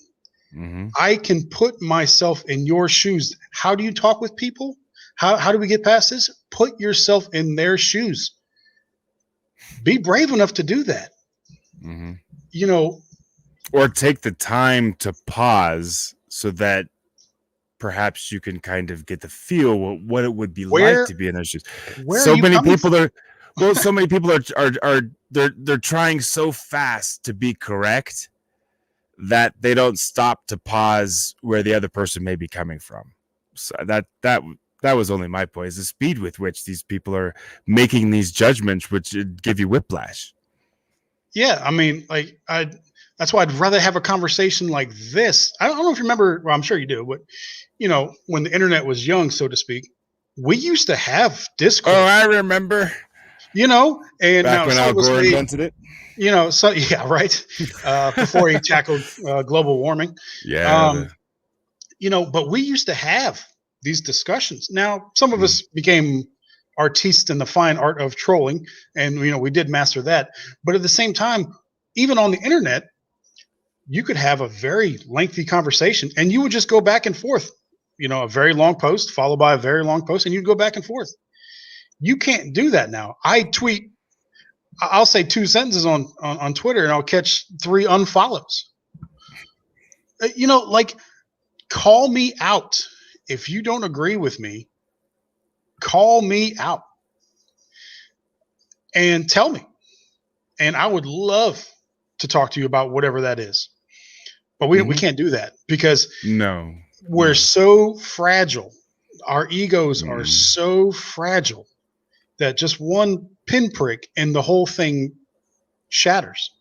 B: I can put myself in your shoes. How do you talk with people? How do we get past this? Put yourself in their shoes. Be brave enough to do that.
A: Or take the time to pause so that perhaps you can kind of get the feel what it would be like to be in those shoes. So many people are they're trying so fast to be correct that they don't stop to pause where the other person may be coming from. So that was only my point, is the speed with which these people are making these judgments, which give you whiplash.
B: Yeah, I mean, that's why I'd rather have a conversation like this. I don't know if you remember, well, I'm sure you do, but when the internet was young, so to speak, we used to have Discord.
A: Oh, I remember.
B: And
A: back
B: now
A: when Al Gore invented it.
B: So yeah, right. Before he tackled global warming.
A: Yeah.
B: But we used to have these discussions. Now, some of us became artistes in the fine art of trolling, and we did master that. But at the same time, even on the internet, you could have a very lengthy conversation, and you would just go back and forth. A very long post followed by a very long post, and you'd go back and forth. You can't do that now. I'll say 2 sentences on Twitter, and I'll catch 3 unfollows. Call me out. If you don't agree with me, call me out and tell me. And I would love to talk to you about whatever that is. But we can't do that because we're so fragile. Our egos are so fragile that just one pinprick and the whole thing shatters.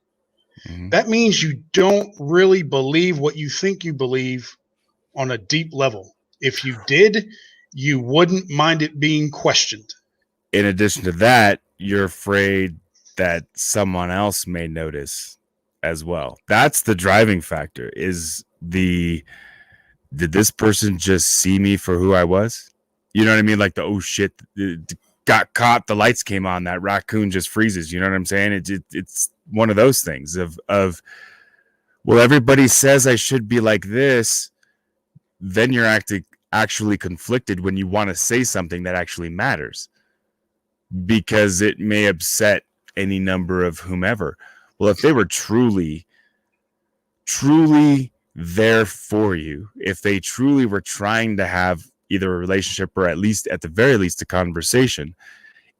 B: That means you don't really believe what you think you believe on a deep level. If you did, you wouldn't mind it being questioned.
A: in addition to that, you're afraid that someone else may notice as well. That's the driving factor. Did this person just see me for who I was? You know what I mean? Like oh shit, got caught, the lights came on, that raccoon just freezes. You know what I'm saying? It's one of those things of well, everybody says I should be like this. Then you're actually conflicted when you want to say something that actually matters, because it may upset any number of whomever. Well, if they were truly there for you, if they truly were trying to have either a relationship or at the very least a conversation,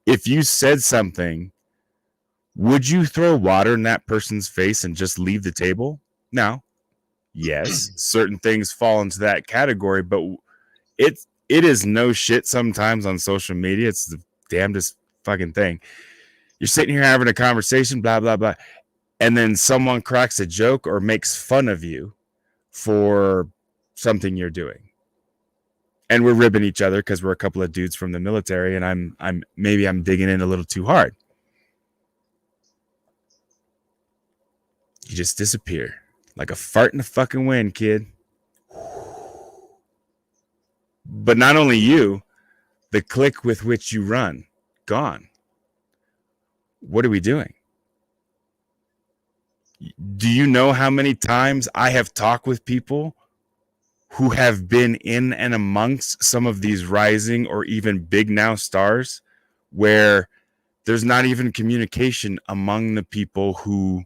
A: if you said something, would you throw water in that person's face and just leave the table? No. Yes, certain things fall into that category, but it is no shit sometimes on social media. It's the damnedest fucking thing. You're sitting here having a conversation, blah, blah, blah, and then someone cracks a joke or makes fun of you for something you're doing. And we're ribbing each other because we're a couple of dudes from the military, and I'm digging in a little too hard. You just disappear like a fart in the fucking wind, kid. But not only you, the clique with which you run, gone. What are we doing? Do you know how many times I have talked with people who have been in and amongst some of these rising or even big now stars where there's not even communication among the people who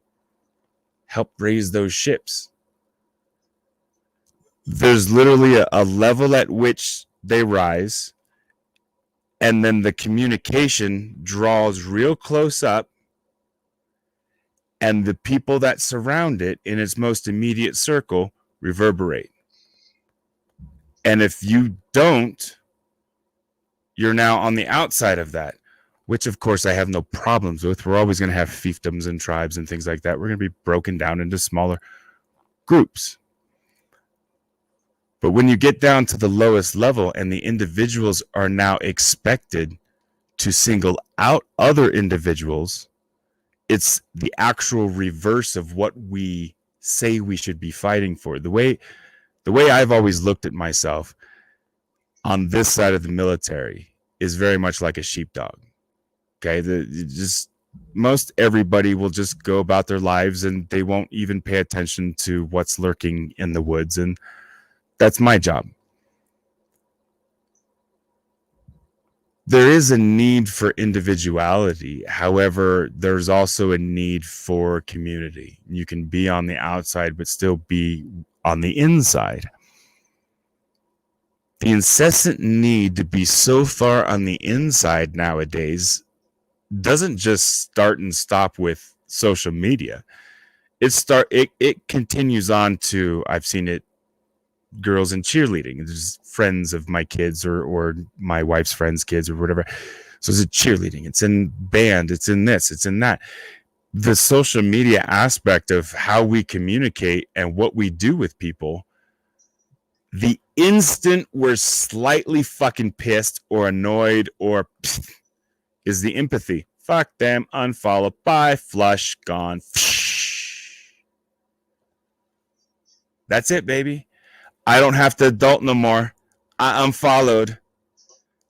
A: help raise those ships? There's literally a level at which they rise, and then the communication draws real close up, and the people that surround it in its most immediate circle reverberate. And if you don't, you're now on the outside of that, which of course I have no problems with. We're always going to have fiefdoms and tribes and things like that. We're going to be broken down into smaller groups. But when you get down to the lowest level and the individuals are now expected to single out other individuals, it's the actual reverse of what we say we should be fighting for. The way I've always looked at myself on this side of the military is very much like a sheepdog. Okay, most everybody will just go about their lives and they won't even pay attention to what's lurking in the woods, and that's my job. There is a need for individuality. However, there's also a need for community. You can be on the outside but still be on the inside. The incessant need to be so far on the inside nowadays doesn't just start and stop with social media. It continues on to, I've seen it, girls in cheerleading. There's friends of my kids or my wife's friends' kids or whatever. So it's cheerleading, it's in band, it's in this, it's in that. The social media aspect of how we communicate and what we do with people, the instant we're slightly fucking pissed or annoyed or is the empathy. Fuck them, unfollow, bye, flush, gone. That's it, baby. I don't have to adult no more. I unfollowed.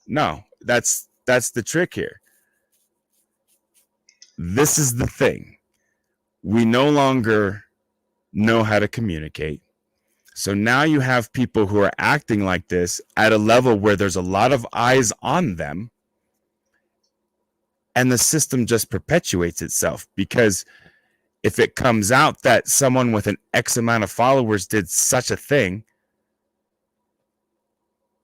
A: No, that's the trick here. This is the thing. We no longer know how to communicate. So now you have people who are acting like this at a level where there's a lot of eyes on them, and the system just perpetuates itself, because if it comes out that someone with an X amount of followers did such a thing,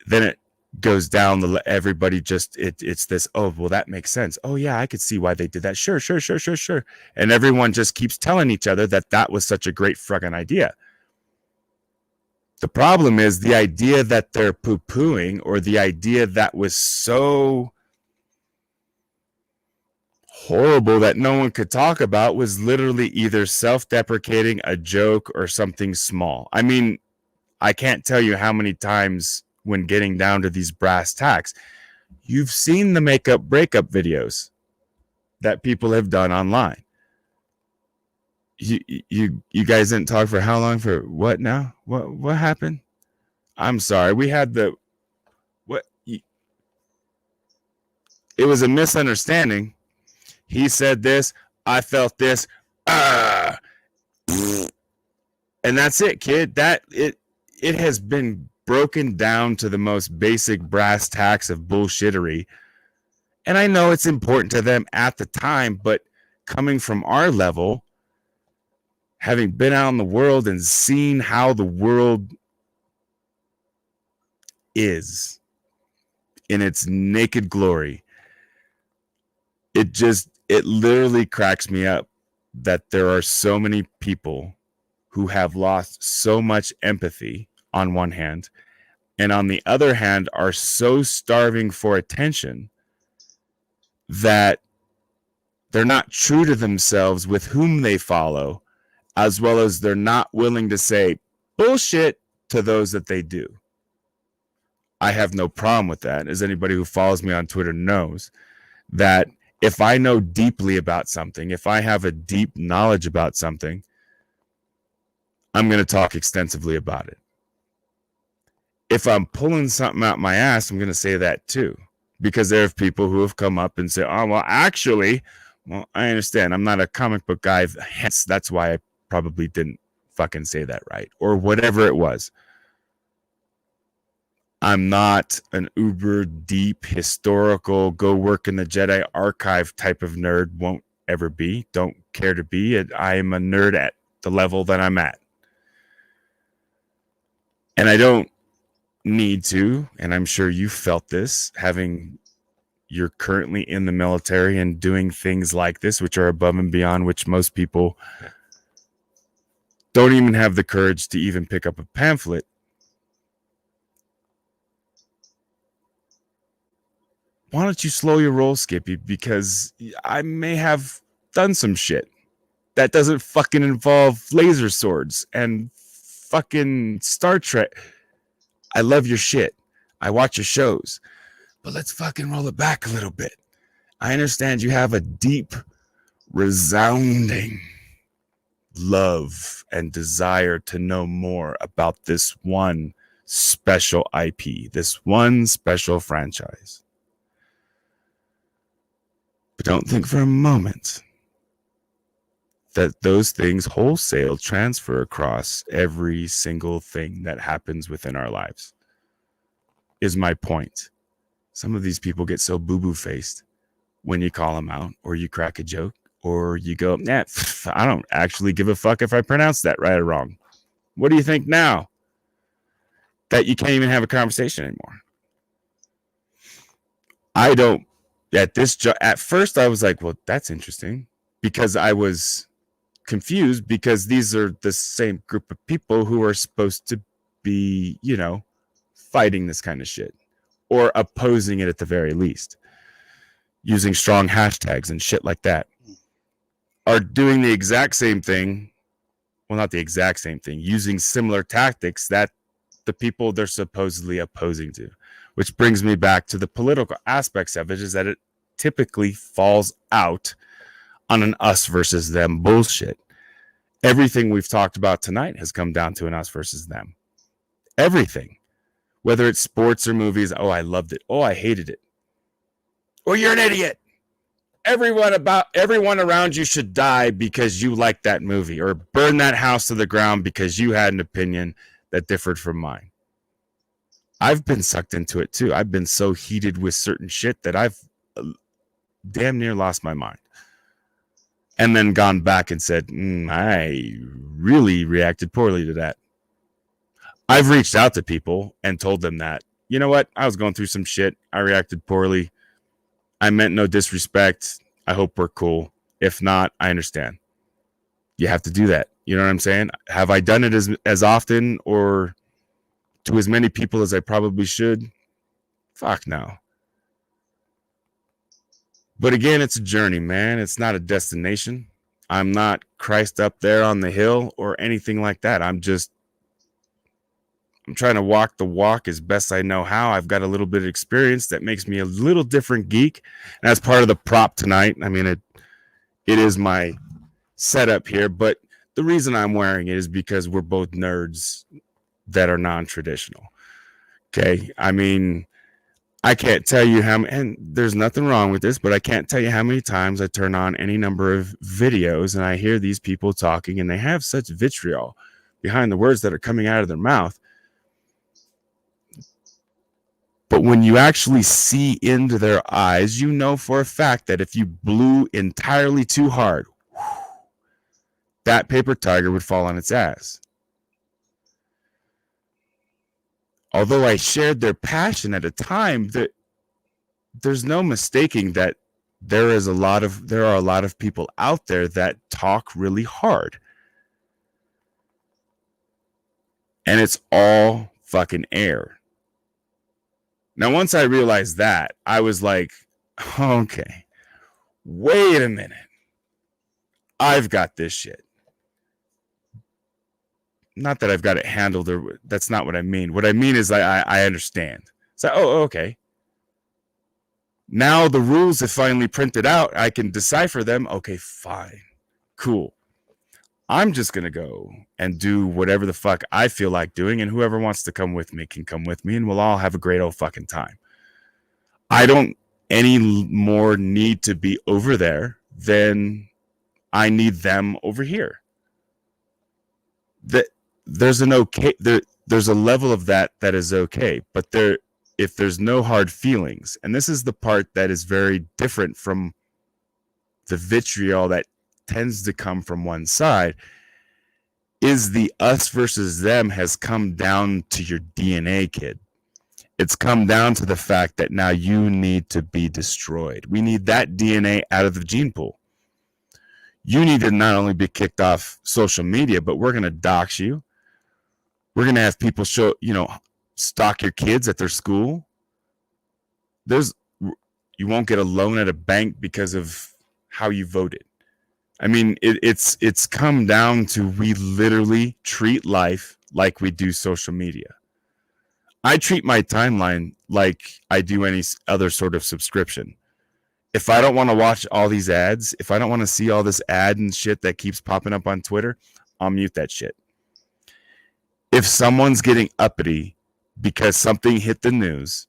A: then it goes down. Everybody just, it's this, oh, well, that makes sense. Oh, yeah, I could see why they did that. Sure. And everyone just keeps telling each other that was such a great fucking idea. The problem is the idea that they're poo-pooing, or the idea that was so horrible that no one could talk about, was literally either self-deprecating, a joke, or something small. I mean, I can't tell you how many times when getting down to these brass tacks, You've seen the makeup breakup videos that people have done online. You guys didn't talk for how long? For what now? What happened? I'm sorry. We had the what? It was a misunderstanding. He said this. I felt this. And that's it, kid. That it has been broken down to the most basic brass tacks of bullshittery. And I know it's important to them at the time, but coming from our level, having been out in the world and seen how the world is in its naked glory, it literally cracks me up that there are so many people who have lost so much empathy on one hand, and on the other hand are so starving for attention that they're not true to themselves with whom they follow, as well as they're not willing to say bullshit to those that they do. I have no problem with that. As anybody who follows me on Twitter knows, that if I know deeply about something, if I have a deep knowledge about something, I'm going to talk extensively about it. If I'm pulling something out my ass, I'm going to say that too. Because there are people who have come up and say, oh, well, actually, well, I understand. I'm not a comic book guy. Hence, that's why I probably didn't fucking say that right. Or whatever it was. I'm not an uber deep historical, go work in the Jedi archive type of nerd. Won't ever be. Don't care to be. I am a nerd at the level that I'm at. And I don't need to, and I'm sure you felt this, you're currently in the military and doing things like this, which are above and beyond which most people don't even have the courage to even pick up a pamphlet. Why don't you slow your roll, Skippy? Because I may have done some shit that doesn't fucking involve laser swords and fucking Star Trek. I love your shit. I watch your shows. But let's fucking roll it back a little bit. I understand you have a deep, resounding love and desire to know more about this one special IP, this one special franchise. But don't think for a moment that those things wholesale transfer across every single thing that happens within our lives, is my point. Some of these people get so boo-boo faced when you call them out or you crack a joke or you go, nah, I don't actually give a fuck if I pronounce that right or wrong. What do you think now? That you can't even have a conversation anymore. I don't, at first I was like, well, that's interesting, because I was confused, because these are the same group of people who are supposed to be, fighting this kind of shit or opposing it at the very least, using strong hashtags and shit like that, are doing the exact same thing. Well, not the exact same thing, using similar tactics that the people they're supposedly opposing to, which brings me back to the political aspects of it, is that it typically falls out on an us versus them bullshit. Everything we've talked about tonight has come down to an us versus them. Everything. Whether it's sports or movies. Oh, I loved it. Oh, I hated it. Or you're an idiot. Everyone around you should die because you like that movie, or burn that house to the ground because you had an opinion that differed from mine. I've been sucked into it too. I've been so heated with certain shit that I've damn near lost my mind. And then gone back and said, I really reacted poorly to that. I've reached out to people and told them that, you know what? I was going through some shit. I reacted poorly. I meant no disrespect. I hope we're cool. If not, I understand. You have to do that. You know what I'm saying? Have I done it as often or to as many people as I probably should? Fuck no. But again, it's a journey, man. It's not a destination. I'm not Christ up there on the hill or anything like that. I'm just I'm trying to walk the walk as best I know how. I've got a little bit of experience that makes me a little different geek. And that's part of the prop tonight. I mean, it is my setup here, but the reason I'm wearing it is because we're both nerds that are non-traditional. Okay. I mean, I can't tell you how many, and there's nothing wrong with this, but I can't tell you how many times I turn on any number of videos and I hear these people talking and they have such vitriol behind the words that are coming out of their mouth. But when you actually see into their eyes, you know for a fact that if you blew entirely too hard, that paper tiger would fall on its ass. Although I shared their passion at a time, that there's no mistaking that there are a lot of people out there that talk really hard. And it's all fucking air. Now, once I realized that, I was like, okay, wait a minute. I've got this shit. Not that I've got it handled, or that's not what I mean. What I mean is I understand. So, okay. Now the rules have finally printed out. I can decipher them. Okay, fine. Cool. I'm just going to go and do whatever the fuck I feel like doing, and whoever wants to come with me can come with me, and we'll all have a great old fucking time. I don't any more need to be over there than I need them over here. There's an okay, there's a level of that is okay, but if there's no hard feelings, and this is the part that is very different from the vitriol that tends to come from one side, is the us versus them has come down to your DNA, kid. It's come down to the fact that now you need to be destroyed. We need that DNA out of the gene pool. You need to not only be kicked off social media, but we're going to dox you. We're going to have people stalk your kids at their school. You won't get a loan at a bank because of how you voted. I mean, it's come down to we literally treat life like we do social media. I treat my timeline like I do any other sort of subscription. If I don't want to watch all these ads, if I don't want to see all this ad and shit that keeps popping up on Twitter, I'll mute that shit. If someone's getting uppity because something hit the news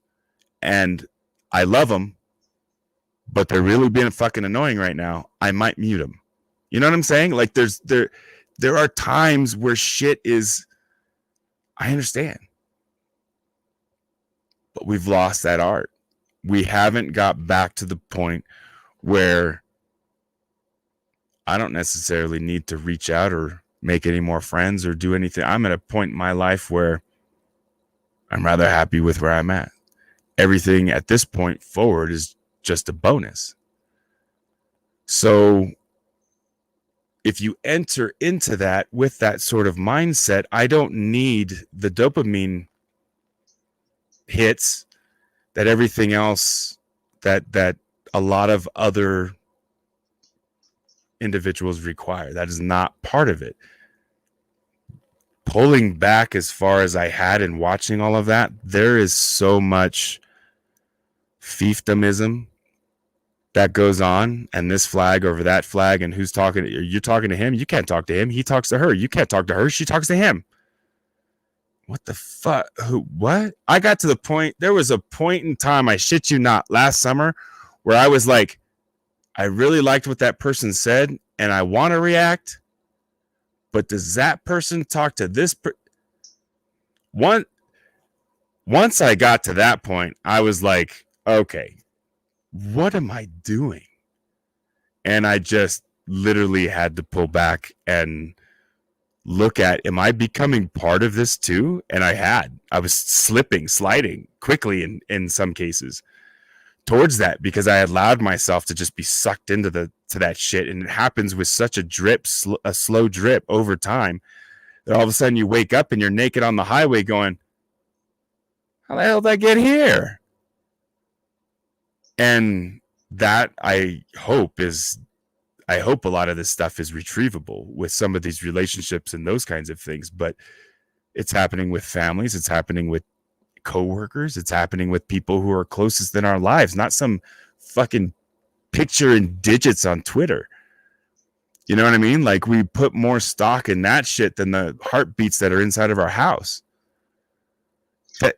A: and I love them, but they're really being fucking annoying right now, I might mute them. You know what I'm saying? Like there are times where shit is, I understand, but we've lost that art. We haven't got back to the point where I don't necessarily need to reach out or make any more friends or do anything. I'm at a point in my life where I'm rather happy with where I'm at. Everything at this point forward is just a bonus. So if you enter into that with that sort of mindset, I don't need the dopamine hits that everything else that a lot of other individuals require. That is not part of it. Pulling back as far as I had and watching all of that, there is so much fiefdomism that goes on, and this flag over that flag, and who's talking? You're talking to him. You can't talk to him. He talks to her. You can't talk to her. She talks to him. What the fuck? What? I got to the point. There was a point in time, I shit you not, last summer, where I was like, I really liked what that person said, and I want to react, but does that person talk to this one? Once I got to that point, I was like, okay, what am I doing? And I just literally had to pull back and look at, am I becoming part of this too? And I was sliding quickly in some cases towards that, because I allowed myself to just be sucked into to that shit. And it happens with such a slow drip over time that all of a sudden you wake up and you're naked on the highway going, how the hell did I get here? And that I hope a lot of this stuff is retrievable with some of these relationships and those kinds of things. But It's happening with families. It's happening with coworkers. It's happening with people who are closest in our lives, not some fucking picture in digits on Twitter. You know what I mean? Like, we put more stock in that shit than the heartbeats that are inside of our house.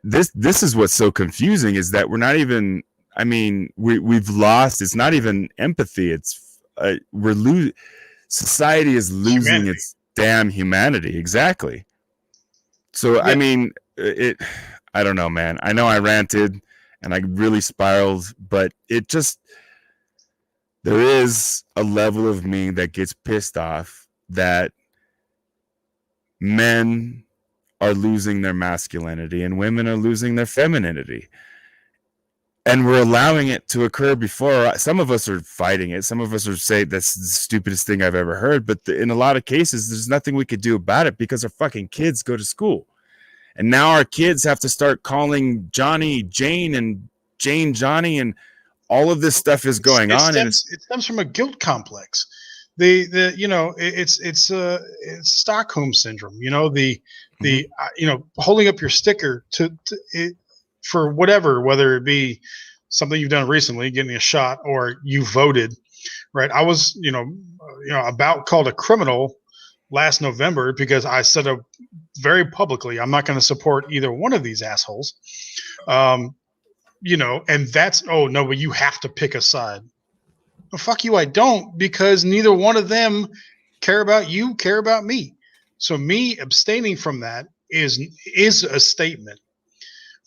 A: This is what's so confusing, is that we're not even, I mean, we've lost, it's not even empathy. It's society is losing humanity. Its damn humanity. Exactly. So, yeah. I mean, I don't know, man. I know I ranted and I really spiraled, but it just, there is a level of me that gets pissed off that men are losing their masculinity and women are losing their femininity. And we're allowing it to occur before. Some of us are fighting it. Some of us are saying that's the stupidest thing I've ever heard. But in a lot of cases, there's nothing we could do about it because our fucking kids go to school. And now our kids have to start calling Johnny Jane and Jane Johnny, and all of this stuff is going on.
B: And it stems from a guilt complex. It's Stockholm syndrome. Holding up your sticker for whatever, whether it be something you've done recently, getting a shot, or you voted, right? I was, about called a criminal last November because I said very publicly, I'm not going to support either one of these assholes. And that's, oh no, but you have to pick a side. Well, fuck you, I don't, because neither one of them care about you, care about me. So me abstaining from that is a statement.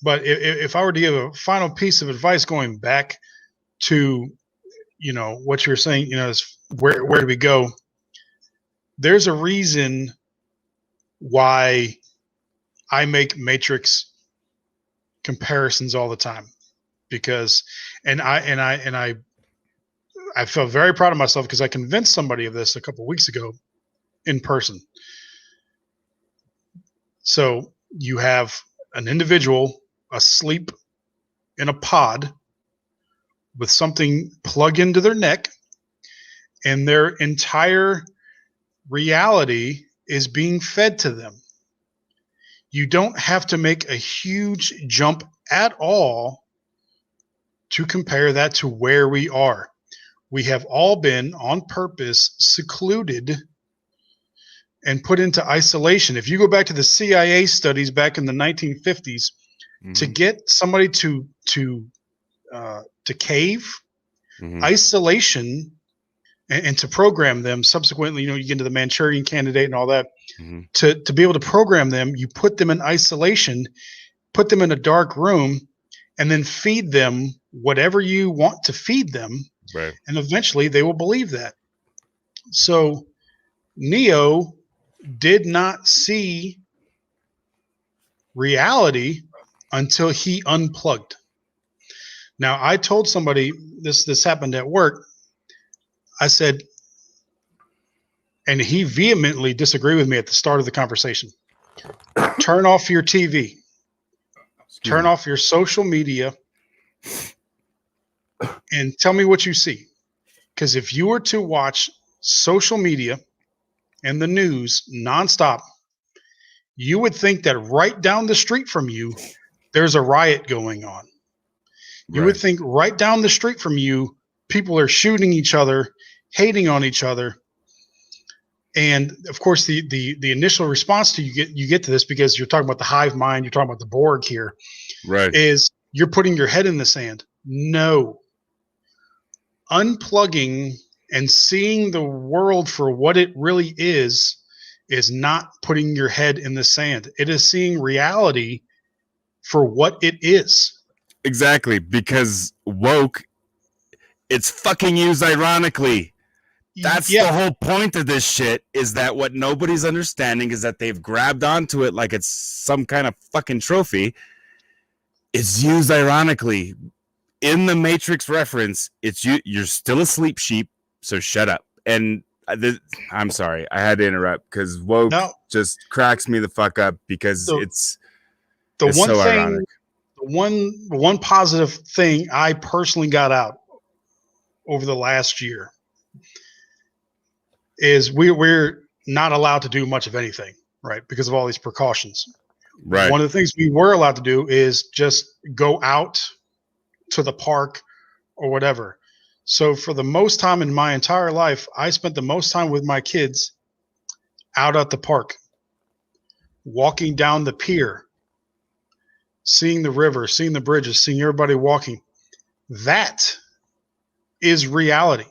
B: But if I were to give a final piece of advice going back to, what you're saying, is where do we go? There's a reason why I make Matrix comparisons all the time, because I felt very proud of myself because I convinced somebody of this a couple of weeks ago in person. So you have an individual asleep in a pod with something plugged into their neck, and their entire reality is being fed to them. You don't have to make a huge jump at all to compare that to where we are. We have all been on purpose secluded and put into isolation. If you go back to the CIA studies back in the 1950s, to get somebody to cave, isolation, and to program them subsequently, you get into the Manchurian Candidate and all that, to be able to program them, you put them in isolation, put them in a dark room, and then feed them whatever you want to feed them.
A: Right.
B: And eventually they will believe that. So Neo did not see reality until he unplugged. Now, I told somebody this happened at work. I said, and he vehemently disagreed with me at the start of the conversation. Turn off your TV. Turn off your social media and tell me what you see. Because if you were to watch social media and the news nonstop, you would think that right down the street from you, there's a riot going on. You would think right down the street from you, people are shooting each other, hating on each other. And of course, the initial response to you get to this, because you're talking about the hive mind, you're talking about the Borg here,
A: right?
B: Is you're putting your head in the sand. No. Unplugging and seeing the world for what it really is not putting your head in the sand. It is seeing reality for what it is.
A: Exactly, because woke, it's fucking used ironically. That's the whole point of this shit, is that what nobody's understanding is that they've grabbed onto it like it's some kind of fucking trophy. It's used ironically. In the Matrix reference, it's you're still a sleep sheep, so shut up. And I'm sorry, I had to interrupt because woke just cracks me the fuck up, because it's one so
B: thing,
A: ironic.
B: The one positive thing I personally got out over the last year is we're not allowed to do much of anything. right? Because of all these precautions.
A: Right.
B: One of the things we were allowed to do is just go out to the park or whatever. So for the most time in my entire life, I spent the most time with my kids out at the park, walking down the pier, seeing the river, seeing the bridges, seeing everybody walking. That is reality.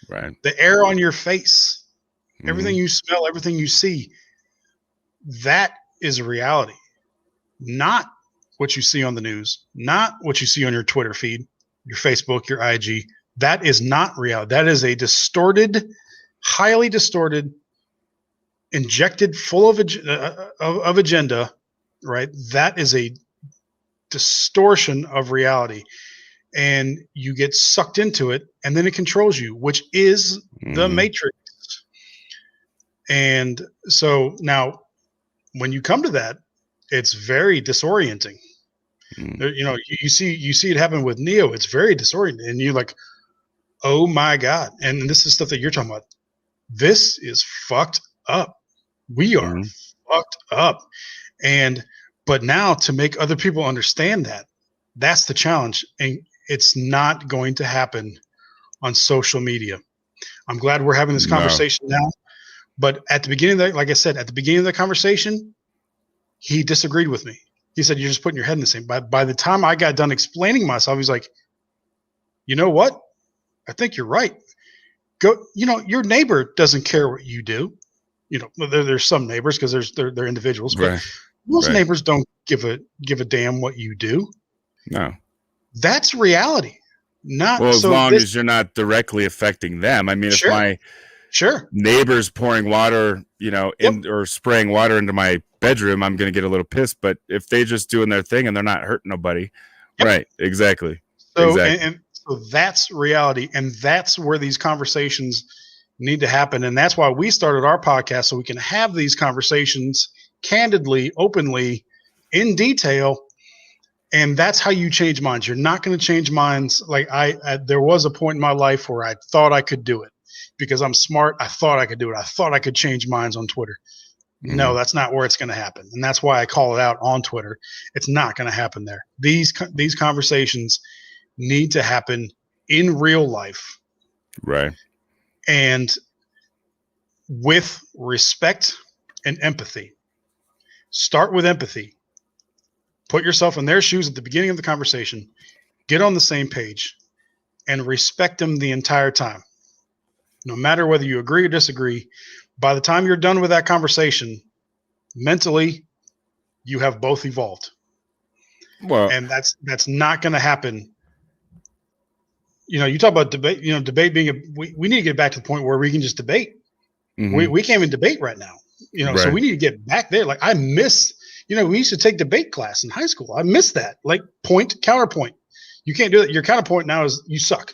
A: Right.
B: The air on your face, everything
A: Mhm.
B: you smell, everything you see, that is reality. Not what you see on the news, not what you see on your Twitter feed, your Facebook, your IG. That is not reality. That is a distorted, highly distorted, injected full of agenda, right? That is a distortion of reality. And you get sucked into it, and then it controls you, which is the
A: Mhm.
B: Matrix. And so now, when you come to that, it's very disorienting.
A: Mhm.
B: You see it happen with Neo. It's very disorienting, and you're like, oh my god! And this is stuff that you're talking about. This is fucked up. We are
A: Mhm.
B: fucked up. And but now to make other people understand that, that's the challenge. And it's not going to happen on social media. I'm glad we're having this
A: No.
B: conversation now. But at the beginning of the, like I said, at the beginning of the conversation, he disagreed with me. He said, "You're just putting your head in the sand." By the time I got done explaining myself, he's like, "You know what? I think you're right. Go. Your neighbor doesn't care what you do. There's some neighbors because they're individuals, but
A: Right.
B: most
A: Right.
B: neighbors don't give a damn what you do.
A: No.
B: That's reality. Not
A: Well, as
B: so
A: long
B: this.
A: as you're not directly affecting them. I mean, if
B: Sure,
A: my
B: sure.
A: neighbor's pouring water,
B: Yep,
A: or spraying water into my bedroom, I'm going to get a little pissed. But if they just doing their thing and they're not hurting nobody,
B: yep.
A: right? Exactly.
B: So
A: Exactly.
B: and so that's reality, and that's where these conversations need to happen, and that's why we started our podcast so we can have these conversations candidly, openly, in detail. And that's how you change minds. You're not going to change minds. Like there was a point in my life where I thought I could do it because I'm smart. I thought I could do it. I thought I could change minds on Twitter. No,
A: Mhm.
B: that's not where it's going to happen, and that's why I call it out on Twitter. It's not going to happen there. These conversations need to happen in real life
A: Right.
B: and with respect and empathy. Start with empathy. Put yourself in their shoes at the beginning of the conversation. Get on the same page and respect them the entire time. No matter whether you agree or disagree, by the time you're done with that conversation, mentally, you have both evolved.
A: Well,
B: And that's not going to happen. You talk about debate, debate being we need to get back to the point where we can just debate. We,
A: mhm.
B: we can't even debate right now, so
A: Right.
B: we need to get back there. Like I miss, we used to take debate class in high school. I miss that. Like point, counterpoint. You can't do that. Your counterpoint now is you suck.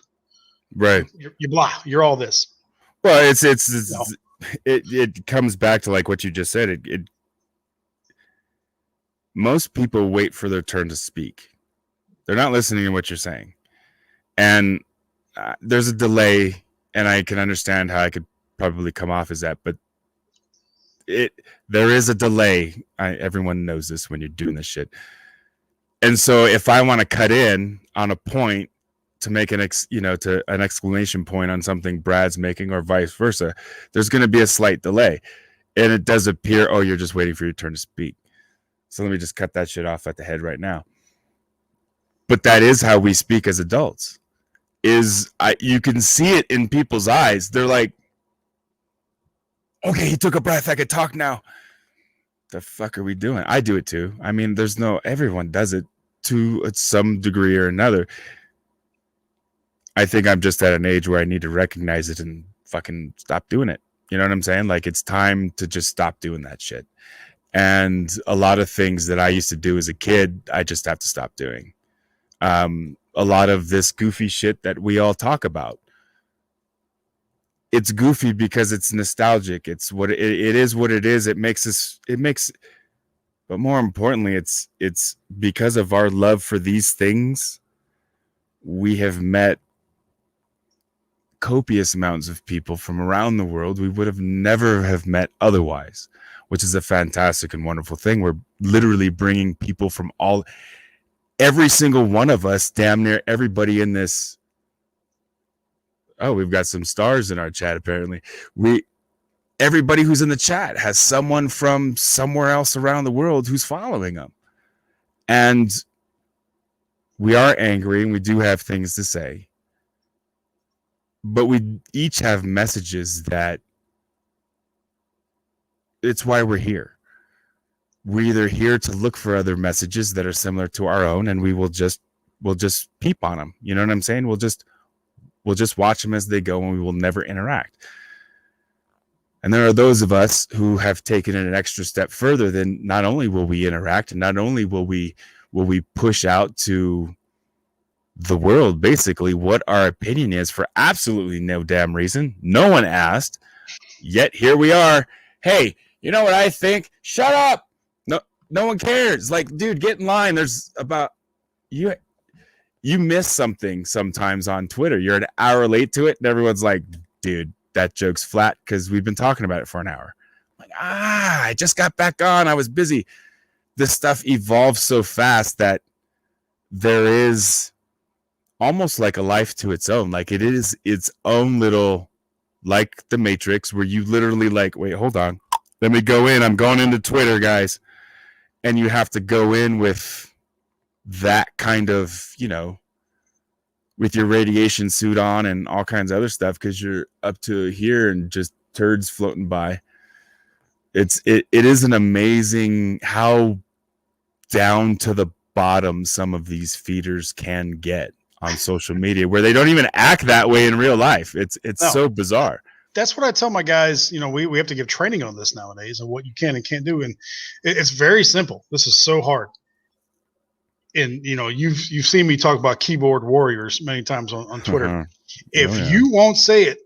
A: Right.
B: You're blah. You're all this.
A: Well,
B: No.
A: it comes back to like what you just said. Most people wait for their turn to speak. They're not listening to what you're saying, and there's a delay. And I can understand how I could probably come off as that, but there is a delay. Everyone knows this when you're doing this shit. And so if I want to cut in on a point to make an exclamation point on something Brad's making or vice versa, there's going to be a slight delay. And it does appear, oh, you're just waiting for your turn to speak. So let me just cut that shit off at the head right now. But that is how we speak as adults. You can see it in people's eyes. They're like, okay, he took a breath. I could talk now. The fuck are we doing? I do it too. I mean, everyone does it to some degree or another. I think I'm just at an age where I need to recognize it and fucking stop doing it. You know what I'm saying? Like it's time to just stop doing that shit. And a lot of things that I used to do as a kid, I just have to stop doing. A lot of this goofy shit that we all talk about. It's goofy because it's nostalgic. It's what it is. What it is. It makes. But more importantly, it's because of our love for these things. We have met copious amounts of people from around the world we would have never have met otherwise. which is a fantastic and wonderful thing. We're literally bringing people from every single one of us, damn near everybody in this. Oh, we've got some stars in our chat, apparently. Everybody who's in the chat has someone from somewhere else around the world who's following them. And we are angry and we do have things to say. But we each have messages that it's why we're here. We're either here to look for other messages that are similar to our own, and we'll just peep on them. You know what I'm saying? We'll just watch them as they go, and we will never interact. And there are those of us who have taken it an extra step further. Than not only will we interact, and not only will we push out to the world basically what our opinion is for absolutely no damn reason. No one asked, yet here we are. Hey, you know what I think? Shut up. No one cares. Like, dude, get in line. There's about you miss something sometimes on Twitter. You're an hour late to it, and everyone's like, dude, that joke's flat because we've been talking about it for an hour. I'm like, I just got back on. I was busy. This stuff evolves so fast that there is almost like a life to its own. Like, it is its own little, like the Matrix, where you literally like, wait, hold on. Let me go in. I'm going into Twitter, guys. And you have to go in with that kind of, with your radiation suit on and all kinds of other stuff because you're up to here and just turds floating by. It is an amazing how down to the bottom some of these feeders can get on social media, where they don't even act that way in real life. It's so bizarre.
B: That's what I tell my guys. We have to give training on this nowadays, and what you can and can't do. And it's very simple. This is so hard. And you've seen me talk about keyboard warriors many times on Twitter.
A: Uh-huh.
B: If you won't say it,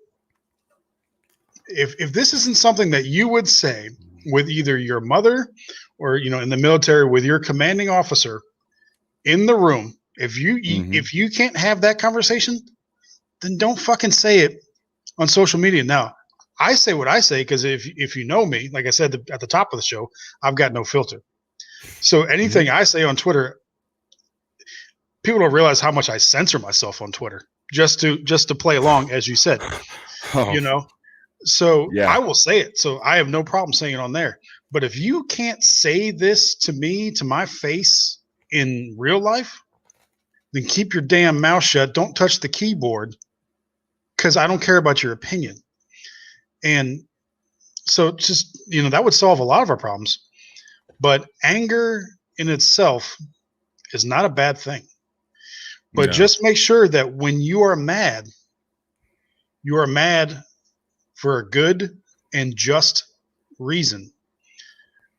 B: if this isn't something that you would say with either your mother or in the military with your commanding officer in the room, if you can't have that conversation, then don't fucking say it on social media. Now, I say what I say because if you know me, like I said at the top of the show, I've got no filter. So anything I say on Twitter, people don't realize how much I censor myself on Twitter just to play along, as you said. So yeah. I will say it. So I have no problem saying it on there. But if you can't say this to me, to my face in real life, then keep your damn mouth shut. Don't touch the keyboard because I don't care about your opinion. And so just, that would solve a lot of our problems. But anger in itself is not a bad thing. But just make sure that when you are mad for a good and just reason.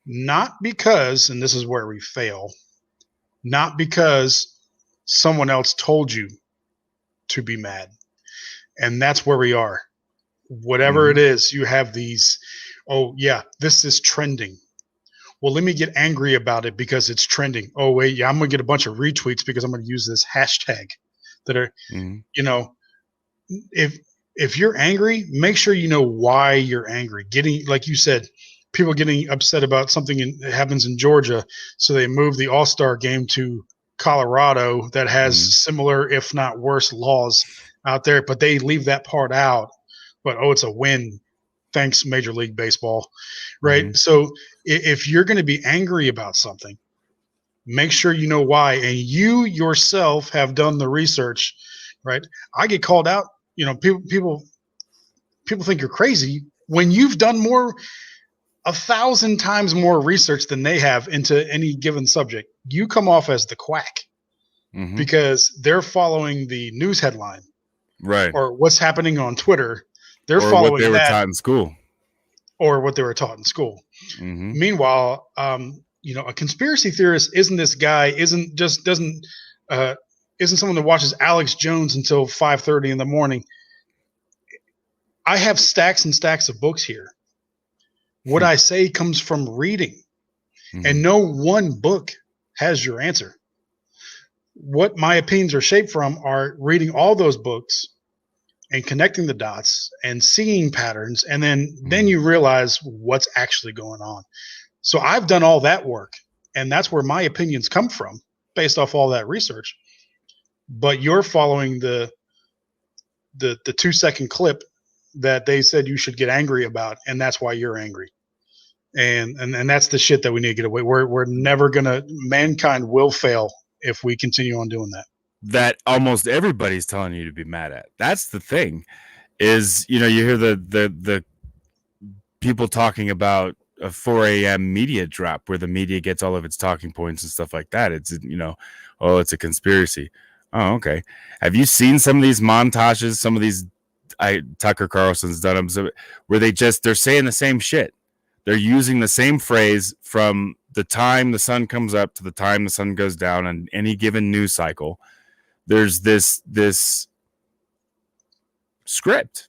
B: Not because, and this is where we fail, not because someone else told you to be mad. And that's where we are. Whatever it is, you have these, oh yeah, this is trending. Well, let me get angry about it because it's trending. Oh, wait, yeah, I'm going to get a bunch of retweets because I'm going to use this hashtag that are, if you're angry, make sure you know why you're angry. Like you said, people getting upset about something that happens in Georgia, so they move the All-Star game to Colorado that has similar, if not worse, laws out there, but they leave that part out. But, it's a win. Thanks, Major League Baseball, right? So if you're going to be angry about something, make sure you know why, and you yourself have done the research, right? I get called out. People think you're crazy when you've done 1,000 times more research than they have into any given subject. You come off as the quack because they're following the news headline,
A: right?
B: Or what's happening on Twitter. They're
A: or
B: following
A: what they were taught in school.
B: Or what they were taught in school. Meanwhile, a conspiracy theorist isn't this guy, isn't someone that watches Alex Jones until 5:30 in the morning. I have stacks and stacks of books here. What I say comes from reading, and no one book has your answer. What my opinions are shaped from are reading all those books and connecting the dots and seeing patterns, and then you realize what's actually going on. So I've done all that work, and that's where my opinions come from based off all that research. But you're following the 2-second clip that they said you should get angry about, and that's why you're angry. And that's the shit that we need to get away. We're never gonna. Mankind will fail if we continue on doing that.
A: That almost everybody's telling you to be mad at. That's the thing. Is, you hear the people talking about a 4 a.m. media drop where the media gets all of its talking points and stuff like that. It's, oh, it's a conspiracy. Oh, okay. Have you seen some of these montages? Some of these, Tucker Carlson's done them, so, where they're saying the same shit. They're using the same phrase from the time the sun comes up to the time the sun goes down on any given news cycle. There's this script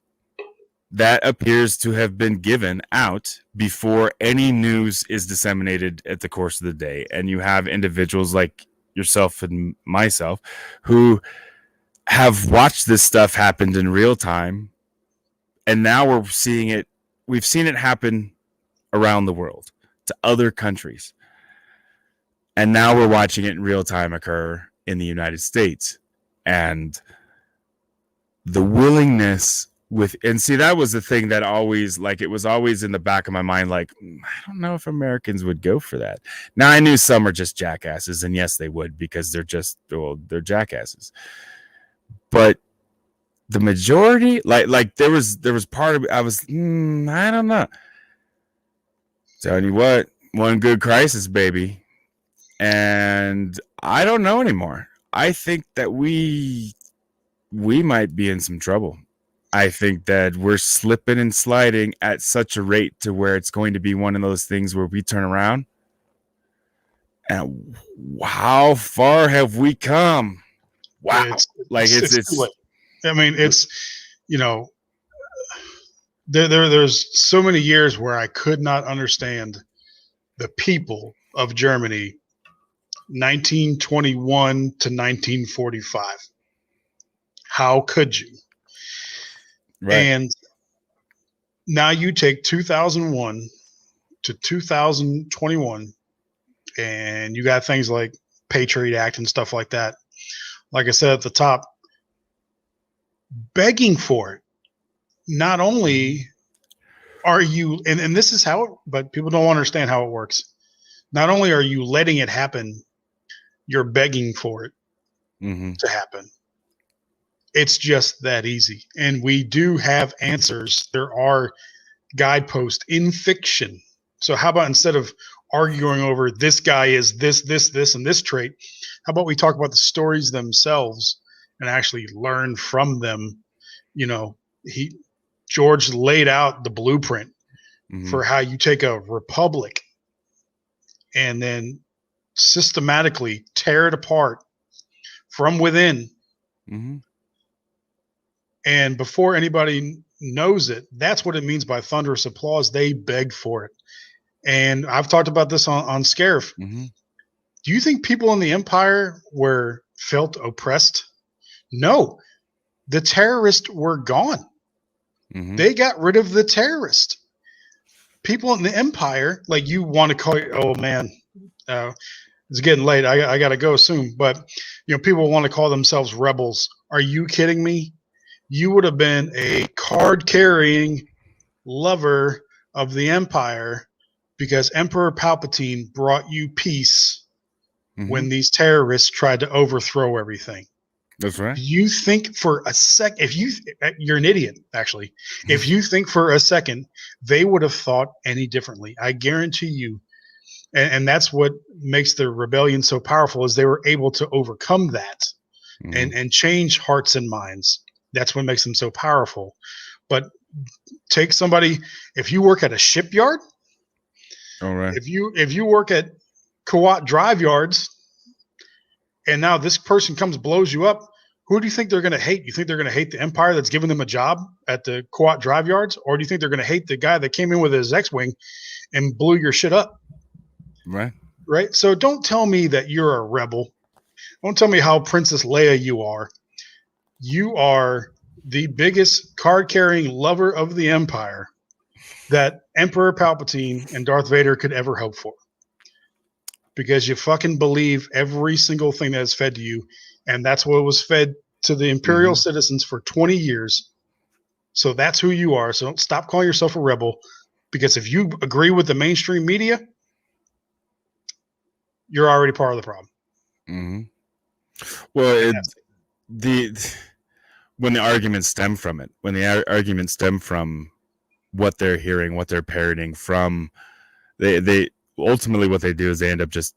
A: that appears to have been given out before any news is disseminated at the course of the day. And you have individuals like yourself and myself who have watched this stuff happen in real time. And now we're seeing it. We've seen it happen around the world to other countries. And now we're watching it in real time occur in the United States. And the willingness and see, that was the thing that always, it was always in the back of my mind, I don't know if Americans would go for that. Now, I knew some are just jackasses, and yes, they would, because they're jackasses. But the majority, there was part of it, I was, I don't know. Telling you what, one good crisis, baby. And I don't know anymore. I think that we might be in some trouble. I think that we're slipping and sliding at such a rate to where it's going to be one of those things where we turn around and how far have we come? Wow. It's
B: I mean, it's, there's so many years where I could not understand the people of Germany, 1921 to 1945. How could you? Right. And now you take 2001 to 2021, and you got things like Patriot Act and stuff like that. Like I said at the top, begging for it. Not only are you, and this is how, but people don't understand how it works. Not only are you letting it happen, you're begging for it to happen. It's just that easy. And we do have answers. There are guideposts in fiction. So how about, instead of arguing over this guy is this, and this trait, how about we talk about the stories themselves and actually learn from them? George laid out the blueprint for how you take a republic and then systematically tear it apart from within. And before anybody knows it, that's what it means by thunderous applause. They begged for it. And I've talked about this on Scarif. Do you think people in the empire felt oppressed? No. The terrorists were gone. They got rid of the terrorist. People in the empire, you want to call it, oh man, it's getting late. I got to go soon. But, people want to call themselves rebels. Are you kidding me? You would have been a card-carrying lover of the empire because Emperor Palpatine brought you peace when these terrorists tried to overthrow everything.
A: That's right.
B: You think for a second, you're an idiot, actually. If you think for a second, they would have thought any differently. I guarantee you. And that's what makes the rebellion so powerful, is they were able to overcome that and change hearts and minds. That's what makes them so powerful. But take somebody, if you work at a shipyard, all right. If you work at Kuwait drive yards, and now this person comes, blows you up, who do you think they're going to hate? You think they're going to hate the empire that's giving them a job at the Kuwait drive yards? Or do you think they're going to hate the guy that came in with his X-Wing and blew your shit up?
A: Right.
B: Right. So don't tell me that you're a rebel. Don't tell me how Princess Leia you are. You are the biggest card-carrying lover of the Empire that Emperor Palpatine and Darth Vader could ever hope for. Because you fucking believe every single thing that is fed to you, and that's what was fed to the Imperial citizens for 20 years. So that's who you are. So don't stop calling yourself a rebel, because if you agree with the mainstream media, you're already part of the problem.
A: Well, when the arguments stem from it, when the arguments stem from what they're hearing, what they're parroting from, they ultimately what they do is they end up just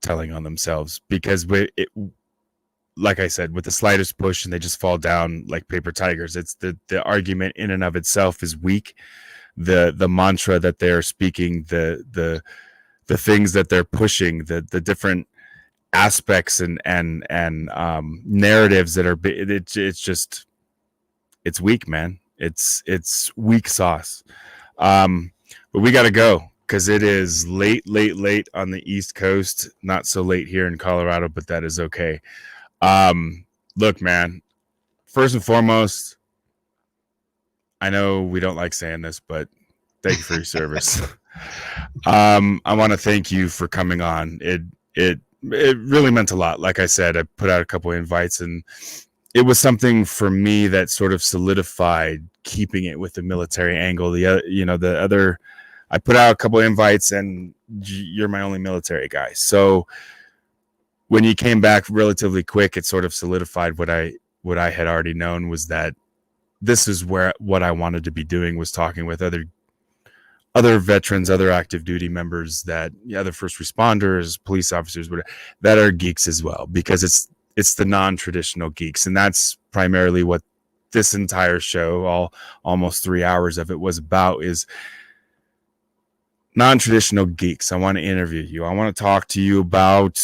A: telling on themselves, because like I said, with the slightest push and they just fall down like paper tigers. It's the argument in and of itself is weak. The mantra that they're speaking, the things that they're pushing, the different aspects and narratives that are, it's weak, man. It's weak sauce. But we got to go, because it is late on the East Coast. Not so late here in Colorado, but that is okay. Look, man, first and foremost, I know we don't like saying this, but thank you for your service. I want to thank you for coming on. It really meant a lot. Like I said, I put out a couple of invites, and it was something for me that sort of solidified keeping it with the military angle. I put out a couple of invites, and you're my only military guy. So when you came back relatively quick, it sort of solidified what I had already known, was that this is what I wanted to be doing, was talking with other veterans, other active duty members, other first responders, police officers, whatever, that are geeks as well, because it's the non-traditional geeks. And that's primarily what this entire show, almost 3 hours of it, was about, is non-traditional geeks. I want to interview you. I want to talk to you about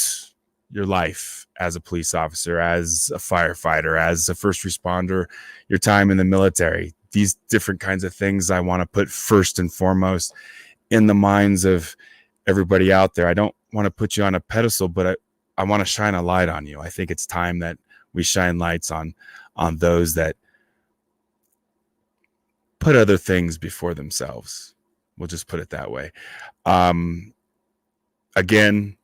A: your life as a police officer, as a firefighter, as a first responder, your time in the military. These different kinds of things I want to put first and foremost in the minds of everybody out there. I don't want to put you on a pedestal, but I want to shine a light on you. I think it's time that we shine lights on those that put other things before themselves. We'll just put it that way. Again,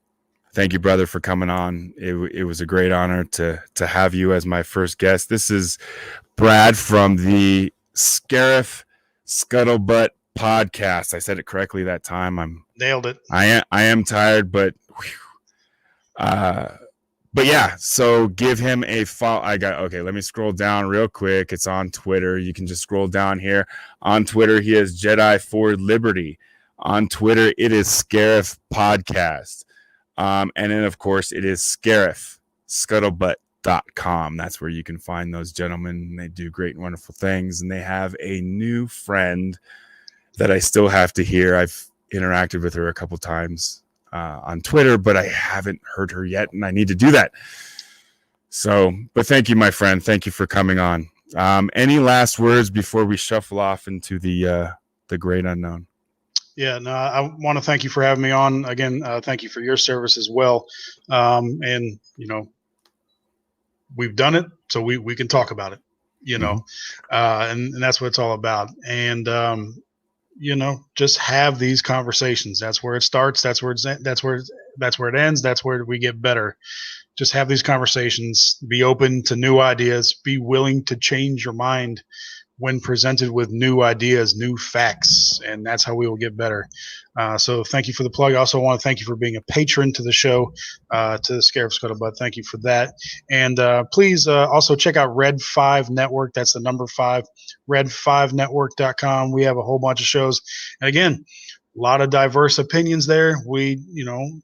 A: thank you, brother, for coming on. It was a great honor to have you as my first guest. This is Brad from the Scarif Scuttlebutt Podcast. I said it correctly that time.
B: Nailed it.
A: I am tired, but yeah. So give him a follow. Okay. Let me scroll down real quick. It's on Twitter. You can just scroll down here. On Twitter, he is Jedi for Liberty. On Twitter, it is Scarif Podcast. And then, of course, it is Scarif, Scuttlebutt.com. That's where you can find those gentlemen. They do great and wonderful things. And they have a new friend that I still have to hear. I've interacted with her a couple times on Twitter, but I haven't heard her yet, and I need to do that. So, but thank you, my friend. Thank you for coming on. Any last words before we shuffle off into the great unknown?
B: Yeah, no, I want to thank you for having me on again. Thank you for your service as well. And we've done it, so we can talk about it, and that's what it's all about. And, just have these conversations. That's where it starts. That's where it ends. That's where we get better. Just have these conversations, be open to new ideas, be willing to change your mind when presented with new ideas, new facts, and that's how we will get better. So thank you for the plug. I also want to thank you for being a patron to the show, to the Scarif Scuttlebutt. Thank you for that. And please also check out Red 5 Network. That's the number 5, red5network.com. We have a whole bunch of shows. And again, a lot of diverse opinions there. We,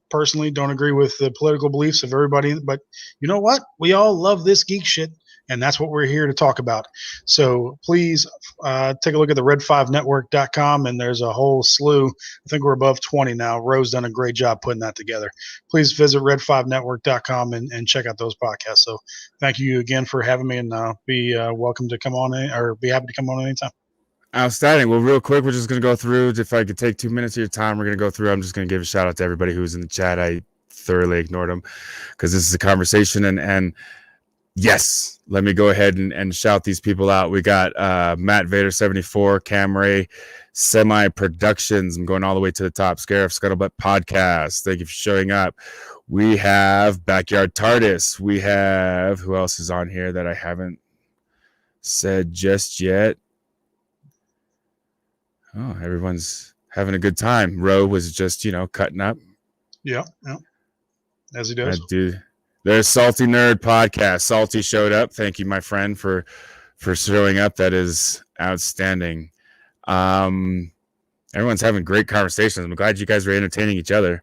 B: personally don't agree with the political beliefs of everybody, but you know what? We all love this geek shit. And that's what we're here to talk about. So please take a look at the red5network.com, and there's a whole slew. I think we're above 20 now. Ro's done a great job putting that together. Please visit red5network.com and check out those podcasts. So thank you again for having me, and be welcome to come on or be happy to come on anytime.
A: Outstanding. Well, real quick, we're just going to go through. If I could take 2 minutes of your time, we're going to go through. I'm just going to give a shout out to everybody who's in the chat. I thoroughly ignored them because this is a conversation, and Yes, let me go ahead and shout these people out. We got Matt Vader 74, Camray, Semi Productions. I'm going all the way to the top. Scarif Scuttlebutt Podcast. Thank you for showing up. We have Backyard TARDIS. We have, who else is on here that I haven't said just yet? Oh, everyone's having a good time. Ro was just, cutting up.
B: Yeah. As he does.
A: There's Salty Nerd Podcast. Salty showed up. Thank you, my friend, for showing up. That is outstanding. Everyone's having great conversations. I'm glad you guys were entertaining each other.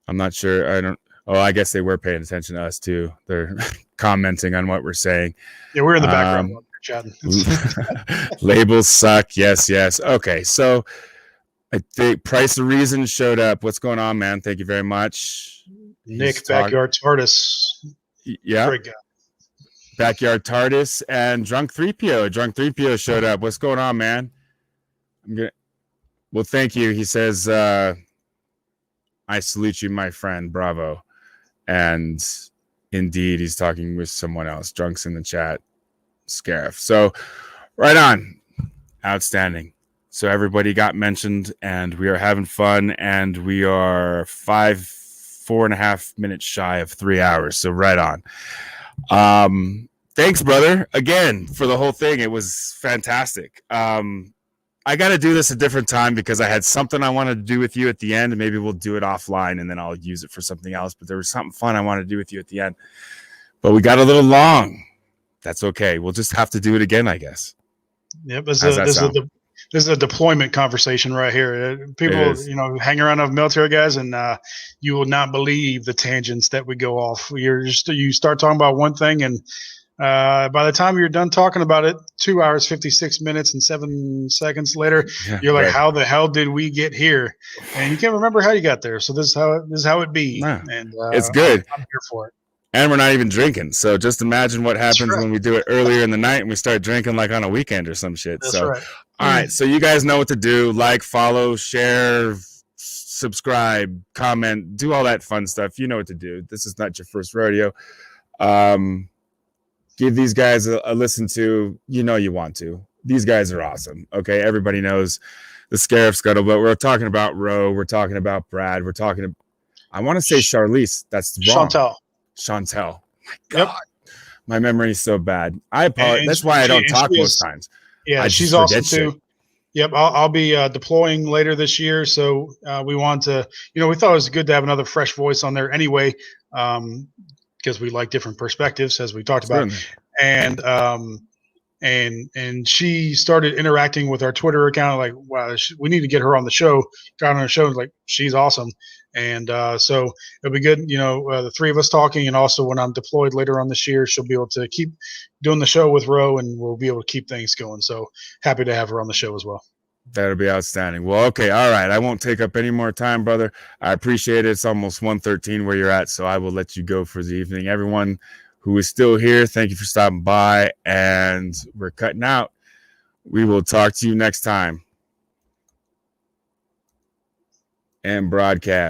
A: I'm not sure. I guess they were paying attention to us too. They're commenting on what we're saying.
B: Yeah, we're in the background chatting.
A: Labels suck. Yes. Okay, so I think Price of Reason showed up. What's going on, man? Thank you very much.
B: Nick, Backyard TARDIS.
A: Yeah.
B: Great guy.
A: Backyard TARDIS and Drunk 3PO. Drunk 3PO showed up. What's going on, man? Well, thank you. He says, I salute you, my friend. Bravo. And indeed, he's talking with someone else. Drunk's in the chat. Scarif. So, right on. Outstanding. So, everybody got mentioned, and we are having fun, and we are 4.5 minutes shy of 3 hours. So, right on. Thanks, brother, again for the whole thing. It was fantastic. I got to do this a different time because I had something I wanted to do with you at the end, and maybe we'll do it offline and then I'll use it for something else. But there was something fun I wanted to do with you at the end, but we got a little long. That's okay. We'll just have to do it again, I guess.
B: Yep. This is a deployment conversation right here. People, hang around with military guys, and you will not believe the tangents that we go off. You start talking about one thing, and by the time you're done talking about it, 2 hours, 56 minutes, and 7 seconds later, you're like, "How the hell did we get here?" And you can't remember how you got there. So this is how it be.
A: Nah,
B: and
A: it's good.
B: I'm here for it.
A: And we're not even drinking. So just imagine what happens when we do it earlier in the night and we start drinking like on a weekend or some shit.
B: That's right.
A: All right. So you guys know what to do. Like, follow, share, subscribe, comment, do all that fun stuff. You know what to do. This is not your first rodeo. Give these guys a listen to. You want to. These guys are awesome. Okay. Everybody knows the Scarif Scuttlebutt. We're talking about Ro. We're talking about Brad. We're talking about, I want to say Charlize. That's wrong. Chantel. My God. Yep. My memory is so bad. I apologize. That's why I don't talk most times.
B: Yeah, she's awesome too. Yep, I'll be deploying later this year. So we want to, we thought it was good to have another fresh voice on there anyway, because we like different perspectives, as we talked about. And she started interacting with our Twitter account. Like, wow, we need to get her on the show. Got on the show, like, she's awesome. And so it'll be good, the three of us talking. And also when I'm deployed later on this year, she'll be able to keep doing the show with Ro, and we'll be able to keep things going. So happy to have her on the show as well.
A: That'll be outstanding. Well, okay. All right. I won't take up any more time, brother. I appreciate it. It's almost 1:13 where you're at. So I will let you go for the evening. Everyone who is still here, thank you for stopping by, and we're cutting out. We will talk to you next time. And broadcast.